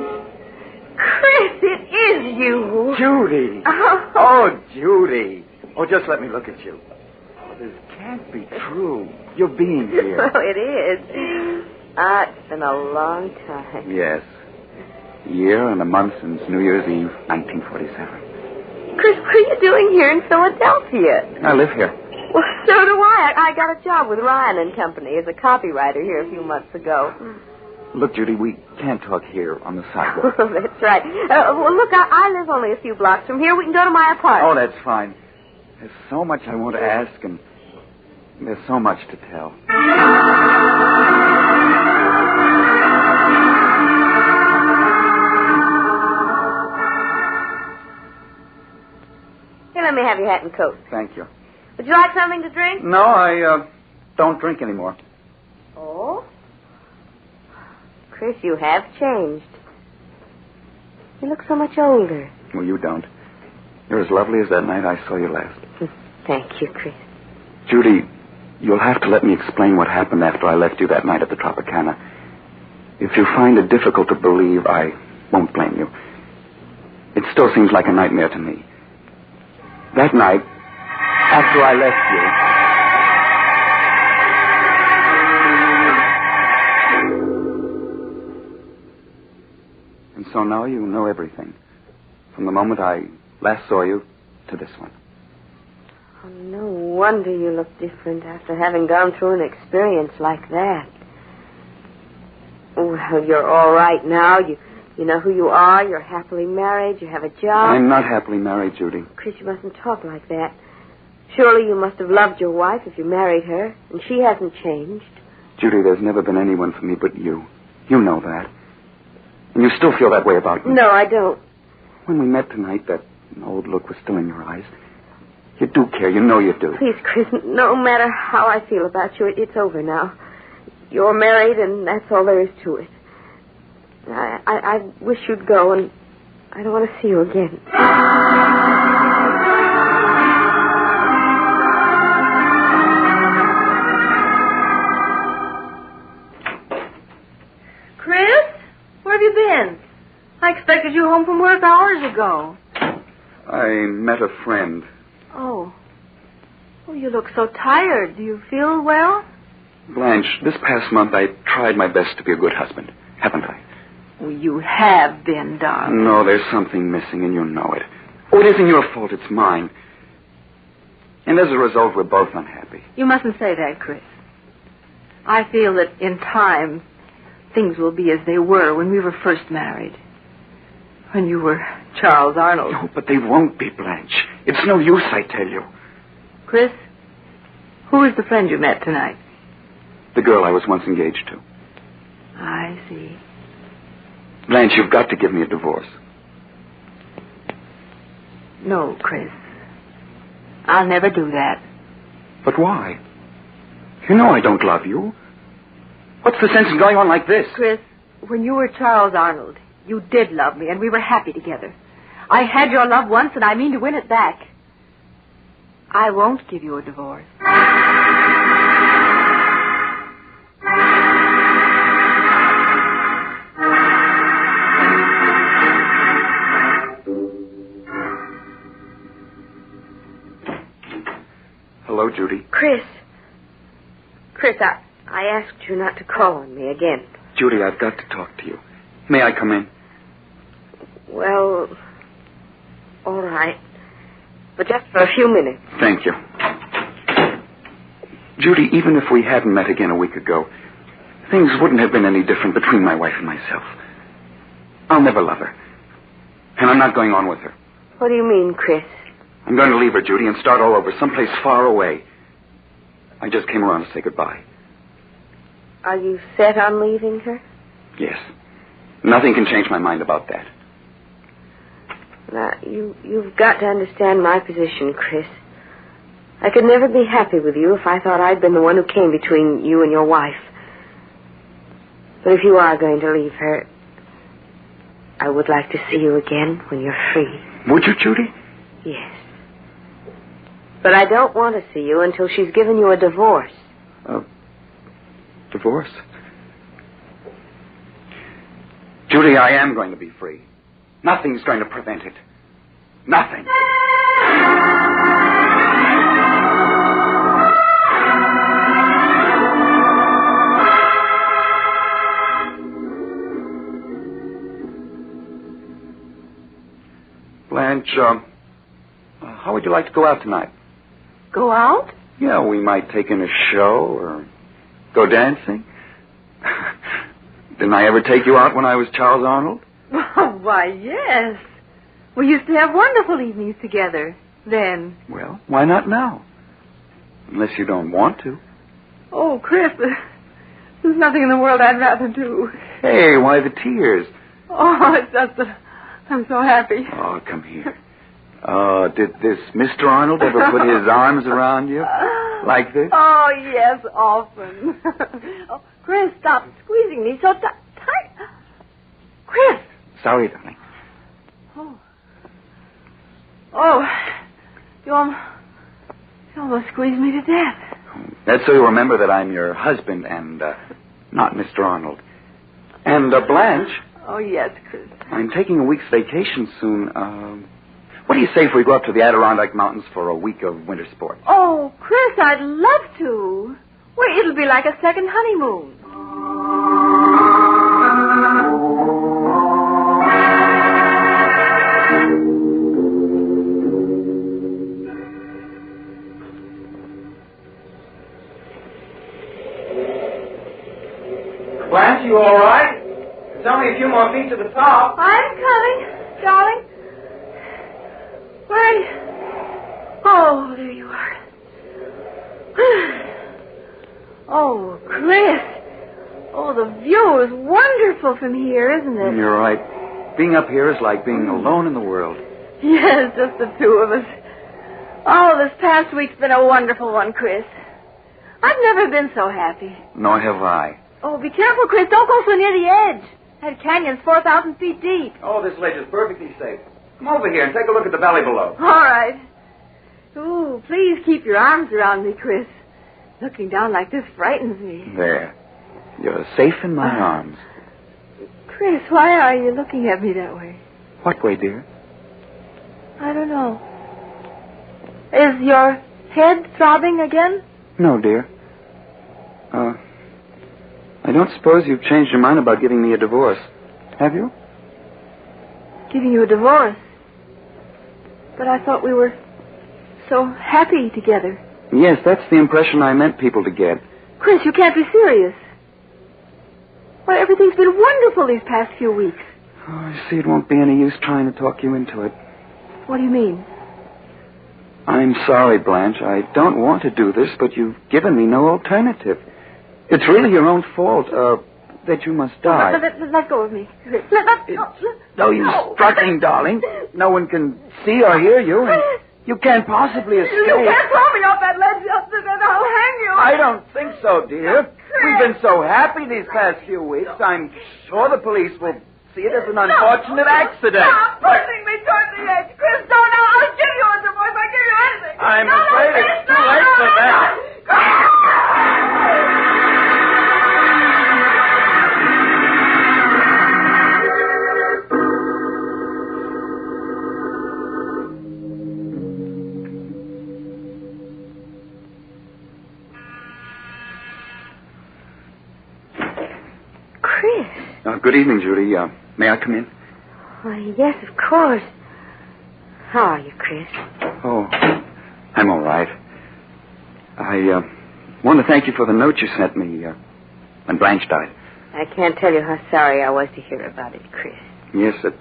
Speaker 19: Chris, it is you.
Speaker 1: Judy. Oh, Judy. Oh, just let me look at you. Oh, this can't be true. You're being here.
Speaker 5: Well, it is. It's been a long time.
Speaker 1: Yes. A year and a month since New Year's Eve, 1947.
Speaker 5: Chris, what are you doing here in Philadelphia?
Speaker 1: I live here.
Speaker 5: Well, so do I. I got a job with Ryan and Company as a copywriter here a few months ago.
Speaker 1: Look, Judy, we can't talk here on the sidewalk.
Speaker 5: That's right. Well, look, I live only a few blocks from here. We can go to my apartment.
Speaker 1: Oh, that's fine. There's so much I want to ask, and there's so much to tell.
Speaker 5: Here, let me have your hat and coat.
Speaker 1: Thank you.
Speaker 5: Would you like something to drink?
Speaker 1: No, I don't drink anymore.
Speaker 5: Oh? Chris, you have changed. You look so much older.
Speaker 1: Well, you don't. You're as lovely as that night I saw you last.
Speaker 5: Thank you, Chris.
Speaker 1: Judy, you'll have to let me explain what happened after I left you that night at the Tropicana. If you find it difficult to believe, I won't blame you. It still seems like a nightmare to me. That night, after I left you... And so now you know everything. From the moment I last saw you to this one.
Speaker 5: Oh, no wonder you look different after having gone through an experience like that. Well, you're all right now. You know who you are. You're happily married. You have a job.
Speaker 1: I'm not happily married, Judy.
Speaker 5: Chris, you mustn't talk like that. Surely you must have loved your wife if you married her, and she hasn't changed.
Speaker 1: Judy, there's never been anyone for me but you. You know that. And you still feel that way about me.
Speaker 5: No, I don't.
Speaker 1: When we met tonight, that old look was still in your eyes. You do care. You know you do.
Speaker 5: Please, Chris, no matter how I feel about you, it's over now. You're married, and that's all there is to it. I wish you'd go, and I don't want to see you again.
Speaker 13: Chris? Where have you been? I expected you home from work hours ago.
Speaker 1: I met a friend.
Speaker 13: Oh. Oh, you look so tired. Do you feel well?
Speaker 1: Blanche, this past month I tried my best to be a good husband, haven't I?
Speaker 13: Oh, you have been, darling.
Speaker 1: No, there's something missing, and you know it. Oh, it isn't your fault, it's mine. And as a result, we're both unhappy.
Speaker 13: You mustn't say that, Chris. I feel that in time, things will be as they were when we were first married. When you were Charles Arnold.
Speaker 1: No, but they won't be, Blanche. It's no use, I tell you.
Speaker 13: Chris, who is the friend you met tonight?
Speaker 1: The girl I was once engaged to.
Speaker 13: I see.
Speaker 1: Blanche, you've got to give me a divorce.
Speaker 13: No, Chris. I'll never do that.
Speaker 1: But why? You know I don't love you. What's the sense in going on like this?
Speaker 13: Chris, when you were Charles Arnold, you did love me, and we were happy together. I had your love once, and I mean to win it back. I won't give you a divorce.
Speaker 1: Hello, Judy.
Speaker 5: Chris, I asked you not to call on me again.
Speaker 1: Judy, I've got to talk to you. May I come in?
Speaker 5: Well, all right. But just for a few minutes.
Speaker 1: Thank you. Judy, even if we hadn't met again a week ago, things wouldn't have been any different between my wife and myself. I'll never love her. And I'm not going on with her.
Speaker 5: What do you mean, Chris?
Speaker 1: I'm going to leave her, Judy, and start all over, someplace far away. I just came around to say goodbye.
Speaker 5: Are you set on leaving her?
Speaker 1: Yes. Nothing can change my mind about that.
Speaker 5: Now, you've got to understand my position, Chris. I could never be happy with you if I thought I'd been the one who came between you and your wife. But if you are going to leave her, I would like to see you again when you're free.
Speaker 1: Would you, Judy?
Speaker 5: Yes. But I don't want to see you until she's given you a divorce.
Speaker 1: Divorce? Judy, I am going to be free. Nothing's going to prevent it. Nothing. Blanche, how would you like to go out tonight?
Speaker 13: Go out?
Speaker 1: Yeah, we might take in a show or go dancing. Didn't I ever take you out when I was Charles Arnold?
Speaker 13: Oh, why, yes. We used to have wonderful evenings together then.
Speaker 1: Well, why not now? Unless you don't want to.
Speaker 13: Oh, Chris, there's nothing in the world I'd rather do.
Speaker 1: Hey, why the tears?
Speaker 13: Oh, it's just that I'm so happy.
Speaker 1: Oh, come here. Did this Mr. Arnold ever put his arms around you like this?
Speaker 13: Oh, yes, often. Oh, Chris, stop squeezing me so tight. Chris.
Speaker 1: Sorry, darling.
Speaker 13: Oh, you almost squeezed me to death.
Speaker 1: That's so you remember that I'm your husband and not Mr. Arnold. And Blanche.
Speaker 13: Oh, yes, Chris.
Speaker 1: I'm taking a week's vacation soon. What do you say if we go up to the Adirondack Mountains for a week of winter sports?
Speaker 13: Oh, Chris, I'd love to. Well, it'll be like a second honeymoon.
Speaker 15: Blanche, you all right? There's only a few more feet to the top.
Speaker 13: I'm coming, darling. Where? Oh, there you are. Oh, Chris. Oh, the view is wonderful from here, isn't it?
Speaker 1: You're right. Being up here is like being alone in the world.
Speaker 13: Yes, just the two of us. Oh, this past week's been a wonderful one, Chris. I've never been so happy.
Speaker 1: Nor have I.
Speaker 13: Oh, be careful, Chris. Don't go so near the edge. That canyon's 4,000 feet deep.
Speaker 1: Oh, this ledge is perfectly safe. Come over here and take a look at the valley below.
Speaker 13: All right. Ooh, please keep your arms around me, Chris. Looking down like this frightens me.
Speaker 1: There. You're safe in my arms.
Speaker 13: Chris, why are you looking at me that way?
Speaker 1: What way, dear?
Speaker 13: I don't know. Is your head throbbing again?
Speaker 1: No, dear. I don't suppose you've changed your mind about giving me a divorce, have you?
Speaker 13: Giving you a divorce? But I thought we were so happy together.
Speaker 1: Yes, that's the impression I meant people to get.
Speaker 13: Chris, you can't be serious. Why, everything's been wonderful these past few weeks.
Speaker 1: Oh, I see it won't be any use trying to talk you into it.
Speaker 13: What do you mean?
Speaker 1: I'm sorry, Blanche. I don't want to do this, but you've given me no alternative. It's really your own fault, that you must die.
Speaker 13: Let go of me.
Speaker 1: No, you struggling, darling. No one can see or hear you, and you can't possibly escape.
Speaker 13: You can't throw me off that ledge, then I'll hang you.
Speaker 1: I don't think so, dear. We've been so happy these past few weeks. I'm sure the police will see it as an unfortunate accident.
Speaker 13: Stop pushing me toward the edge. Chris, don't. I'll give you a divorce. I'll give you anything.
Speaker 1: I'm afraid it's too late for that.
Speaker 5: Chris.
Speaker 1: Good evening, Judy. May I come in?
Speaker 5: Why, yes, of course. How are you, Chris?
Speaker 1: Oh, I'm all right. I want to thank you for the note you sent me when Blanche died.
Speaker 5: I can't tell you how sorry I was to hear about it, Chris.
Speaker 1: Yes, it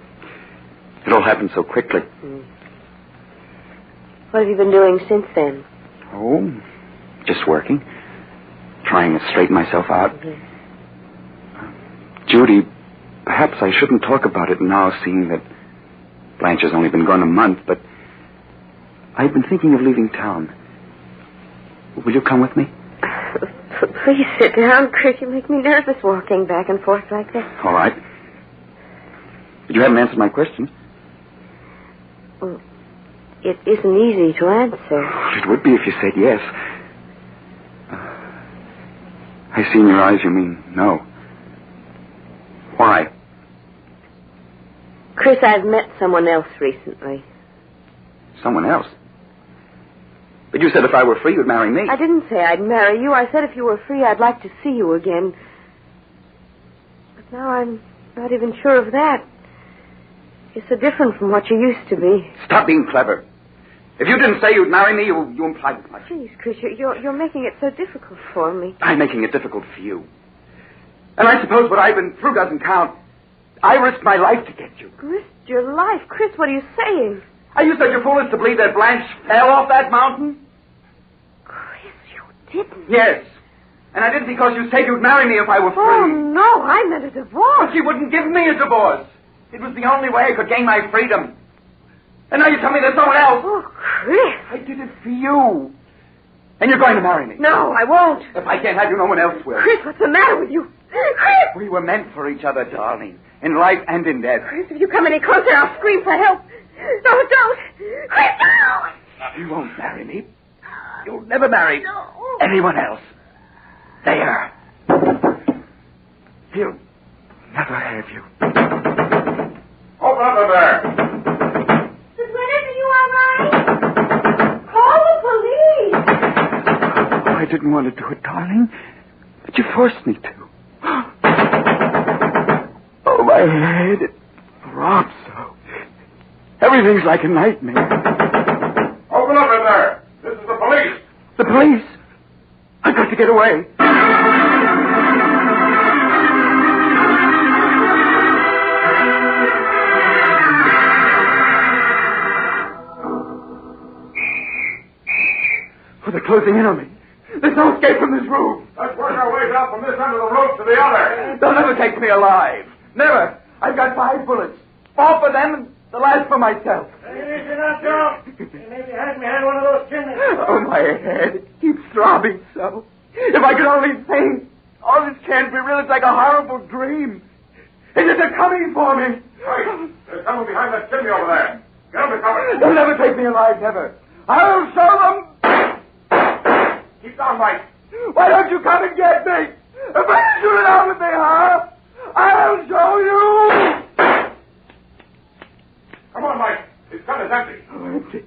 Speaker 1: all happened so quickly.
Speaker 5: What have you been doing since then?
Speaker 1: Oh, just working. Trying to straighten myself out. Judy, perhaps I shouldn't talk about it now, seeing that Blanche has only been gone a month, but I've been thinking of leaving town. Will you come with me?
Speaker 5: Please sit down, Chris. You make me nervous walking back and forth like that.
Speaker 1: All right. But you haven't answered my question.
Speaker 5: Well, it isn't easy to answer.
Speaker 1: It would be if you said yes. I see in your eyes you mean no. Why?
Speaker 5: Chris, I've met someone else recently.
Speaker 1: Someone else? But you said if I were free, you'd marry me.
Speaker 5: I didn't say I'd marry you. I said if you were free, I'd like to see you again. But now I'm not even sure of that. You're so different from what you used to be.
Speaker 1: Stop being clever. If you didn't say you'd marry me, you implied as much.
Speaker 5: Please, Chris, you're making it so difficult for me.
Speaker 1: I'm making it difficult for you. And I suppose what I've been through doesn't count. I risked my life to get you.
Speaker 5: Risked your life? Chris, what are you saying?
Speaker 1: Are you such a fool as to believe that Blanche fell off that mountain?
Speaker 5: Chris, you didn't.
Speaker 1: Yes. And I didn't because you said you'd marry me if I were free.
Speaker 5: Oh, no, I meant a divorce.
Speaker 1: But she wouldn't give me a divorce. It was the only way I could gain my freedom. And now you tell me there's someone else.
Speaker 5: Oh, Chris.
Speaker 1: I did it for you. And you're going to marry me.
Speaker 5: No, I won't.
Speaker 1: If I can't have you, no one else will.
Speaker 5: Chris, what's the matter with you? Chris!
Speaker 1: We were meant for each other, darling. In life and in death.
Speaker 5: Chris, if you come any closer, I'll scream for help. No, don't. Chris, no!
Speaker 1: You won't marry me. You'll never marry anyone else. There. He'll never have you.
Speaker 22: Open up there.
Speaker 19: Is whenever you all right? Call the police.
Speaker 1: Oh, I didn't want to do it, darling. But you forced me to. Oh, my head. It throbs so. Everything's like a nightmare.
Speaker 22: Open up in there. This is the police.
Speaker 1: The police? I've got to get away. Oh, they're closing in on me. There's no escape from this room.
Speaker 22: Let's work our way down from this end of the rope to the other.
Speaker 1: They'll never take me alive. Never. I've got 5 bullets. 4 for them and the last for myself.
Speaker 17: Hey, listen up, Joe. Maybe had me had one of those chimneys.
Speaker 1: Oh, my head. It keeps throbbing so. If I could only think. Oh, this can't be real. It's like a horrible dream. Is it they're coming for me?
Speaker 22: Hey, there's someone behind that chimney over there. Get under cover.
Speaker 1: They'll never take me alive, never. I'll show them.
Speaker 22: Keep down, Mike.
Speaker 1: Why don't you come and get me? If I shoot it out with me, huh? I'll show you.
Speaker 22: Come on, Mike. His gun is empty.
Speaker 1: Oh, empty.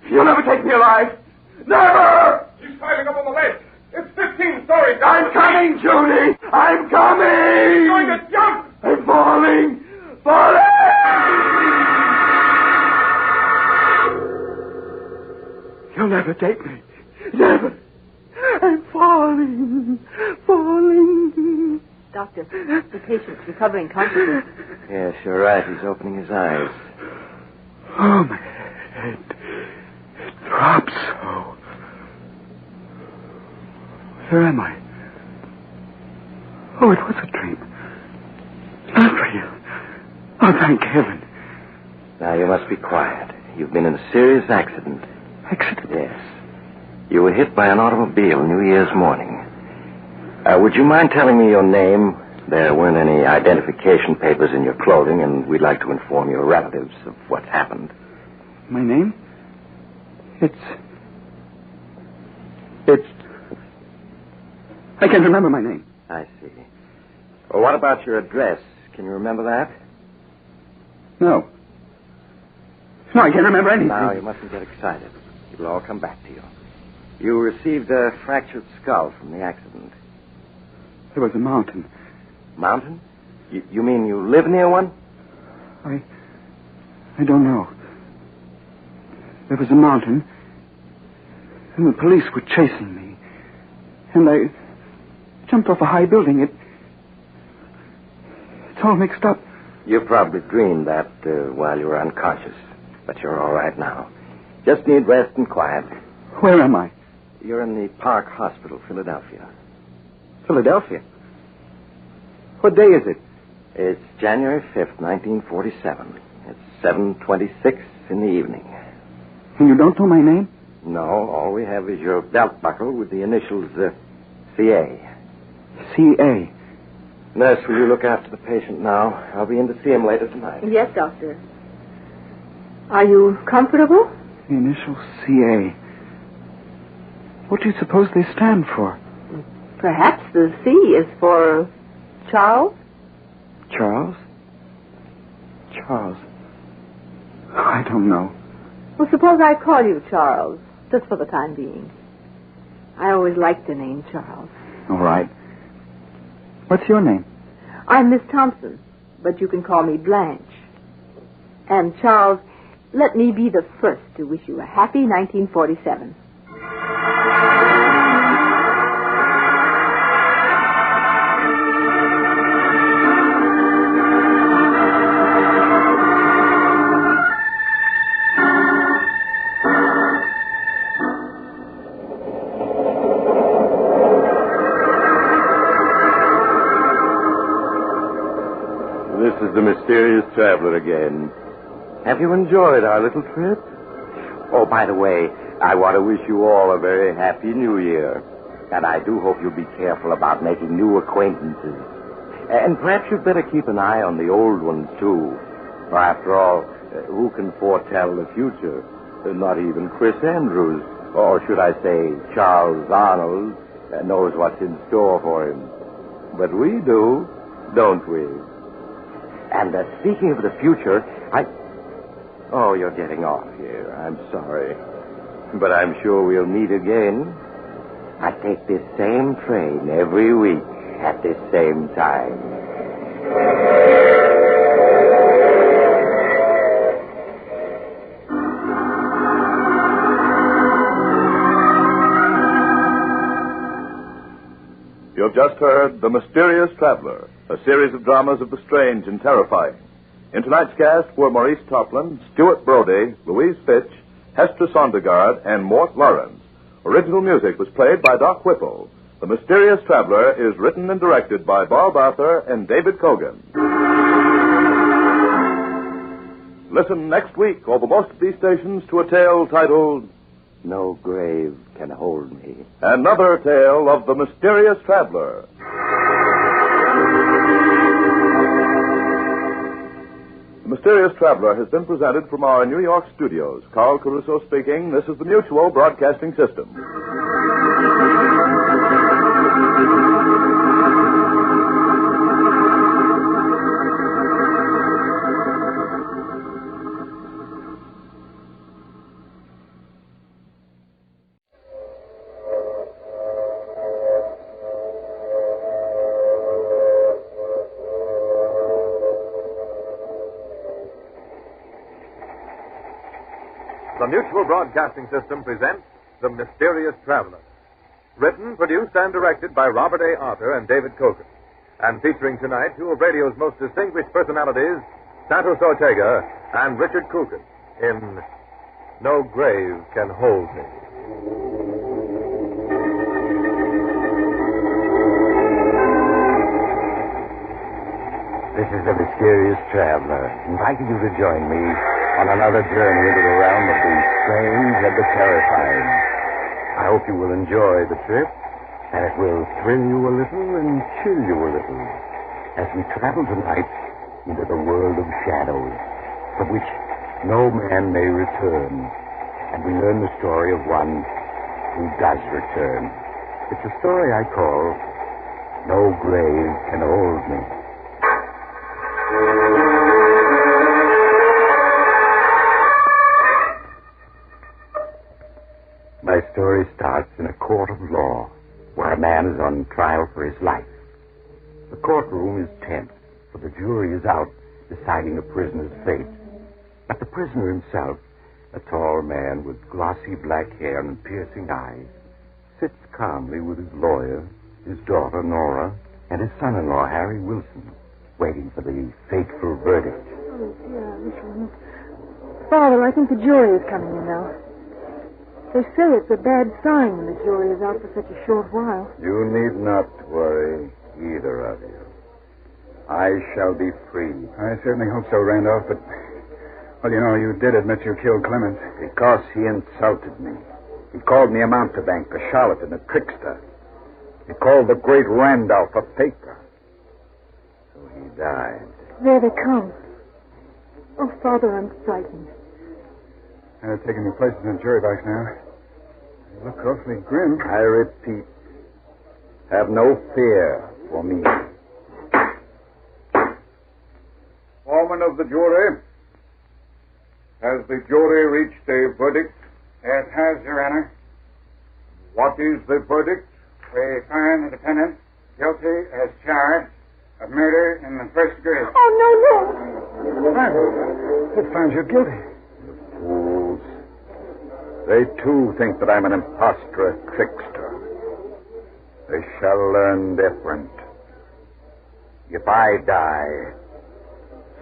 Speaker 1: You'll never take me alive. Never!
Speaker 22: He's climbing up on the ledge. It's 15 stories down.
Speaker 1: I'm coming, Judy. I'm coming.
Speaker 22: He's going to jump.
Speaker 1: I'm falling. Falling! You'll never take me. Never. I'm falling. Falling.
Speaker 13: Doctor, the patient's recovering consciousness.
Speaker 8: Yes, you're right. He's opening his eyes.
Speaker 1: Oh, my head. It throbs so. Where am I? Oh, it was a dream. Not real. Oh, thank heaven.
Speaker 8: Now, you must be quiet. You've been in a serious accident.
Speaker 1: Accident?
Speaker 8: Yes. You were hit by an automobile New Year's morning. Would you mind telling me your name? There weren't any identification papers in your clothing, and we'd like to inform your relatives of what happened.
Speaker 1: My name? It's... I can't remember my name.
Speaker 8: I see. Well, what about your address? Can you remember that?
Speaker 1: No. No, I can't remember anything.
Speaker 8: Now, you mustn't get excited. It'll all come back to you. You received a fractured skull from the accident.
Speaker 1: There was a mountain.
Speaker 8: Mountain?
Speaker 16: You mean you live near one?
Speaker 1: I don't know. There was a mountain, and the police were chasing me. And I jumped off a high building. It's all mixed up.
Speaker 16: You probably dreamed that while you were unconscious. But you're all right now. Just need rest and quiet.
Speaker 1: Where am I?
Speaker 16: You're in the Park Hospital, Philadelphia.
Speaker 1: Philadelphia? What day is it?
Speaker 16: It's January 5th, 1947. It's 7:26 in the evening.
Speaker 1: And you don't know my name?
Speaker 16: No, all we have is your belt buckle with the initials CA.
Speaker 1: CA?
Speaker 16: Nurse, will you look after the patient now? I'll be in to see him later tonight.
Speaker 13: Yes, Doctor. Are you comfortable?
Speaker 1: The initials CA. What do you suppose they stand for?
Speaker 13: Perhaps the C is for Charles?
Speaker 1: Charles? Charles. I don't know.
Speaker 13: Well, suppose I call you Charles, just for the time being. I always liked the name Charles.
Speaker 1: All right. What's your name?
Speaker 13: I'm Miss Thompson, but you can call me Blanche. And Charles, let me be the first to wish you a happy 1947.
Speaker 2: This is the mysterious traveler again. Have you enjoyed our little trip?
Speaker 16: Oh, by the way, I want to wish you all a very happy New Year. And I do hope you'll be careful about making new acquaintances. And perhaps you'd better keep an eye on the old ones, too. For after all, who can foretell the future? Not even Chris Andrews, or should I say Charles Arnold, knows what's in store for him. But we do, don't we? And speaking of the future, Oh, you're getting off here. I'm sorry. But I'm sure we'll meet again. I take this same train every week at this same time.
Speaker 20: You've just heard The Mysterious Traveler, a series of dramas of the strange and terrifying. In tonight's cast were Maurice Toplin, Stuart Brody, Louise Fitch, Hester Sondergaard, and Mort Lawrence. Original music was played by Doc Whipple. The Mysterious Traveler is written and directed by Bob Arthur and David Cogan. Listen next week over most of these stations to a tale titled
Speaker 16: No Grave Can Hold Me.
Speaker 20: Another Tale of the Mysterious Traveler. The Mysterious Traveler has been presented from our New York studios. Carl Caruso speaking. This is the Mutual Broadcasting System. The Mutual Broadcasting System presents The Mysterious Traveler. Written, produced, and directed by Robert A. Arthur and David Cogan. And featuring tonight two of radio's most distinguished personalities, Santos Ortega and Richard Coogan, in No Grave Can Hold Me.
Speaker 8: This is The Mysterious Traveler, inviting you to join me on another journey into the realm of the strange and the terrifying. I hope you will enjoy the trip, and it will thrill you a little and chill you a little as we travel tonight into the world of shadows, from which no man may return, and we learn the story of one who does return. It's a story I call No Grave Can Hold Me. My story starts in a court of law, where a man is on trial for his life. The courtroom is tense, for the jury is out deciding a prisoner's fate. But the prisoner himself, a tall man with glossy black hair and piercing eyes, sits calmly with his lawyer, his daughter Nora, and his son-in-law Harry Wilson, waiting for the fateful verdict.
Speaker 13: Oh, dear. Father, I think the jury is coming in now. They say it's a bad sign when the jury is out for such a short while.
Speaker 1: You need not worry, either of you. I shall be free.
Speaker 7: I certainly hope so, Randolph, but... Well, you know, you did admit you killed Clemens.
Speaker 1: Because he insulted me. He called me a mountebank, a charlatan, a trickster. He called the great Randolph a faker. So he died.
Speaker 13: There they come. Oh, Father, I'm frightened.
Speaker 7: They're taking your places in the jury box now. You look awfully grim.
Speaker 1: I repeat, have no fear for me.
Speaker 9: Foreman of the jury, has the jury reached a verdict?
Speaker 7: It has, Your Honor.
Speaker 9: What is the verdict?
Speaker 7: We find the defendant guilty as charged of murder in the first degree.
Speaker 13: Oh, no.
Speaker 7: Randolph, it finds you guilty.
Speaker 1: Fools. They, too, think that I'm an impostor, a trickster. They shall learn different. If I die,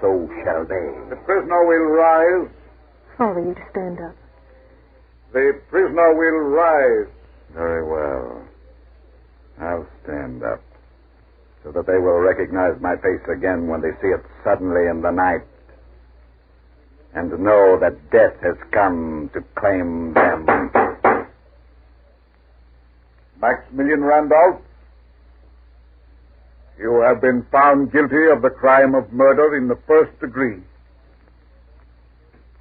Speaker 1: so shall they.
Speaker 9: The prisoner will rise.
Speaker 13: Father, you stand up.
Speaker 9: The prisoner will rise.
Speaker 1: Very well. I'll stand up, so that they will recognize my face again when they see it suddenly in the night, and know that death has come to claim them.
Speaker 9: Maximilian Randolph, you have been found guilty of the crime of murder in the first degree.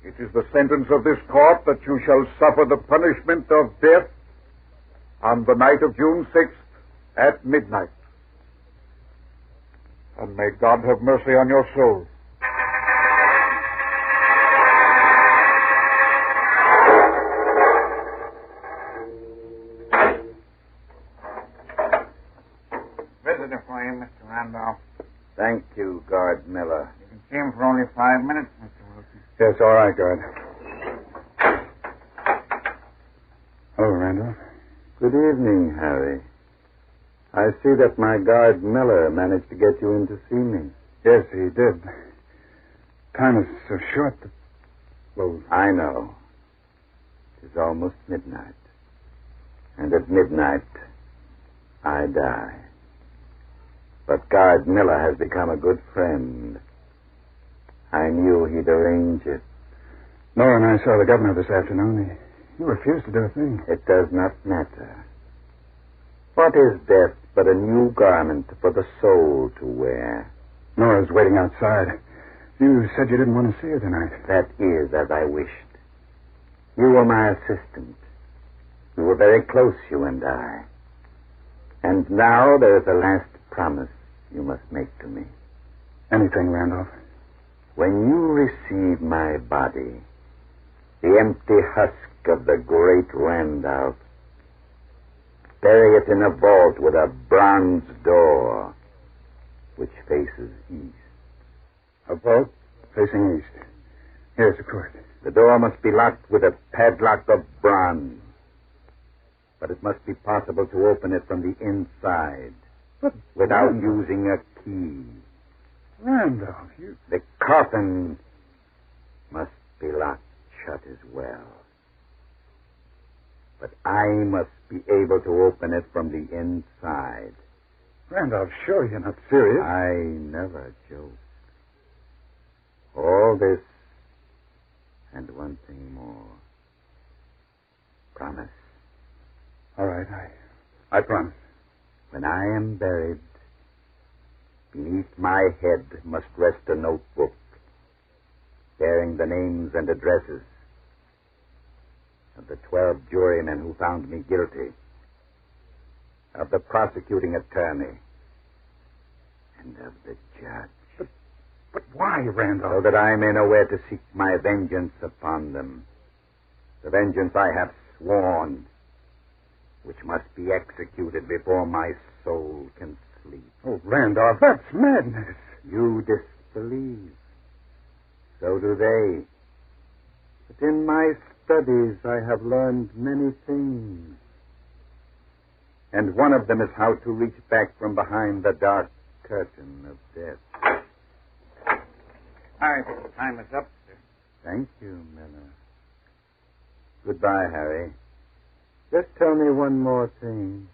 Speaker 9: It is the sentence of this court that you shall suffer the punishment of death on the night of June 6th at midnight. And may God have mercy on your soul.
Speaker 7: Visitor for you, Mr. Randolph.
Speaker 1: Thank you, Guard Miller.
Speaker 7: You can see him for only 5 minutes, Mr. Wilson. Yes, all right, Guard. Hello, Randolph.
Speaker 1: Good evening, Harry. I see that my guard Miller managed to get you in to see me.
Speaker 7: Yes, he did. Time is so short that... Well,
Speaker 1: I know. It is almost midnight. And at midnight, I die. But Guard Miller has become a good friend. I knew he'd arrange it.
Speaker 7: Nora and I saw the governor this afternoon. He refused to do a thing.
Speaker 1: It does not matter. What is death but a new garment for the soul to wear?
Speaker 7: Nora's waiting outside. You said you didn't want to see her tonight.
Speaker 1: That is as I wished. You were my assistant. We were very close, you and I. And now there is a last promise you must make to me.
Speaker 7: Anything, Randolph.
Speaker 1: When you receive my body, the empty husk of the great Randolph, bury it in a vault with a bronze door which faces east.
Speaker 7: A vault facing east? Yes, of course.
Speaker 1: The door must be locked with a padlock of bronze. But it must be possible to open it from the inside without using a key.
Speaker 7: Randolph, you...
Speaker 1: The coffin must be locked shut as well. But I must be able to open it from the inside.
Speaker 7: Randolph, sure you're not serious.
Speaker 1: I never joke. All this and one thing more. Promise.
Speaker 7: All right, I promise.
Speaker 1: When I am buried, beneath my head must rest a notebook bearing the names and addresses of the 12 jurymen who found me guilty, of the prosecuting attorney, and of the judge.
Speaker 7: But why, Randolph?
Speaker 1: So that I may know where to seek my vengeance upon them. The vengeance I have sworn, which must be executed before my soul can sleep.
Speaker 7: Oh, Randolph, that's madness.
Speaker 4: You disbelieve. So do they. But in my studies, I have learned many things. And one of them is how to reach back from behind the dark curtain of death.
Speaker 10: All right, time is up, sir.
Speaker 4: Thank you, Miller. Goodbye, Harry. Just tell me one more thing.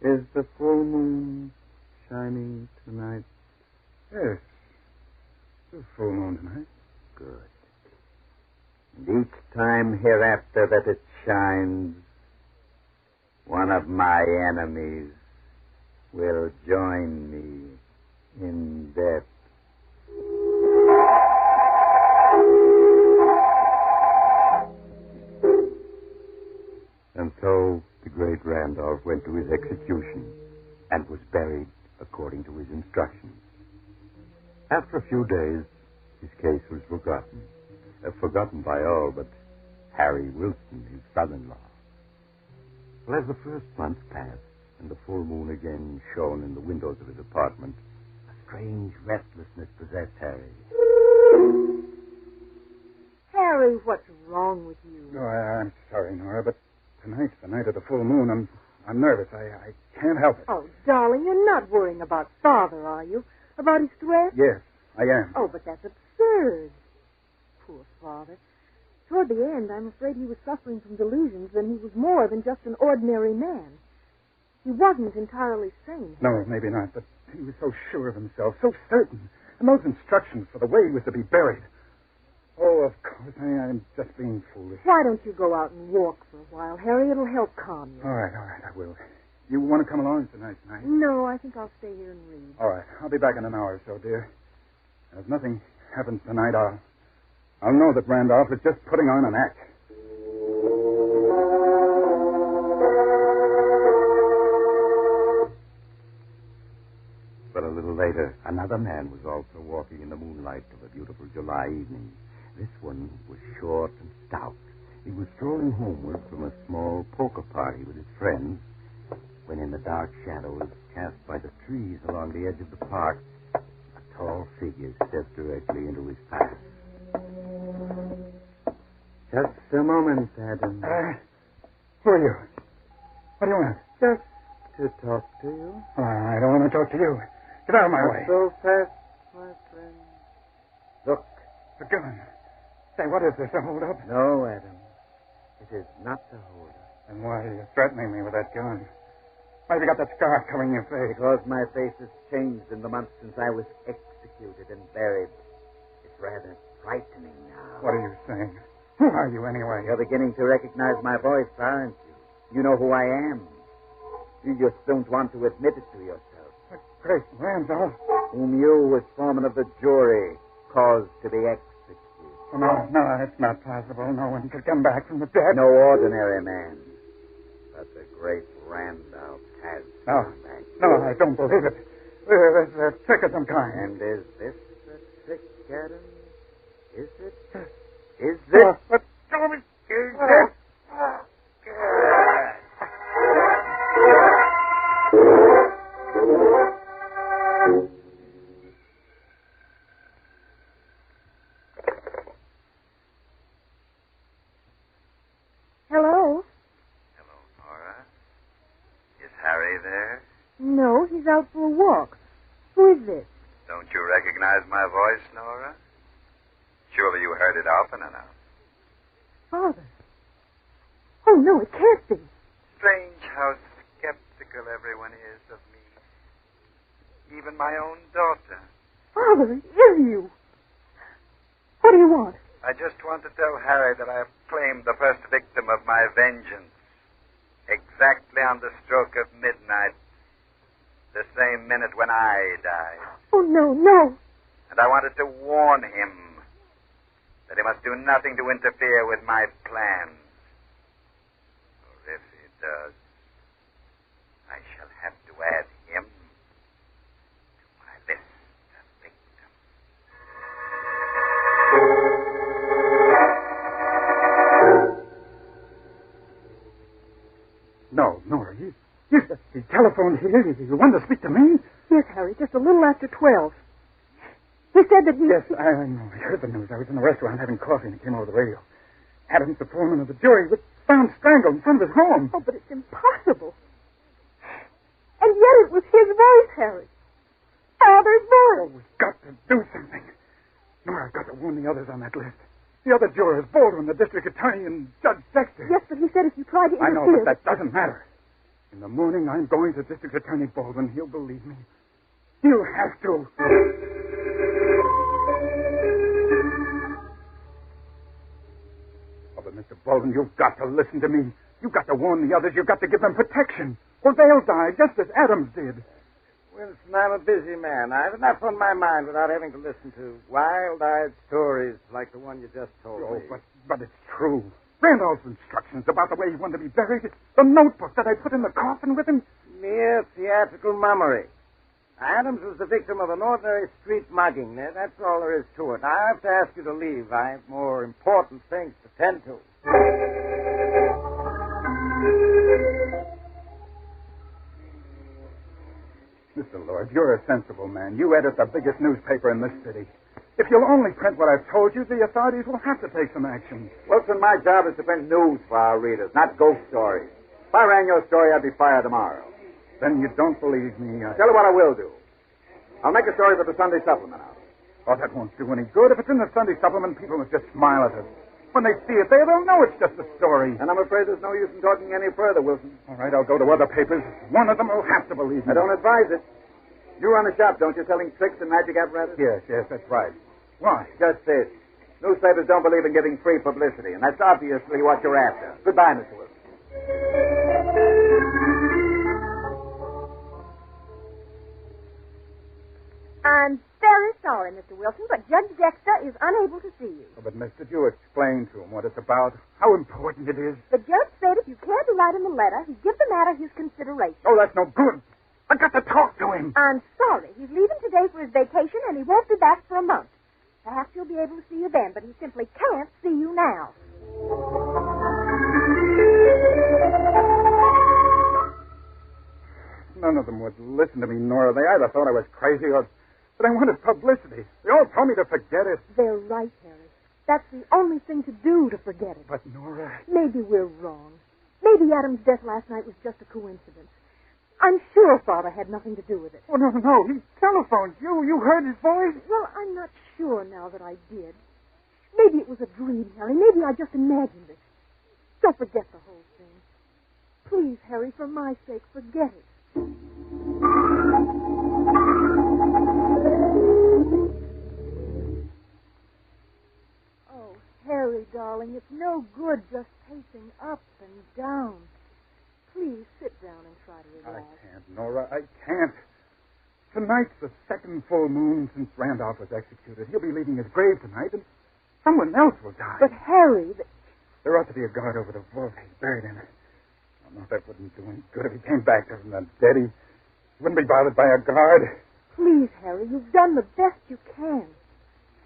Speaker 4: Is the full moon shining tonight?
Speaker 1: Yes. It's a full moon tonight.
Speaker 4: Good. And each time hereafter that it shines, one of my enemies will join me in death. And so the great Randolph went to his execution and was buried according to his instructions. After a few days, his case was forgotten. Forgotten by all but Harry Wilson, his son-in-law. Well, as the first month passed and the full moon again shone in the windows of his apartment, a strange restlessness possessed Harry.
Speaker 13: Harry, what's wrong with you?
Speaker 1: Oh, I'm sorry, Nora, but tonight's the night of the full moon. I'm nervous. I can't help it.
Speaker 13: Oh, darling, you're not worrying about Father, are you? About his threat?
Speaker 1: Yes, I am.
Speaker 13: Oh, but that's absurd. Poor Father. Toward the end, I'm afraid he was suffering from delusions, and he was more than just an ordinary man. He wasn't entirely sane.
Speaker 1: No, maybe not, but he was so sure of himself, so certain. And those instructions for the way he was to be buried. Oh, of course, I'm just being foolish.
Speaker 13: Why don't you go out and walk for a while, Harry? It'll help calm you.
Speaker 1: All right, I will. You want to come along tonight?
Speaker 13: No, I think I'll stay here and read.
Speaker 1: All right, I'll be back in an hour or so, dear. And if nothing happens tonight, I'll know that Randolph is just putting on an act.
Speaker 4: But a little later, another man was also walking in the moonlight of a beautiful July evening. This one was short and stout. He was strolling homeward from a small poker party with his friends when, in the dark shadows cast by the trees along the edge of the park, a tall figure stepped directly into his path. Just a moment, Adam.
Speaker 1: Who are you? What do you want?
Speaker 4: Just to talk to you.
Speaker 1: I don't want to talk to you. Get out of my way.
Speaker 4: So fast, my friend. Look.
Speaker 1: The gun. Say, what is this, a hold-up?
Speaker 4: No, Adam. It is not a hold-up.
Speaker 1: Then why are you threatening me with that gun? Why have you got that scar covering your face?
Speaker 4: Because my face has changed in the months since I was executed and buried. It's rather frightening now.
Speaker 1: What are you saying? Who are you, anyway?
Speaker 4: You're beginning to recognize my voice, aren't you? You know who I am. You just don't want to admit it to yourself.
Speaker 1: The great Randolph.
Speaker 4: Whom you, as foreman of the jury, caused to be executed.
Speaker 1: Oh, no, it's not possible. No one could come back from the dead.
Speaker 4: No ordinary man. But the great Randolph has come back.
Speaker 1: No, I don't believe it. There's a trick of some kind.
Speaker 4: And is this a trick, Adam? Is it? Is it?
Speaker 1: Let go of me. Is it?
Speaker 13: Hello?
Speaker 2: Hello, Nora. Is Harry there?
Speaker 13: No, he's out for a walk. Who is this?
Speaker 2: Don't you recognize my voice, Nora? Surely you heard it often enough.
Speaker 13: Father. Oh, no, it can't be.
Speaker 2: Strange how skeptical everyone is of me. Even my own daughter.
Speaker 13: Father, it is you. What do you want?
Speaker 2: I just want to tell Harry that I have claimed the first victim of my vengeance. Exactly on the stroke of midnight. The same minute when I died.
Speaker 13: Oh, no.
Speaker 2: And I wanted to warn him that he must do nothing to interfere with my plans. For if he does, I shall have to add him to my list of victims.
Speaker 1: No, Nora, he telephoned here. You wanted to speak to me?
Speaker 13: Yes.
Speaker 6: Yes, Harry, just a little after 12. He said that he...
Speaker 12: Yes, I know. I heard the news. I was in the restaurant having coffee and it came over the radio. Adams, the foreman of the jury, was found strangled in front of his home.
Speaker 6: Oh, but it's impossible. And yet it was his voice, Harry. Father's voice.
Speaker 12: Oh, we've got to do something. Nora, I've got to warn the others on that list. The other jurors, Baldwin, the district attorney, and Judge Dexter.
Speaker 6: Yes, but he said if you tried to interfere...
Speaker 12: I know, but that doesn't matter. In the morning, I'm going to District Attorney Baldwin. He'll believe me. He'll have to. Oh, but Mr. Baldwin, you've got to listen to me. You've got to warn the others. You've got to give them protection. Or they'll die, just as Adams did.
Speaker 10: Wilson, I'm a busy man. I have enough on my mind without having to listen to wild-eyed stories like the one you just told me.
Speaker 12: But it's true. Randolph's instructions about the way he wanted to be buried, the notebook that I put in the coffin with him.
Speaker 10: Mere theatrical mummery. Adams was the victim of an ordinary street mugging. That's all there is to it. I have to ask you to leave. I have more important things to tend to.
Speaker 12: Mr. Lord, you're a sensible man. You edit the biggest newspaper in this city. If you'll only print what I've told you, the authorities will have to take some action.
Speaker 23: Wilson, my job is to print news for our readers, not ghost stories. If I ran your story, I'd be fired tomorrow.
Speaker 12: Then you don't believe me.
Speaker 23: Tell you what I will do. I'll make a story for the Sunday Supplement out.
Speaker 12: Oh, that won't do any good. If it's in the Sunday Supplement, people will just smile at us. When they see it there, they'll know it's just a story.
Speaker 23: And I'm afraid there's no use in talking any further, Wilson.
Speaker 12: All right, I'll go to other papers. One of them will have to believe me.
Speaker 23: I don't advise it. You run a shop, don't you, selling tricks and magic apparatus?
Speaker 12: Yes, that's right. Why?
Speaker 23: Just this. Newspapers don't believe in giving free publicity, and that's obviously what you're after. Goodbye, Mr. Wilson.
Speaker 24: I'm very sorry, Mr. Wilson, but Judge Dexter is unable to see you.
Speaker 12: Oh, but, miss, did you explain to him what it's about? How important it is?
Speaker 24: The judge said if you cared to write him a letter, he'd give the matter his consideration.
Speaker 12: Oh, that's no good. I got to talk to him.
Speaker 24: I'm sorry. He's leaving today for his vacation, and he won't be back for a month. Perhaps he'll be able to see you then, but he simply can't see you now.
Speaker 12: None of them would listen to me, Nora. They either thought I was crazy or that I wanted publicity. They all told me to forget it.
Speaker 6: They're right, Harry. That's the only thing to do to forget it.
Speaker 12: But, Nora...
Speaker 6: Maybe we're wrong. Maybe Adam's death last night was just a coincidence. I'm sure Father had nothing to do with it.
Speaker 12: Oh, no. He telephoned you. You heard his voice?
Speaker 6: Well, I'm not sure now that I did. Maybe it was a dream, Harry. Maybe I just imagined it. Don't forget the whole thing. Please, Harry, for my sake, forget it. Oh, Harry, darling, it's no good just pacing up and down. Please sit down and try to relax.
Speaker 12: I can't, Nora. I can't. Tonight's the second full moon since Randolph was executed. He'll be leaving his grave tonight, and someone else will die.
Speaker 6: But, Harry...
Speaker 12: There ought to be a guard over the vault he's buried in. Oh, no, that wouldn't do any good if he came back to him that dead. He wouldn't be bothered by a guard.
Speaker 6: Please, Harry, you've done the best you can.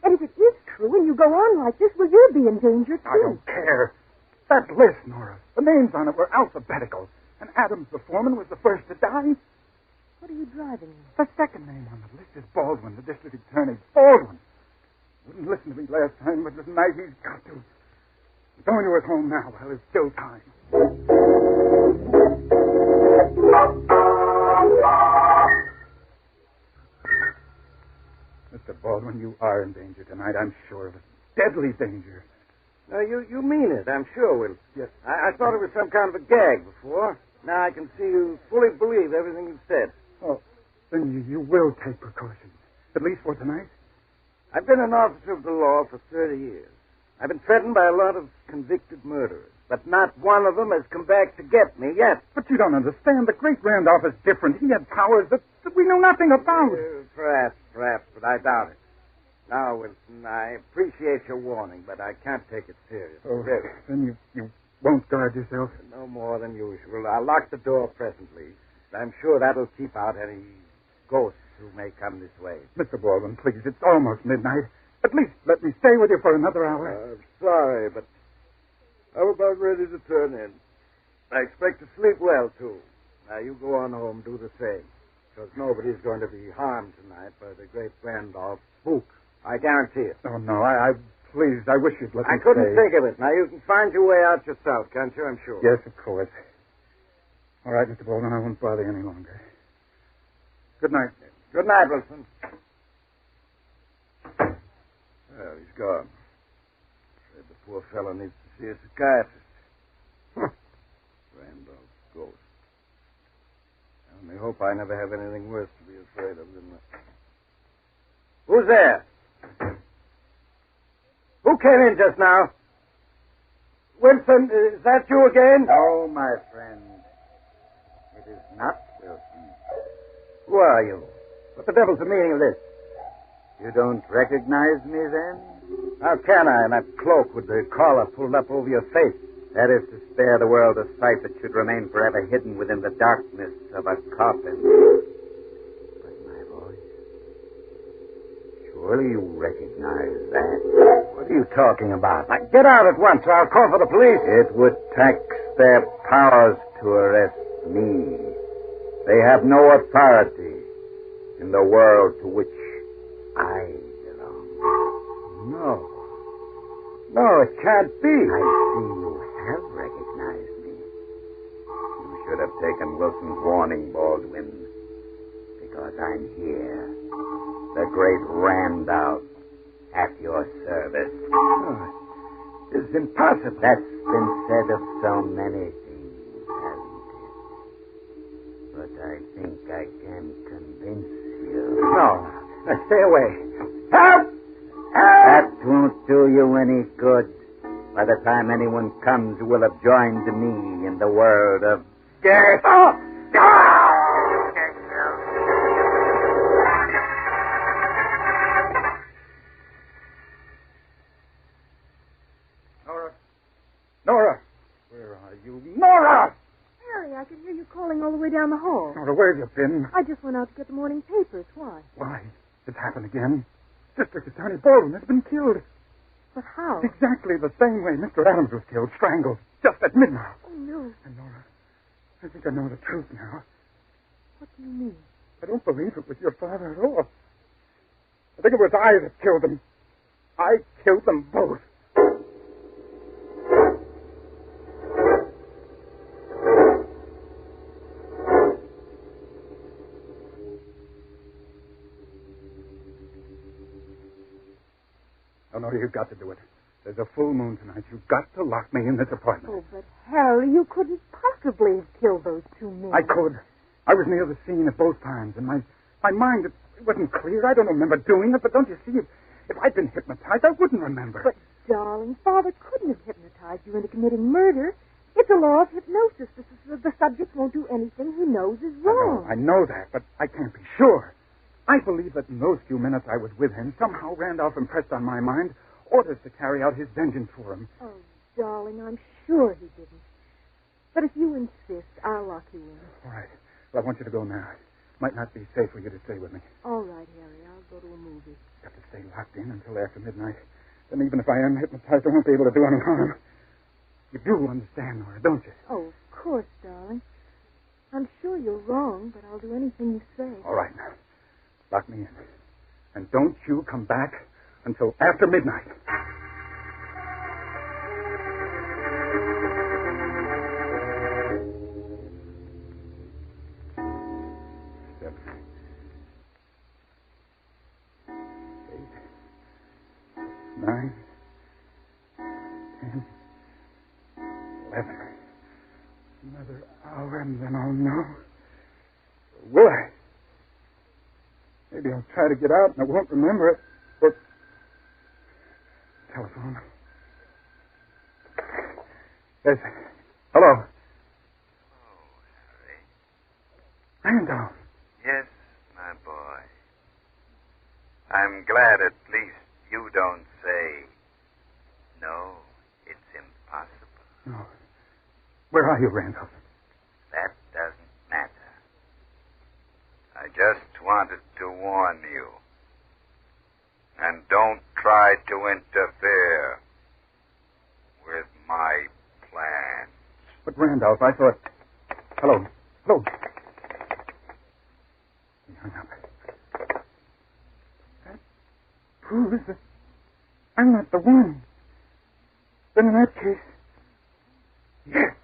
Speaker 6: And if it is true and you go on like this, well, you'll be in danger, too.
Speaker 12: I don't care. That list, Nora, the names on it were alphabetical. And Adams, the foreman, was the first to die.
Speaker 6: What are you driving at?
Speaker 12: The second name on the list is Baldwin, the district attorney. Baldwin. Wouldn't listen to me last time, but tonight he's got to. He's going to his home now while there's still time. Mr. Baldwin, you are in danger tonight, I'm sure of it. Deadly danger.
Speaker 10: No, you mean it, I'm sure, Will.
Speaker 12: Yes.
Speaker 10: I thought it was some kind of a gag before. Now I can see you fully believe everything you've said.
Speaker 12: Oh, then you will take precautions, at least for tonight?
Speaker 10: I've been an officer of the law for 30 years. I've been threatened by a lot of convicted murderers, but not one of them has come back to get me yet.
Speaker 12: But you don't understand. The great Randolph is different. He had powers that we know nothing about.
Speaker 10: Perhaps, but I doubt it. Now, Wilson, I appreciate your warning, but I can't take it seriously.
Speaker 12: Oh, then you won't guard yourself?
Speaker 10: No more than usual. I'll lock the door presently. I'm sure that'll keep out any ghosts who may come this way.
Speaker 12: Mr. Baldwin, please, it's almost midnight. At least let me stay with you for another hour.
Speaker 10: I'm sorry, but I'm about ready to turn in. I expect to sleep well, too. Now, you go on home, do the same. because nobody's going to be harmed tonight by the great Randolph spook. I guarantee it.
Speaker 12: Oh, no, please, I wish you'd let me
Speaker 10: I couldn't
Speaker 12: stay.
Speaker 10: think of it. Now, you can find your way out yourself, can't you? I'm sure.
Speaker 12: Yes, of course. All right, Mr. Baldwin, I won't bother you any longer. Good night.
Speaker 10: Good night, Wilson.
Speaker 9: Well, he's gone. Said the poor fellow needs to see a psychiatrist. Randolph's ghost. I only hope I never have anything worse to be afraid of than that.
Speaker 10: Who's there? Who came in just now? Wilson, is that you again?
Speaker 23: No, my friend. It is not Wilson.
Speaker 10: Who are you?
Speaker 23: What the devil's the meaning of this? You don't recognize me, then?
Speaker 10: How can I in that cloak with the collar pulled up over your face?
Speaker 23: That is to spare the world a sight that should remain forever hidden within the darkness of a coffin. But my voice? Surely you recognize that.
Speaker 10: What are you talking about? Now, get out at once, or I'll call for the police.
Speaker 23: It would tax their powers to arrest me. They have no authority in the world to which I belong.
Speaker 10: No, it can't be.
Speaker 23: I see you have recognized me. You should have taken Wilson's warning, Baldwin, because I'm here, the great Randolph, at your service.
Speaker 10: Oh, it's impossible.
Speaker 23: That's been said of so many things, hasn't it? But I think I can convince you.
Speaker 10: No, stay away. Help!
Speaker 23: That won't do you any good. By the time anyone comes who will have joined me in the world of death.
Speaker 10: Oh!
Speaker 12: Nora! Where are you? Nora!
Speaker 6: Harry, I can hear you calling all the way down the hall.
Speaker 12: Nora, where have you been?
Speaker 6: I just went out to get the morning papers. Why?
Speaker 12: Why? It's happened again. District Attorney Baldwin has been killed.
Speaker 6: But how?
Speaker 12: Exactly the same way Mr. Adams was killed, strangled, just at midnight.
Speaker 6: Oh, no.
Speaker 12: And Nora, I think I know the truth now.
Speaker 6: What do you mean?
Speaker 12: I don't believe it was your father at all. I think it was I that killed them. I killed them both. Oh, no, you've got to do it. There's a full moon tonight. You've got to lock me in this apartment.
Speaker 6: Oh, but Harry, you couldn't possibly have killed those two men.
Speaker 12: I could. I was near the scene at both times, and my mind, it wasn't clear. I don't remember doing it, but don't you see, if I'd been hypnotized, I wouldn't remember.
Speaker 6: But, darling, Father couldn't have hypnotized you into committing murder. It's a law of hypnosis. The subject won't do anything he knows is wrong.
Speaker 12: I know that, but I can't be sure. I believe that in those few minutes I was with him, somehow Randolph impressed on my mind orders to carry out his vengeance for him.
Speaker 6: Oh, darling, I'm sure he didn't. But if you insist, I'll lock you in.
Speaker 12: All right. Well, I want you to go now. Might not be safe for you to stay with me.
Speaker 6: All right, Harry. I'll go to a movie.
Speaker 12: You have to stay locked in until after midnight. Then even if I am hypnotized, I won't be able to do any harm. You do understand, Nora, don't you?
Speaker 6: Oh, of course, darling. I'm sure you're wrong, but I'll do anything you say.
Speaker 12: All right, now. Lock me in. And don't you come back until after midnight. 7, 8, 9, 10, 11. Another hour and then I'll know. Will I? Maybe I'll try to get out and I won't remember it. Or... Telephone. Yes. Hello. Randolph.
Speaker 23: Yes, my boy. I'm glad at least you don't say, no, it's impossible.
Speaker 12: No. Where are you, Randolph?
Speaker 23: That doesn't matter. I just wanted to warn you. And don't try to interfere with my plans.
Speaker 12: But, Randolph, I thought... Hello. Hello. hung up. That proves that I'm not the one. Then in that case, yes,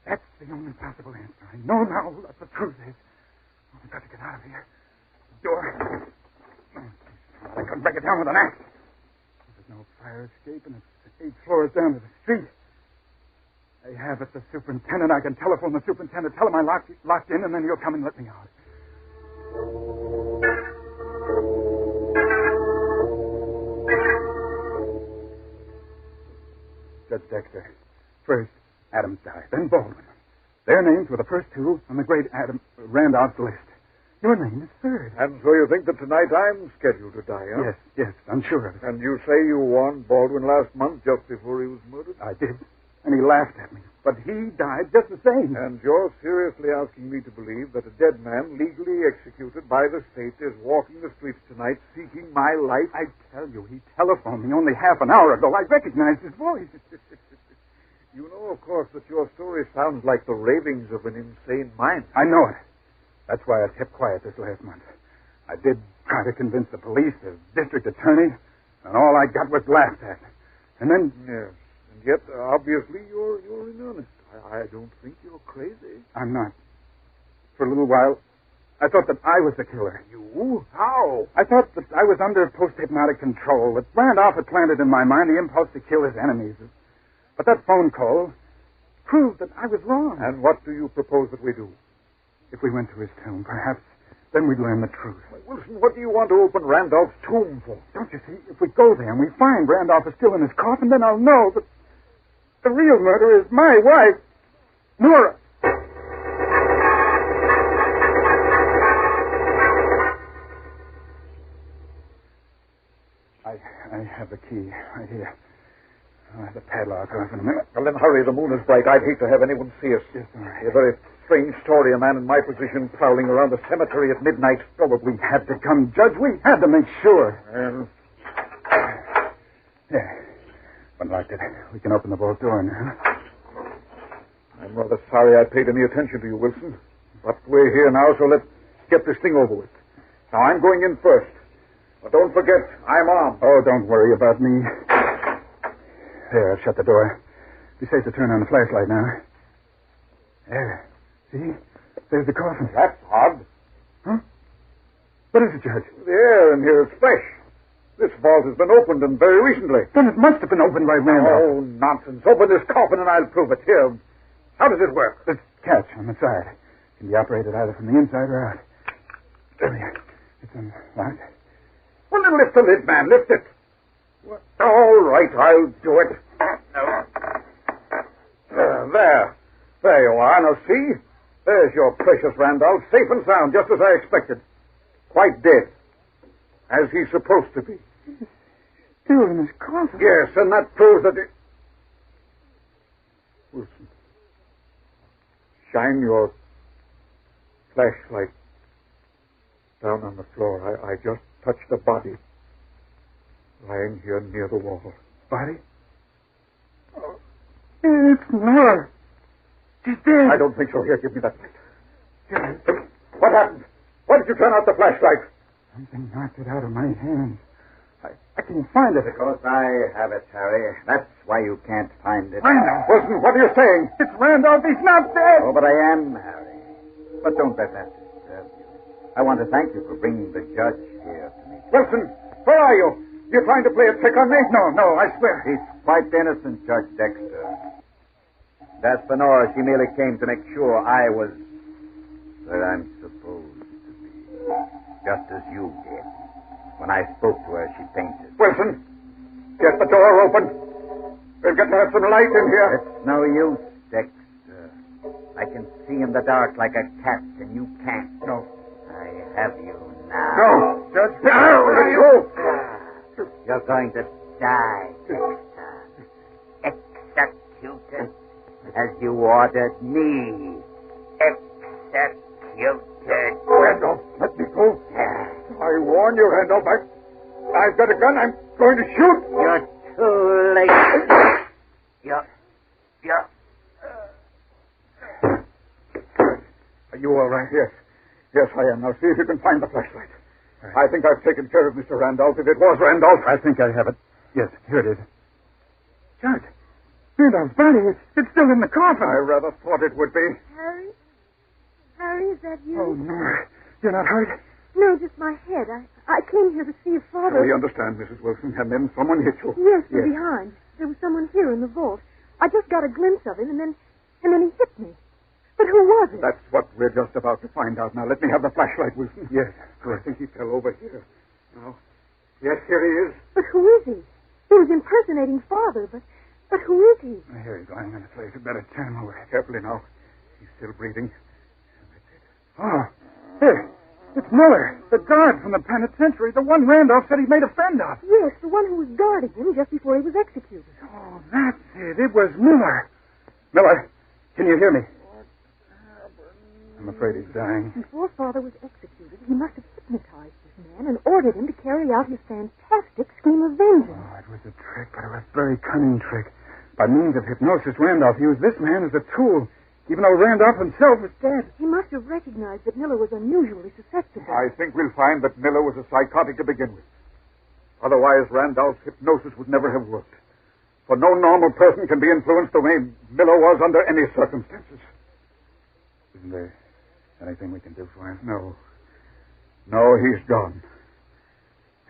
Speaker 12: that's the only possible answer. I know now what the truth is. Oh, we've got to get out of here. The door. I couldn't break it down with an axe. There's no fire escape, and it's 8 floors down to the street. I have it, the superintendent. I can telephone the superintendent, tell him I locked in, and then he'll come and let me out. Judge Dexter. First, Adams died, then Baldwin. Their names were the first 2 on the great Adam Randolph's list. Your name is third.
Speaker 9: And so you think that tonight I'm scheduled to die, huh?
Speaker 12: Yes, I'm sure of it.
Speaker 9: And you say you warned Baldwin last month just before he was murdered?
Speaker 12: I did. And he laughed at me. But he died just the same.
Speaker 9: And you're seriously asking me to believe that a dead man legally executed by the state is walking the streets tonight seeking my life?
Speaker 12: I tell you, he telephoned me only half an hour ago. I recognized his voice.
Speaker 9: You know, of course, that your story sounds like the ravings of an insane mind.
Speaker 12: I know it. That's why I kept quiet this last month. I did try to convince the police, the district attorney, and all I got was laughed at. And then...
Speaker 9: Yes, and yet, obviously, you're in earnest. I don't think you're crazy.
Speaker 12: I'm not. For a little while, I thought that I was the killer.
Speaker 9: You? How?
Speaker 12: I thought that I was under post-hypnotic control, that Randolph had planted in my mind the impulse to kill his enemies. But that phone call proved that I was wrong.
Speaker 9: And what do you propose that we do?
Speaker 12: If we went to his tomb, perhaps then we'd learn the truth.
Speaker 9: Wilson, what do you want to open Randolph's tomb for?
Speaker 12: Don't you see? If we go there and we find Randolph is still in his coffin, then I'll know that the real murderer is my wife, Nora. I have the key right here. I'll have the padlock off in a minute.
Speaker 9: Well, then hurry. The moon is bright. I'd hate to have anyone see us.
Speaker 12: Yes, all right.
Speaker 9: A very strange story. A man in my position prowling around the cemetery at midnight.
Speaker 12: Probably had to come, Judge. We had to make sure. There. Unlocked it. We can open the vault door now.
Speaker 9: I'm rather sorry I paid any attention to you, Wilson. But we're here now, so let's get this thing over with. Now, I'm going in first. But don't forget, I'm armed.
Speaker 12: Oh, don't worry about me. There, I've shut the door. Be safe to turn on the flashlight now. There. See? There's the coffin.
Speaker 9: That's odd.
Speaker 12: Huh? What is it, Judge?
Speaker 9: The air in here is fresh. This vault has been opened, and very recently.
Speaker 12: Then it must have been opened by Randolph.
Speaker 9: Oh, nonsense. Open this coffin and I'll prove it. Here. How does it work?
Speaker 12: This catch on the side. Can be operated either from the inside or out. There we are. It's unlocked.
Speaker 9: Well, then lift the lid, man. Lift it. What? All right, I'll do it. There. There you are. Now, see? There's your precious Randolph, safe and sound, just as I expected. Quite dead. As he's supposed to be.
Speaker 12: Still in his coffin?
Speaker 9: Yes, and that proves that... Wilson, shine your flashlight down on the floor. I just touched the body lying here near the wall.
Speaker 12: Body? Oh, it's Nora. She's dead.
Speaker 9: I don't think so. Here, give me that light. What happened? Why did you turn out the flashlight?
Speaker 12: Something knocked it out of my hands. I can't find it.
Speaker 23: Because I have it, Harry. That's why you can't find it.
Speaker 12: Randolph.
Speaker 9: Wilson, what are you saying?
Speaker 12: It's Randolph. He's not dead.
Speaker 23: Oh, but I am, Harry. But don't let that disturb you. I want to thank you for bringing the judge here to me.
Speaker 9: Wilson, where are you? You're trying to play a trick on me?
Speaker 12: No, I swear.
Speaker 23: He's quite innocent, Judge Dexter. As for Nora, she merely came to make sure I was where I'm supposed to be. Just as you did. When I spoke to her, she fainted.
Speaker 9: Wilson, get the door open. We've got to have some light in here.
Speaker 23: It's no use, Dexter. I can see in the dark like a cat, and you can't.
Speaker 9: No.
Speaker 23: I have you now.
Speaker 9: No, Judge. No, let go.
Speaker 23: You're going to die, Dexter. Executed as you ordered me. Executed.
Speaker 9: Randolph, let me go. I warn you, Randolph. I've got a gun. I'm going to shoot.
Speaker 23: You're too late. You're...
Speaker 12: Are you all right?
Speaker 9: Yes. Yes, I am. Now see if you can find the flashlight. Right. I think I've taken care of Mr. Randolph. If it was Randolph...
Speaker 12: I think I have it. Yes, here it is. Chuck, Randolph's body, it's still in the coffin.
Speaker 9: I rather thought it would be.
Speaker 6: Harry? Harry, is that you?
Speaker 12: Oh, no. You're not hurt?
Speaker 6: No, just my head. I came here to see your father.
Speaker 9: We understand, Mrs. Wilson. And then someone hit you.
Speaker 6: Yes, from behind. There was someone here in the vault. I just got a glimpse of him, and then he hit me. But who was it?
Speaker 9: That's what we're just about to find out. Now, let me have the flashlight, Wilson. Yes. I think he fell over here. Now, yes, here he is.
Speaker 6: But who is he? He was impersonating Father, but who is he?
Speaker 12: Here he's lying on his face. You better turn him over.
Speaker 9: Carefully now. He's still breathing.
Speaker 12: Oh, here. It's Miller, the guard from the penitentiary, the one Randolph said he made a friend of.
Speaker 6: Yes, the one who was guarding him just before he was executed.
Speaker 12: Oh, that's it. It was Miller. Miller, can you hear me? I'm afraid he's dying.
Speaker 6: Before Father was executed, he must have hypnotized this man and ordered him to carry out his fantastic scheme of vengeance.
Speaker 12: Oh, it was a trick, but it was a very cunning trick. By means of hypnosis, Randolph used this man as a tool, even though Randolph himself was dead.
Speaker 6: He must have recognized that Miller was unusually susceptible.
Speaker 9: I think we'll find that Miller was a psychotic to begin with. Otherwise, Randolph's hypnosis would never have worked. For no normal person can be influenced the way Miller was under any circumstances.
Speaker 12: Isn't there anything we can do for him?
Speaker 9: No. No, he's gone.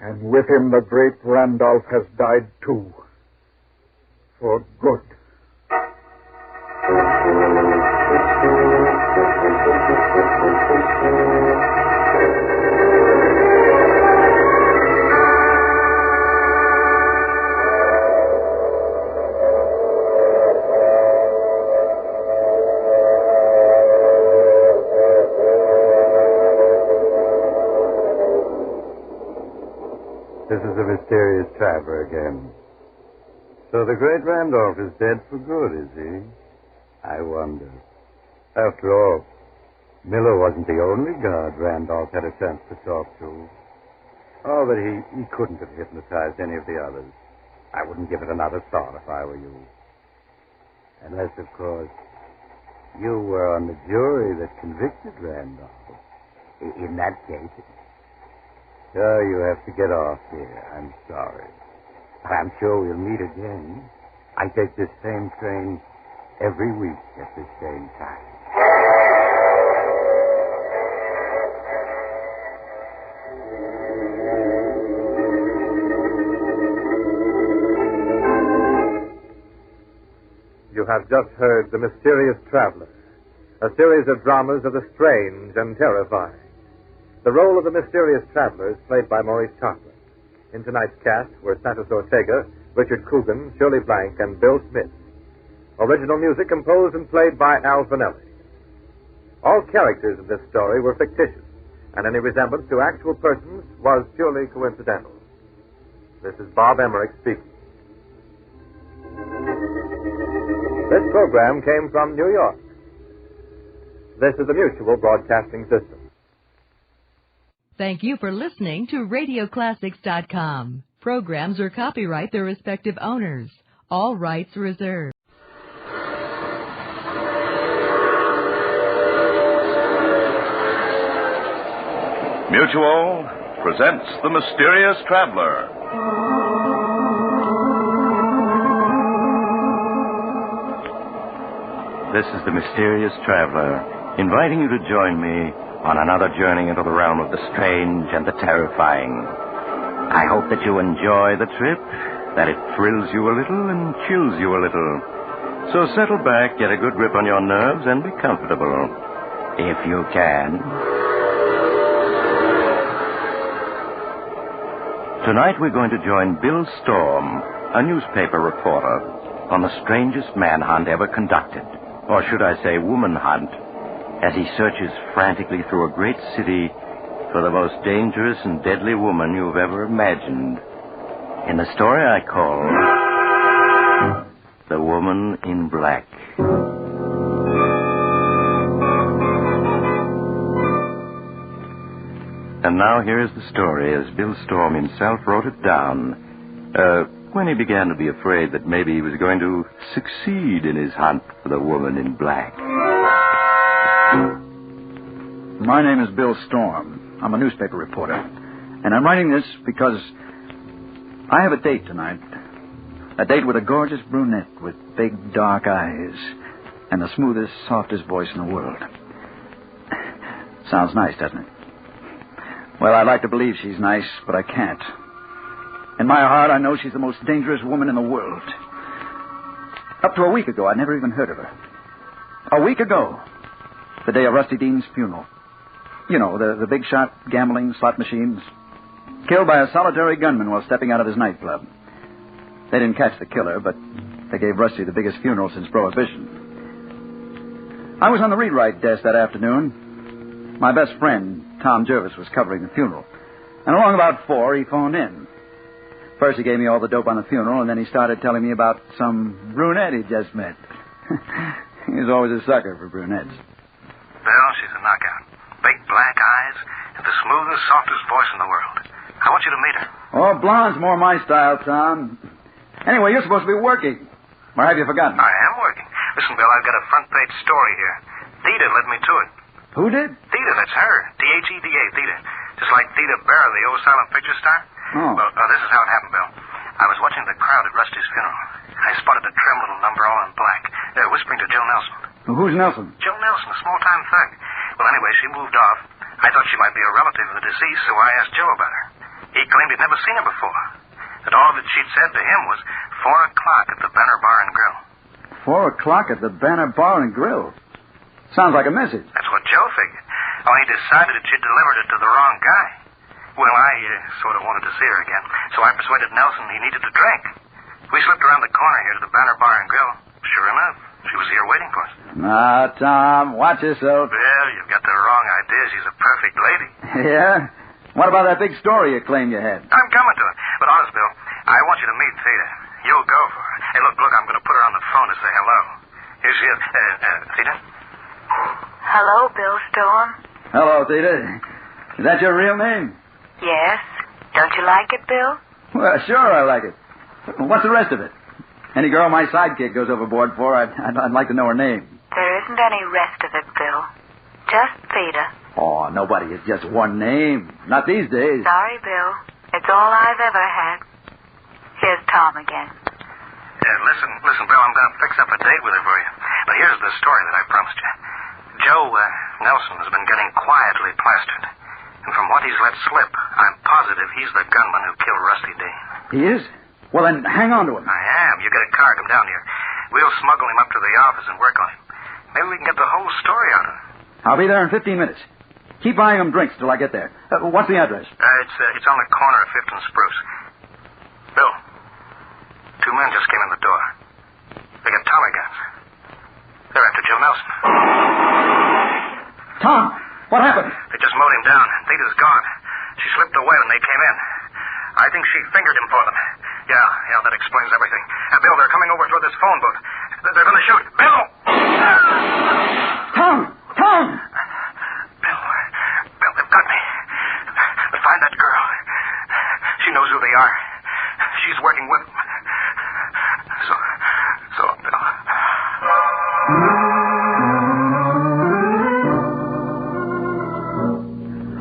Speaker 9: And with him, the great Randolph has died too. For good.
Speaker 4: This is the mysterious traveler again. So the great Randolph is dead for good, is he? I wonder. After all, Miller wasn't the only guard Randolph had a chance to talk to. Oh, but he couldn't have hypnotized any of the others. I wouldn't give it another thought if I were you. Unless, of course, you were on the jury that convicted Randolph. In that case... Oh, you have to get off here. I'm sorry. But I'm sure we'll meet again. I take this same train every week at the same time.
Speaker 3: You have just heard The Mysterious Traveler, a series of dramas of the strange and terrifying. The role of the mysterious traveler is played by Maurice Tarplin. In tonight's cast were Santos Ortega, Richard Coogan, Shirley Blank, and Bill Smith. Original music composed and played by Al Vanelli. All characters in this story were fictitious, and any resemblance to actual persons was purely coincidental. This is Bob Emmerich speaking. This program came from New York. This is the Mutual Broadcasting System.
Speaker 11: Thank you for listening to RadioClassics.com. Programs are copyright their respective owners. All rights reserved.
Speaker 21: Mutual presents The Mysterious Traveler.
Speaker 8: This is The Mysterious Traveler, inviting you to join me on another journey into the realm of the strange and the terrifying. I hope that you enjoy the trip, that it thrills you a little and chills you a little. So settle back, get a good grip on your nerves, and be comfortable, if you can. Tonight we're going to join Bill Storm, a newspaper reporter, on the strangest manhunt ever conducted, or should I say woman hunt, as he searches frantically through a great city for the most dangerous and deadly woman you've ever imagined. In the story I call The Woman in Black. And now here's the story as Bill Storm himself wrote it down when he began to be afraid that maybe he was going to succeed in his hunt for the woman in black.
Speaker 5: My name is Bill Storm. I'm a newspaper reporter. And I'm writing this because I have a date tonight. A date with a gorgeous brunette with big, dark eyes and the smoothest, softest voice in the world. Sounds nice, doesn't it? Well, I'd like to believe she's nice, but I can't. In my heart, I know she's the most dangerous woman in the world. Up to a week ago, I'd never even heard of her. A week ago, the day of Rusty Dean's funeral. You know, the big shot gambling slot machines. Killed by a solitary gunman while stepping out of his nightclub. They didn't catch the killer, but they gave Rusty the biggest funeral since Prohibition. I was on the read-write desk that afternoon. My best friend, Tom Jervis, was covering the funeral. And along about 4, he phoned in. First, he gave me all the dope on the funeral, and then he started telling me about some brunette he just met. He was always a sucker for brunettes.
Speaker 14: Bill, she's a knockout. Big black eyes and the smoothest, softest voice in the world. I want you to meet her.
Speaker 5: Oh, blonde's more my style, Tom. Anyway, you're supposed to be working. Or have you forgotten?
Speaker 14: I am working. Listen, Bill, I've got a front-page story here. Theda led me to it.
Speaker 5: Who did?
Speaker 14: Theda, that's her. Theda. Theda. Just like Theda Barrow, the old silent picture star.
Speaker 5: Oh.
Speaker 14: Well, this is how it happened, Bill. I was watching the crowd at Rusty's funeral. I spotted a trim little number all in black. They're whispering to Joe Nelson.
Speaker 5: Well, who's Nelson?
Speaker 14: Joe Nelson, a small-time thug. Well, anyway, she moved off. I thought she might be a relative of the deceased, so I asked Joe about her. He claimed he'd never seen her before. That all that she'd said to him was 4 o'clock at the Banner Bar and Grill.
Speaker 5: 4 o'clock at the Banner Bar and Grill? Sounds like a message.
Speaker 14: That's what Joe figured. Only he decided that she'd delivered it to the wrong guy. Well, I sort of wanted to see her again, so I persuaded Nelson he needed a drink. We slipped around the corner here to the Banner Bar and Grill. Sure enough, she was here waiting for us.
Speaker 5: Now, Tom, watch yourself.
Speaker 14: Well, you've got the wrong idea. She's a perfect lady.
Speaker 5: Yeah? What about that big story you claimed you had?
Speaker 14: I'm coming to it. But honest, Bill, I want you to meet Theda. You'll go for her. Hey, look, I'm going to put her on the phone to say hello. Here she is. Theda?
Speaker 15: Hello, Bill Storm.
Speaker 5: Hello, Theda. Is that your real name?
Speaker 15: Yes. Don't you like it, Bill?
Speaker 5: Well, sure I like it. What's the rest of it? Any girl my sidekick goes overboard for, I'd like to know her name.
Speaker 15: There isn't any rest of it, Bill. Just Theda.
Speaker 5: Oh, nobody is just one name. Not these days.
Speaker 15: Sorry, Bill. It's all I've ever had. Here's Tom again.
Speaker 14: Listen, Bill, I'm going to fix up a date with her for you. But here's the story that I promised you. Joe Nelson has been getting quietly plastered. And from what he's let slip, I'm positive he's the gunman who killed Rusty Dean.
Speaker 5: He is? Well, then hang on to him.
Speaker 14: I am. You get a car, come down here. We'll smuggle him up to the office and work on him. Maybe we can get the whole story out of him.
Speaker 5: I'll be there in 15 minutes. Keep buying him drinks till I get there. What's the address?
Speaker 14: It's on the corner of 5th and Spruce. Bill, 2 men just came in the door. They got Tommy guns. They're after Joe Nelson.
Speaker 5: Tom, what happened?
Speaker 14: They just mowed him down. Theda's gone. She slipped away when they came in. I think she fingered him for them. Yeah, that explains everything. Bill, they're coming over toward this phone booth. They're going to shoot. Bill!
Speaker 5: Tom!
Speaker 14: Bill, they've got me. But find that girl. She knows who they are. She's working with them. So long, Bill.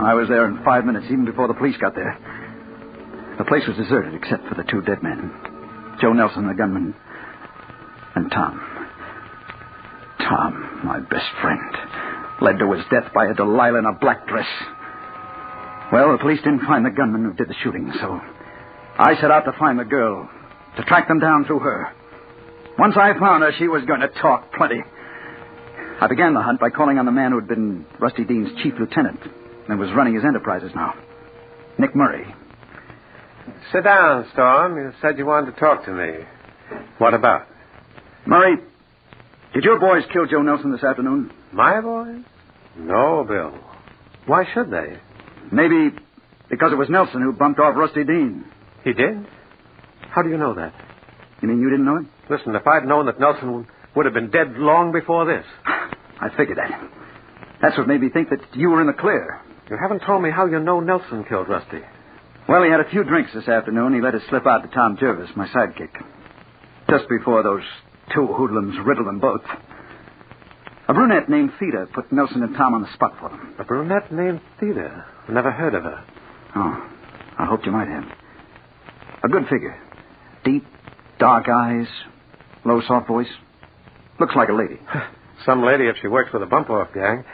Speaker 5: I was there in 5 minutes, even before the police got there. The place was deserted except for the 2 dead men. Joe Nelson, the gunman, and Tom. Tom, my best friend, led to his death by a Delilah in a black dress. Well, the police didn't find the gunman who did the shooting, so I set out to find the girl, to track them down through her. Once I found her, she was going to talk plenty. I began the hunt by calling on the man who had been Rusty Dean's chief lieutenant and was running his enterprises now, Nick Murray.
Speaker 18: Sit down, Storm. You said you wanted to talk to me. What about?
Speaker 5: Murray, did your boys kill Joe Nelson this afternoon?
Speaker 18: My boys? No, Bill. Why should they?
Speaker 5: Maybe because it was Nelson who bumped off Rusty Dean.
Speaker 18: He did? How do you know that?
Speaker 5: You mean you didn't know it?
Speaker 18: Listen, if I'd known that Nelson would have been dead long before this.
Speaker 5: I figured that. That's what made me think that you were in the clear.
Speaker 18: You haven't told me how you know Nelson killed Rusty.
Speaker 5: Well, he had a few drinks this afternoon. He let it slip out to Tom Jervis, my sidekick. Just before those 2 hoodlums riddled them both. A brunette named Theda put Nelson and Tom on the spot for them.
Speaker 18: A brunette named Theda? Never heard of her.
Speaker 5: Oh, I hoped you might have. A good figure. Deep, dark eyes, low, soft voice. Looks like a lady.
Speaker 18: Some lady if she works with a bump-off gang.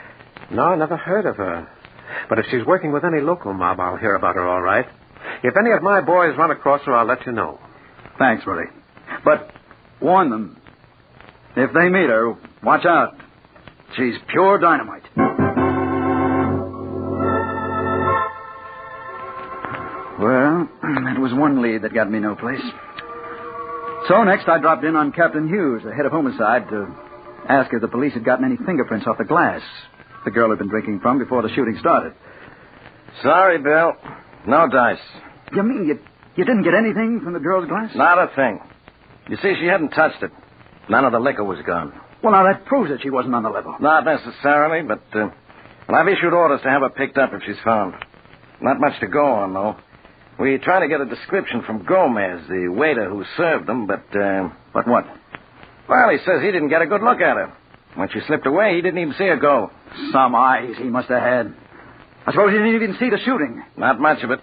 Speaker 18: No, I never heard of her. But if she's working with any local mob, I'll hear about her all right. If any of my boys run across her, I'll let you know.
Speaker 5: Thanks, Willie. But warn them. If they meet her, watch out. She's pure dynamite. Well, that was one lead that got me no place. So next I dropped in on Captain Hughes, the head of homicide, to ask if the police had gotten any fingerprints off the glass the girl had been drinking from before the shooting started.
Speaker 10: Sorry, Bill. No dice.
Speaker 5: You mean you didn't get anything from the girl's glass?
Speaker 10: Not a thing. You see, she hadn't touched it. None of the liquor was gone.
Speaker 5: Well, now that proves that she wasn't on the level.
Speaker 10: Not necessarily, but I've issued orders to have her picked up if she's found. Not much to go on, though. We try to get a description from Gomez, the waiter who served them, but...
Speaker 5: But what?
Speaker 10: Well, he says he didn't get a good look at her. When she slipped away, he didn't even see her go.
Speaker 5: Some eyes he must have had. I suppose he didn't even see the shooting.
Speaker 10: Not much of it.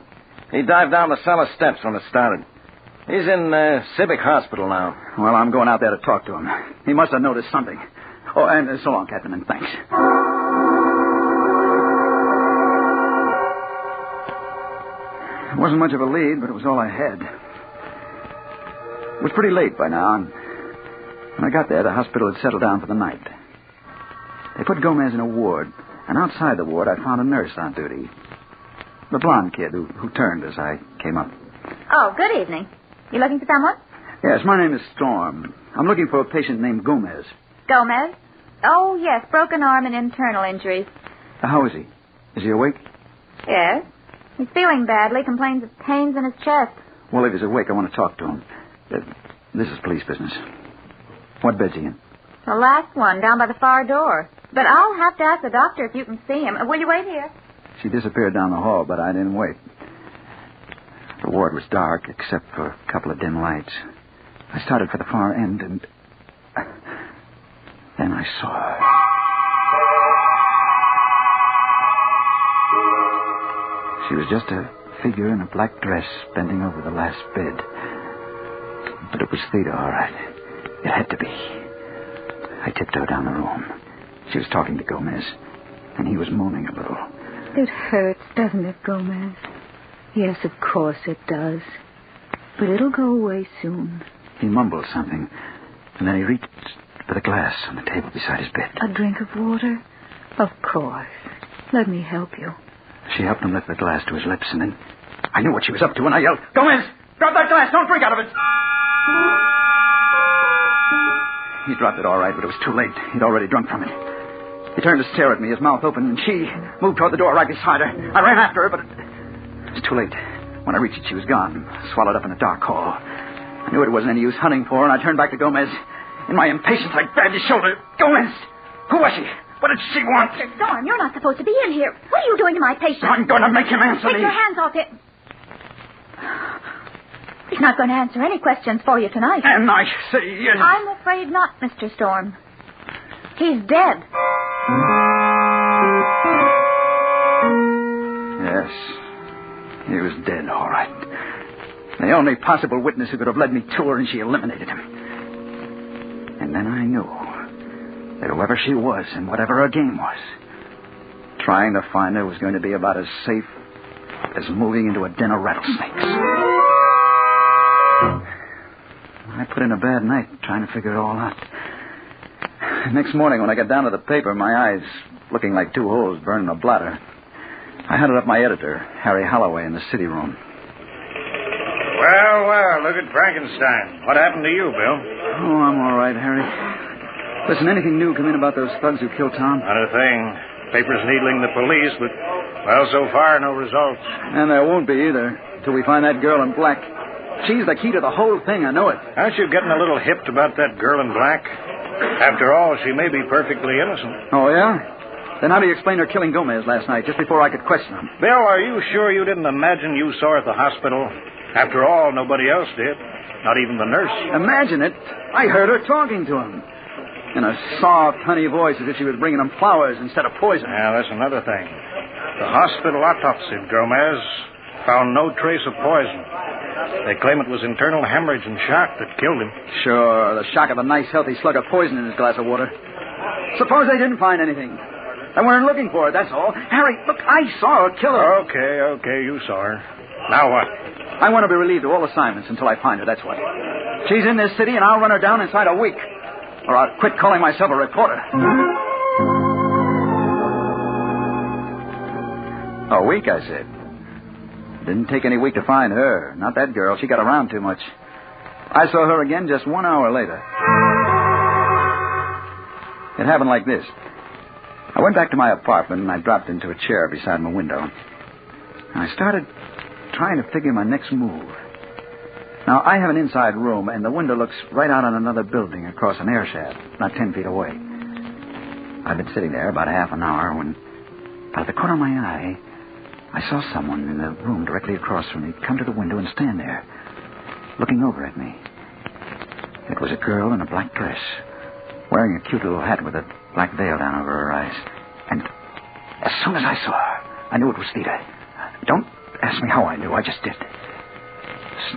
Speaker 10: He dived down the cellar steps when it started. He's in Civic Hospital now.
Speaker 5: Well, I'm going out there to talk to him. He must have noticed something. Oh, and so long, Captain, and thanks. It wasn't much of a lead, but it was all I had. It was pretty late by now, and when I got there, the hospital had settled down for the night. They put Gomez in a ward, and outside the ward, I found a nurse on duty. The blonde kid who turned as I came up.
Speaker 16: Oh, good evening. You looking for someone?
Speaker 5: Yes, my name is Storm. I'm looking for a patient named Gomez.
Speaker 16: Gomez? Oh, yes, broken arm and internal injuries.
Speaker 5: How is he? Is he awake?
Speaker 16: Yes. He's feeling badly, complains of pains in his chest.
Speaker 5: Well, if he's awake, I want to talk to him. This is police business. What bed's he in?
Speaker 16: The last one, down by the far door. But I'll have to ask the doctor if you can see him. Will you wait here?
Speaker 5: She disappeared down the hall, but I didn't wait. The ward was dark, except for a couple of dim lights. I started for the far end, and then I saw her. She was just a figure in a black dress bending over the last bed. But it was Theda, all right. It had to be. I tiptoed down the room. She was talking to Gomez, and he was moaning a little.
Speaker 13: It hurts, doesn't it, Gomez? Yes, of course it does. But it'll go away soon.
Speaker 5: He mumbled something, and then he reached for the glass on the table beside his bed.
Speaker 13: A drink of water? Of course. Let me help you.
Speaker 5: She helped him lift the glass to his lips, and then I knew what she was up to, and I yelled, Gomez! Drop that glass! Don't drink out of it! He dropped it all right, but it was too late. He'd already drunk from it. He turned to stare at me, his mouth open, and she moved toward the door right beside her. I ran after her, but it was too late. When I reached it, she was gone, swallowed up in a dark hall. I knew it wasn't any use hunting for her, and I turned back to Gomez. In my impatience, I grabbed his shoulder. Gomez! Who was she? What did she want?
Speaker 16: Mr. Storm, you're not supposed to be in here. What are you doing to my patient?
Speaker 5: I'm going to make him answer me.
Speaker 16: Take your hands off it. He's not going to answer any questions for you tonight.
Speaker 5: And I say yes.
Speaker 16: I'm afraid not, Mr. Storm. He's dead.
Speaker 5: Yes. He was dead, all right. The only possible witness who could have led me to her, and she eliminated him. And then I knew that whoever she was and whatever her game was, trying to find her was going to be about as safe as moving into a den of rattlesnakes. I put in a bad night trying to figure it all out. Next morning, when I got down to the paper, my eyes looking like two holes burning a bladder, I hunted up my editor, Harry Holloway, in the city room.
Speaker 14: Well, look at Frankenstein. What happened to you, Bill?
Speaker 5: Oh, I'm all right, Harry. Listen, anything new come in about those thugs who killed Tom?
Speaker 14: Not a thing. Paper's needling the police, but, well, so far, no results.
Speaker 5: And there won't be either, till we find that girl in black. She's the key to the whole thing, I know it.
Speaker 14: Aren't you getting a little hipped about that girl in black? After all, she may be perfectly innocent.
Speaker 5: Oh, yeah? Then how do you explain her killing Gomez last night, just before I could question him?
Speaker 14: Bill, are you sure you didn't imagine you saw her at the hospital? After all, nobody else did. Not even the nurse.
Speaker 5: Imagine it. I heard her talking to him. in a soft, honey voice as if she was bringing them flowers instead of poison.
Speaker 14: Yeah, that's another thing. The hospital autopsied Gomez, found no trace of poison. They claim it was internal hemorrhage and shock that killed him.
Speaker 5: Sure, the shock of a nice, healthy slug of poison in his glass of water. Suppose they didn't find anything. They weren't looking for it, that's all. Harry, look, I saw her kill her.
Speaker 14: Okay, you saw her. Now what?
Speaker 5: I want to be relieved of all assignments until I find her, that's what. She's in this city, and I'll run her down inside a week. Or I'll quit calling myself a reporter. A week, I said. Didn't take any week to find her. Not that girl. She got around too much. I saw her again just 1 hour later. It happened like this. I went back to my apartment, and I dropped into a chair beside my window. And I started trying to figure my next move. Now, I have an inside room, and the window looks right out on another building across an air shaft, not 10 feet away. I'd been sitting there about half an hour when, out of the corner of my eye, I saw someone in the room directly across from me come to the window and stand there, looking over at me. It was a girl in a black dress, wearing a cute little hat with a black veil down over her eyes. And as soon as I saw her, I knew it was Theda. Don't ask me how I knew, I just did.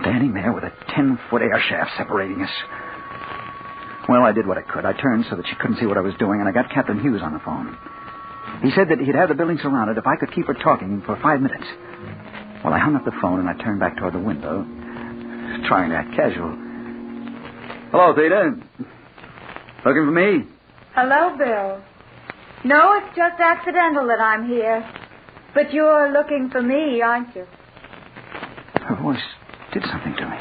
Speaker 5: Standing there with a 10-foot air shaft separating us. Well, I did what I could. I turned so that she couldn't see what I was doing, and I got Captain Hughes on the phone. He said that he'd have the building surrounded if I could keep her talking for 5 minutes. Well, I hung up the phone and I turned back toward the window, trying to act casual. Hello, Theda. Looking for me?
Speaker 16: Hello, Bill. No, it's just accidental that I'm here. But you're looking for me, aren't you?
Speaker 5: Her voice did something to me.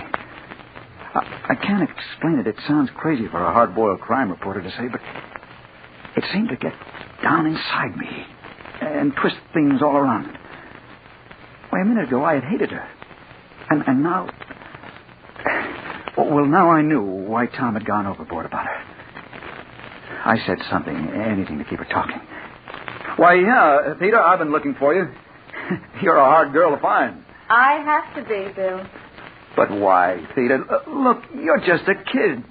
Speaker 5: I can't explain it. It sounds crazy for a hard-boiled crime reporter to say, but it seemed to get down inside me and twist things all around. Why, a minute ago I had hated her. And now... Well, now I knew why Tom had gone overboard about her. I said something, anything to keep her talking. Why, yeah, Peter, I've been looking for you. You're a hard girl to find.
Speaker 16: I have to be, Bill.
Speaker 5: But why, Theda? Look, you're just a kid.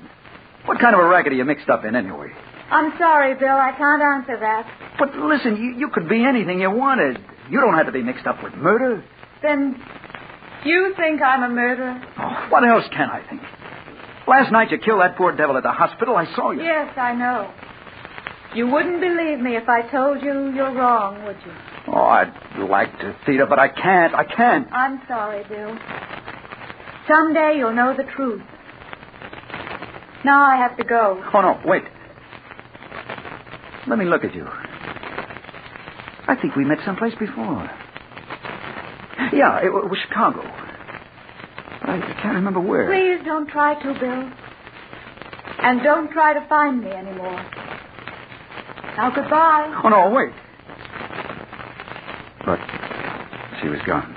Speaker 5: What kind of a racket are you mixed up in anyway?
Speaker 16: I'm sorry, Bill. I can't answer that.
Speaker 5: But listen, you could be anything you wanted. You don't have to be mixed up with murder.
Speaker 16: Then you think I'm a murderer?
Speaker 5: Oh, what else can I think? Last night you killed that poor devil at the hospital. I saw you.
Speaker 16: Yes, I know. You wouldn't believe me if I told you you're wrong, would you?
Speaker 5: Oh, I'd like to, Theda, but I can't.
Speaker 16: I'm sorry, Bill. Someday you'll know the truth. Now I have to go.
Speaker 5: Oh, no, wait. Let me look at you. I think we met someplace before. Yeah, it was Chicago. But I can't remember where.
Speaker 16: Please don't try to, Bill. And don't try to find me anymore. Now, goodbye.
Speaker 5: Oh, no, wait. But she was gone.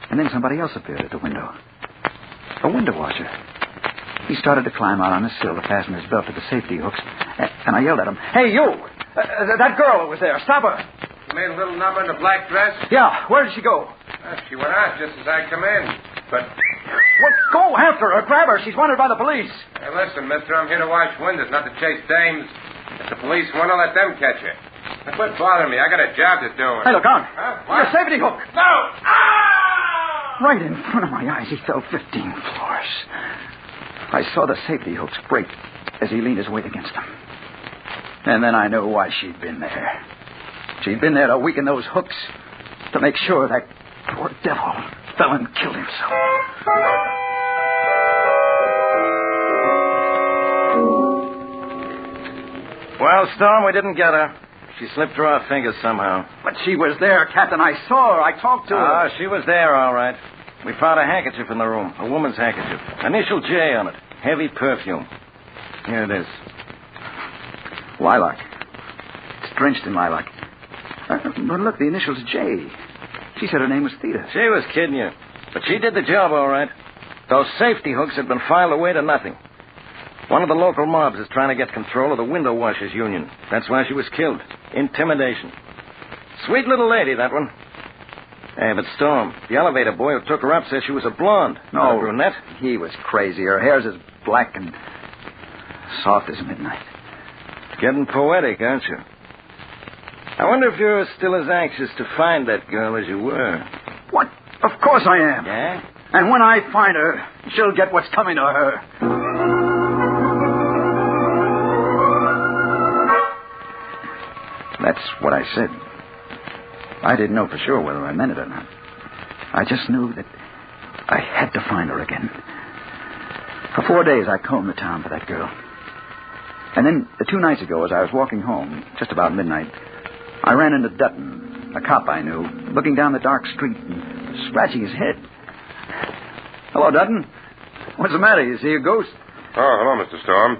Speaker 5: And then somebody else appeared at the window. A window washer. He started to climb out on the sill to fasten his belt to the safety hooks. And I yelled at him, "Hey, you! That girl that was there, stop her!"
Speaker 18: You made a little number in the black dress?
Speaker 5: Yeah, where did she go?
Speaker 18: She went out just as I come in. But...
Speaker 5: Well, go after her. Grab her. She's wanted by the police.
Speaker 18: Hey, listen, mister, I'm here to wash windows, not to chase dames. If the police want to, let them catch her. Now, quit bothering me. I got a job to do.
Speaker 5: Hey, look on.
Speaker 18: Huh? What?
Speaker 5: Your safety hook.
Speaker 18: No! Ah!
Speaker 5: Right in front of my eyes, he fell 15 floors. I saw the safety hooks break as he leaned his weight against them. And then I knew why she'd been there. She'd been there to weaken those hooks to make sure that poor devil fell and killed himself.
Speaker 10: Well, Storm, we didn't get her. She slipped through our fingers somehow.
Speaker 5: But she was there, Captain. I saw her. I talked to her.
Speaker 10: She was there, all right. We found a handkerchief in the room, a woman's handkerchief. Initial J on it. Heavy perfume. Here it is.
Speaker 5: Lilac. It's drenched in lilac. But look, the initials J. She said her name was Theda.
Speaker 10: She was kidding you. But she did the job, all right. Those safety hooks had been filed away to nothing. One of the local mobs is trying to get control of the window washers union. That's why she was killed. Intimidation. Sweet little lady, that one. Hey, but Storm, the elevator boy who took her up says she was a blonde. Not a brunette.
Speaker 5: He was crazy. Her hair's as black and soft as midnight.
Speaker 10: Getting poetic, aren't you? I wonder if you're still as anxious to find that girl as you were.
Speaker 5: What? Of course I am.
Speaker 10: Yeah?
Speaker 5: And when I find her, she'll get what's coming to her. That's what I said. I didn't know for sure whether I meant it or not. I just knew that I had to find her again. For 4 days, I combed the town for that girl. And then, 2 nights ago, as I was walking home, just about midnight, I ran into Dutton, a cop I knew, looking down the dark street and scratching his head. Hello, Dutton. What's the matter? You see a ghost?
Speaker 17: Oh, hello, Mr. Storm.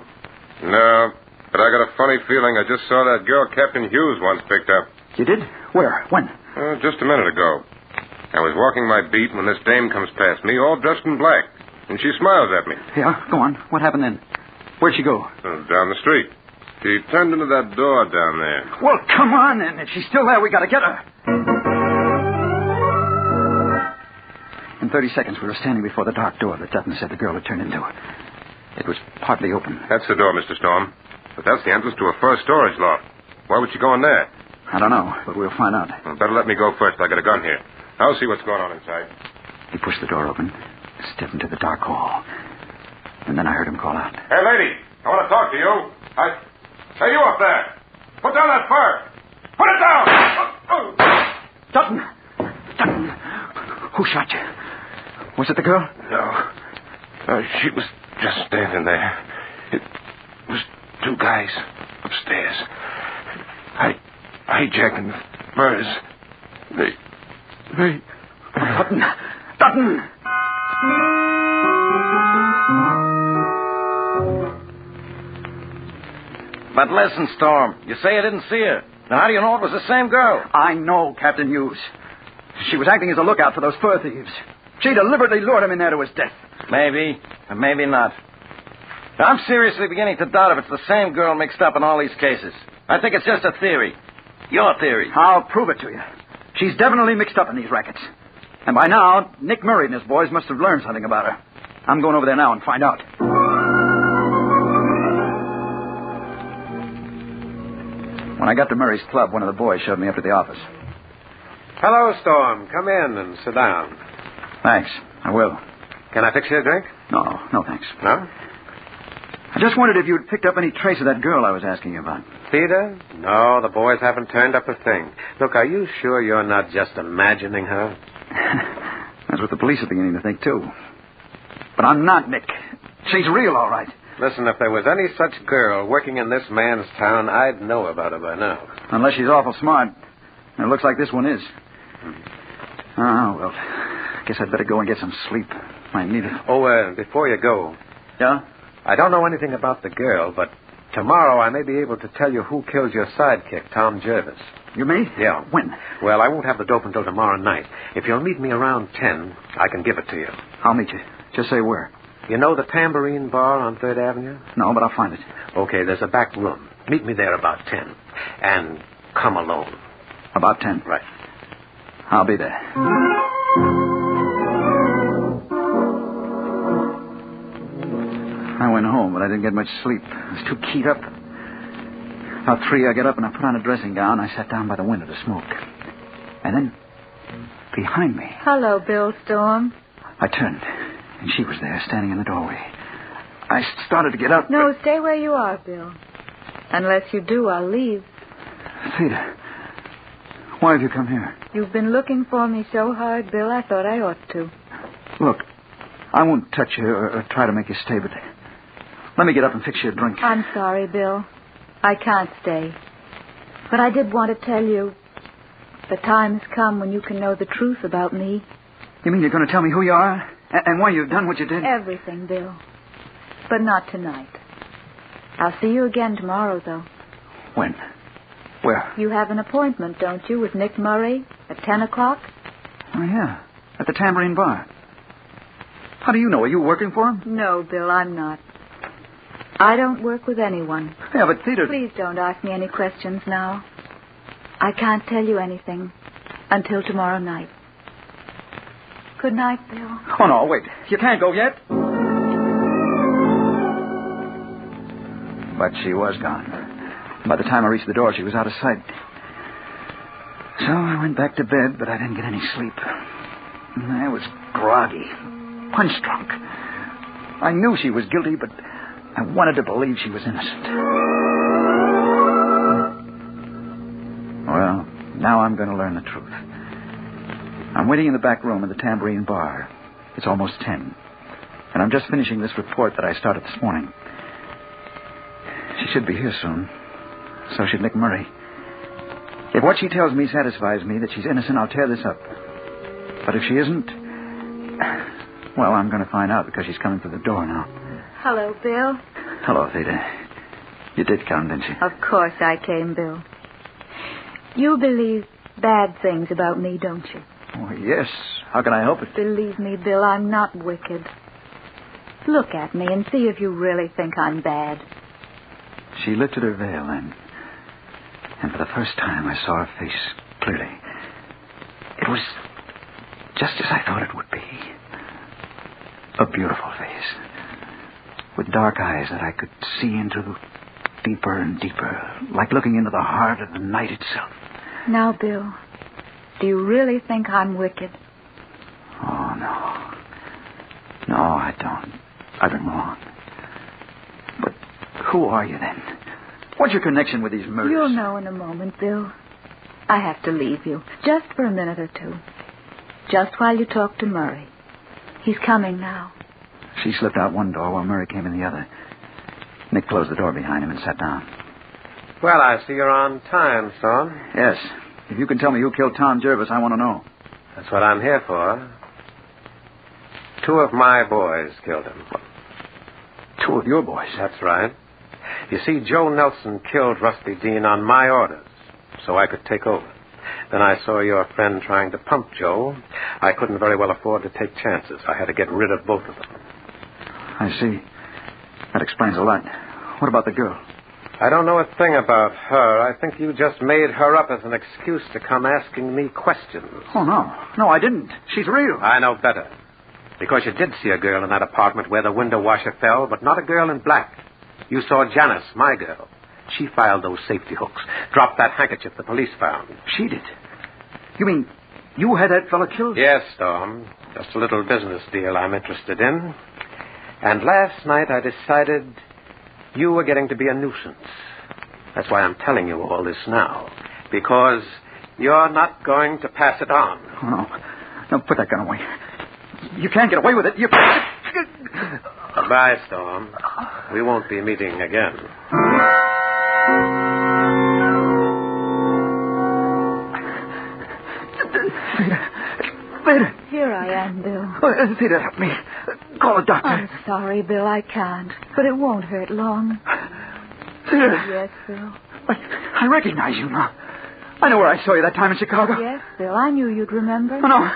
Speaker 17: No, but I got a funny feeling I just saw that girl Captain Hughes once picked up.
Speaker 5: You did? Where? When?
Speaker 17: Just a minute ago. I was walking my beat when this dame comes past me, all dressed in black, and she smiles at me.
Speaker 5: Yeah, go on. What happened then? Where'd she go?
Speaker 17: Down the street. She turned into that door down there.
Speaker 5: Well, come on, then. If she's still there, we gotta get her. In 30 seconds, we were standing before the dark door that Dutton said the girl had turned into. It was partly open.
Speaker 17: That's the door, Mr. Storm. But that's the entrance to a first storage loft. Why would she go in there?
Speaker 5: I don't know, but we'll find out.
Speaker 17: Well, better let me go first. I got a gun here. I'll see what's going on inside.
Speaker 5: He pushed the door open, stepped into the dark hall. And then I heard him call out.
Speaker 17: Hey, lady, I want to talk to you. Hey, you up there. Put down that fur. Put it down.
Speaker 5: Dutton! Dutton! Who shot you? Was it the girl?
Speaker 17: No. She was just standing there. It was 2 guys upstairs. I hijacked them with furs. They...
Speaker 5: Dutton! Dutton!
Speaker 10: But listen, Storm, you say you didn't see her. Now, how do you know it was the same girl?
Speaker 5: I know, Captain Hughes. She was acting as a lookout for those fur thieves. She deliberately lured him in there to his death.
Speaker 10: Maybe, or maybe not. Now, I'm seriously beginning to doubt if it's the same girl mixed up in all these cases. I think it's just a theory. Your theory.
Speaker 5: I'll prove it to you. She's definitely mixed up in these rackets. And by now, Nick Murray and his boys must have learned something about her. I'm going over there now and find out. When I got to Murray's club, one of the boys showed me up to the office.
Speaker 18: Hello, Storm. Come in and sit down.
Speaker 5: Thanks. I will.
Speaker 18: Can I fix you a drink?
Speaker 5: No, thanks.
Speaker 18: No?
Speaker 5: I just wondered if you'd picked up any trace of that girl I was asking you about.
Speaker 18: Theda? No, the boys haven't turned up a thing. Look, are you sure you're not just imagining her?
Speaker 5: That's what the police are beginning to think, too. But I'm not, Nick. She's real, all right.
Speaker 18: Listen, if there was any such girl working in this man's town, I'd know about her by now.
Speaker 5: Unless she's awful smart. And it looks like this one is. Oh, well, I guess I'd better go and get some sleep. I need it.
Speaker 18: Oh, before you go.
Speaker 5: Yeah?
Speaker 18: I don't know anything about the girl, but tomorrow I may be able to tell you who killed your sidekick, Tom Jervis.
Speaker 5: You may?
Speaker 18: Yeah.
Speaker 5: When?
Speaker 18: Well, I won't have the dope until tomorrow night. If you'll meet me around 10, I can give it to you.
Speaker 5: I'll meet you. Just say where.
Speaker 18: You know the Tambourine Bar on 3rd Avenue?
Speaker 5: No, but I'll find it.
Speaker 18: Okay, there's a back room. Meet me there about 10. And come alone.
Speaker 5: About 10?
Speaker 18: Right.
Speaker 5: I'll be there. I went home, but I didn't get much sleep. I was too keyed up. About 3, I got up and I put on a dressing gown. I sat down by the window to smoke. And then, behind me...
Speaker 16: Hello, Bill Storm.
Speaker 5: I turned, and she was there, standing in the doorway. I started to get up.
Speaker 16: No, stay where you are, Bill. Unless you do, I'll leave.
Speaker 5: Theda, why have you come here?
Speaker 16: You've been looking for me so hard, Bill, I thought I ought to.
Speaker 5: Look, I won't touch you or try to make you stay, but let me get up and fix you a drink.
Speaker 16: I'm sorry, Bill. I can't stay. But I did want to tell you the time has come when you can know the truth about me.
Speaker 5: You mean you're going to tell me who you are and why you've done what you did?
Speaker 16: Everything, Bill. But not tonight. I'll see you again tomorrow, though.
Speaker 5: When? Where?
Speaker 16: You have an appointment, don't you, with Nick Murray at 10 o'clock?
Speaker 5: Oh, yeah. At the Tambourine Bar. How do you know? Are you working for him?
Speaker 16: No, Bill, I'm not. I don't work with anyone.
Speaker 5: Yeah, but Theda...
Speaker 16: Please don't ask me any questions now. I can't tell you anything until tomorrow night. Good night, Bill.
Speaker 5: Oh, no, wait. You can't go yet. But she was gone. By the time I reached the door, she was out of sight. So I went back to bed, but I didn't get any sleep. I was groggy, punch-drunk. I knew she was guilty, but I wanted to believe she was innocent. Well, now I'm going to learn the truth. I'm waiting in the back room of the Tambourine Bar. It's almost 10. And I'm just finishing this report that I started this morning. She should be here soon. So should Nick Murray. If what she tells me satisfies me that she's innocent, I'll tear this up. But if she isn't, well, I'm going to find out because she's coming through the door now.
Speaker 16: Hello, Bill.
Speaker 5: Hello, Theda. You did come, didn't you?
Speaker 16: Of course I came, Bill. You believe bad things about me, don't you?
Speaker 5: Oh, yes. How can I help it?
Speaker 16: Believe me, Bill, I'm not wicked. Look at me and see if you really think I'm bad.
Speaker 5: She lifted her veil then. And for the first time, I saw her face clearly. It was just as I thought it would be. A beautiful face. With dark eyes that I could see into deeper and deeper, like looking into the heart of the night itself.
Speaker 16: Now, Bill, do you really think I'm wicked?
Speaker 5: Oh, no. No, I don't. I've been wrong. But who are you then? What's your connection with these murders?
Speaker 16: You'll know in a moment, Bill. I have to leave you, just for a minute or two. Just while you talk to Murray. He's coming now.
Speaker 5: She slipped out one door while Murray came in the other. Nick closed the door behind him and sat down.
Speaker 18: Well, I see you're on time, son.
Speaker 5: Yes. If you can tell me who killed Tom Jervis, I want to know.
Speaker 18: That's what I'm here for. 2 of my boys killed him.
Speaker 5: 2 of your boys?
Speaker 18: That's right. You see, Joe Nelson killed Rusty Dean on my orders, so I could take over. Then I saw your friend trying to pump Joe. I couldn't very well afford to take chances. I had to get rid of both of them.
Speaker 5: I see. That explains a lot. What about the girl?
Speaker 18: I don't know a thing about her. I think you just made her up as an excuse to come asking me questions.
Speaker 5: Oh, no. No, I didn't. She's real.
Speaker 18: I know better. Because you did see a girl in that apartment where the window washer fell, but not a girl in black. You saw Janice, my girl. She filed those safety hooks, dropped that handkerchief the police found.
Speaker 5: She did? You mean you had that fellow killed?
Speaker 18: Yes, Storm. Just a little business deal I'm interested in. And last night I decided you were getting to be a nuisance. That's why I'm telling you all this now. Because you're not going to pass it on.
Speaker 5: Oh, no. No, put that gun away. You can't get away with it. You...
Speaker 18: Goodbye, Storm. We won't be meeting again.
Speaker 5: Theda.
Speaker 16: Here I am, Bill.
Speaker 5: Theda, help me. Call a doctor.
Speaker 16: I'm sorry, Bill, I can't. But it won't hurt long.
Speaker 5: Theda.
Speaker 16: Yes, Bill.
Speaker 5: I recognize you now. I know where I saw you that time in Chicago.
Speaker 16: Yes, Bill, I knew you'd remember.
Speaker 5: Oh, no.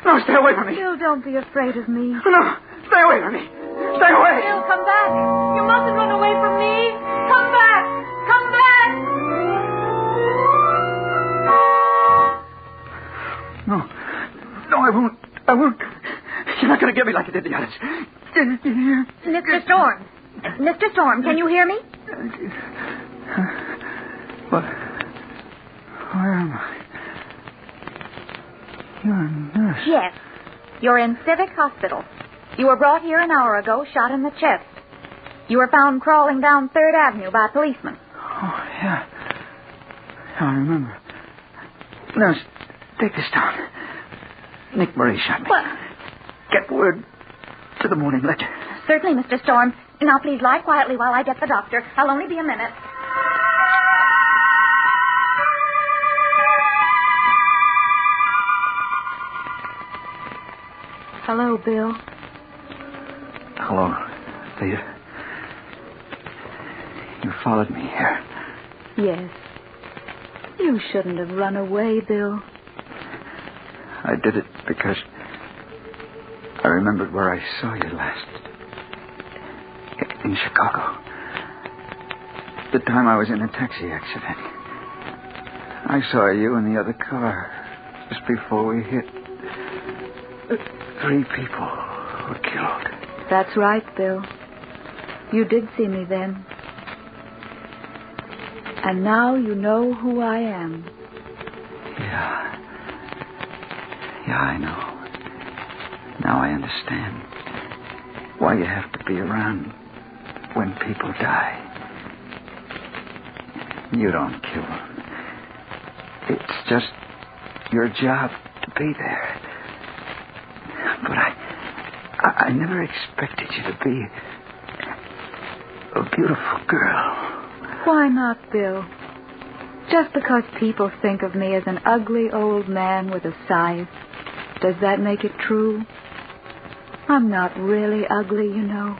Speaker 5: No, stay away from me.
Speaker 16: Bill, don't be afraid of me.
Speaker 5: Oh, no. Stay away from me. Stay away.
Speaker 16: Bill, come back. You mustn't run away from me. Come back. Come back.
Speaker 5: No. No, I won't. I won't. You're not going to get me like you did the others.
Speaker 24: Mr. Storm. Mr. Storm, can you hear me?
Speaker 5: What? Where am I? You're a nurse.
Speaker 24: Yes. You're in Civic Hospital. You were brought here an hour ago, shot in the chest. You were found crawling down 3rd Avenue by policemen.
Speaker 5: Oh, yeah. I remember. Nurse, take this down. Nick Murray shot me.
Speaker 24: What?
Speaker 5: Get word to the morning lecture.
Speaker 24: Certainly, Mr. Storm. Now, please lie quietly while I get the doctor. I'll only be a minute.
Speaker 16: Hello, Bill.
Speaker 5: Hello, Thea. You followed me here.
Speaker 16: Yes. You shouldn't have run away, Bill.
Speaker 5: I did it because I remembered where I saw you last. In Chicago. The time I was in a taxi accident. I saw you in the other car just before we hit. 3 people were killed.
Speaker 16: That's right, Bill. You did see me then. And now you know who I am.
Speaker 5: Yeah. Yeah, I know. Now I understand why you have to be around when people die. You don't kill them. It's just your job to be there. But I never expected you to be a beautiful girl.
Speaker 16: Why not, Bill? Just because people think of me as an ugly old man with a scythe, does that make it true? I'm not really ugly, you know.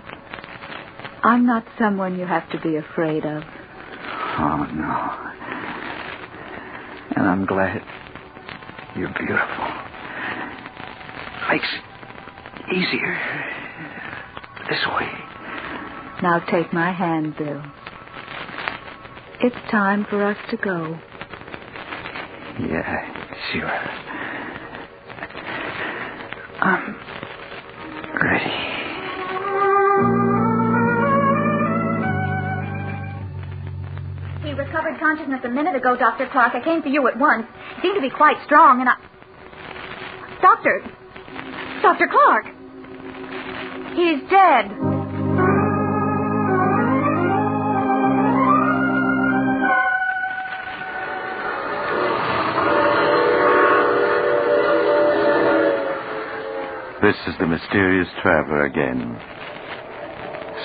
Speaker 16: I'm not someone you have to be afraid of.
Speaker 5: Oh, no. And I'm glad you're beautiful. Makes it easier this way.
Speaker 16: Now take my hand, Bill. It's time for us to go.
Speaker 5: Yeah, sure. I'm ready.
Speaker 24: He recovered consciousness a minute ago, Dr. Clark. I came for you at once. He seemed to be quite strong, and Dr. Clark! He's dead.
Speaker 8: This is the mysterious traveler again.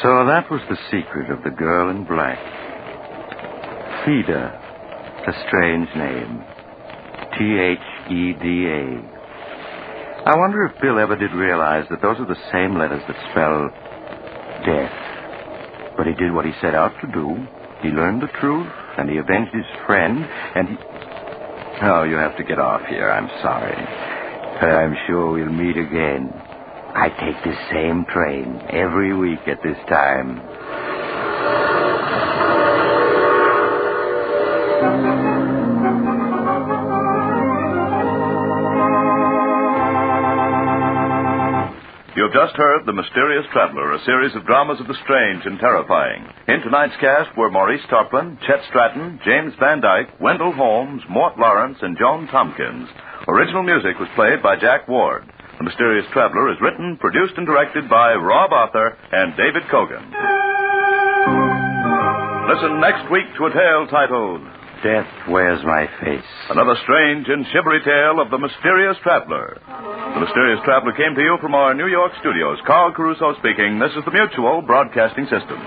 Speaker 8: So that was the secret of the girl in black. Theda, a strange name. Theda. I wonder if Bill ever did realize that those are the same letters that spell death. But he did what he set out to do. He learned the truth, and he avenged his friend, and he... Oh, you have to get off here. I'm sorry. But I'm sure we'll meet again. I take this same train every week at this time.
Speaker 21: You've just heard The Mysterious Traveler, a series of dramas of the strange and terrifying. In tonight's cast were Maurice Tarplin, Chet Stratton, James Van Dyke, Wendell Holmes, Mort Lawrence, and Joan Tompkins. Original music was played by Jack Ward. The Mysterious Traveler is written, produced, and directed by Rob Arthur and David Kogan. Listen next week to a tale titled
Speaker 8: Death Wears My Face.
Speaker 21: Another strange and shivery tale of The Mysterious Traveler. The Mysterious Traveler came to you from our New York studios. Carl Caruso speaking. This is the Mutual Broadcasting System.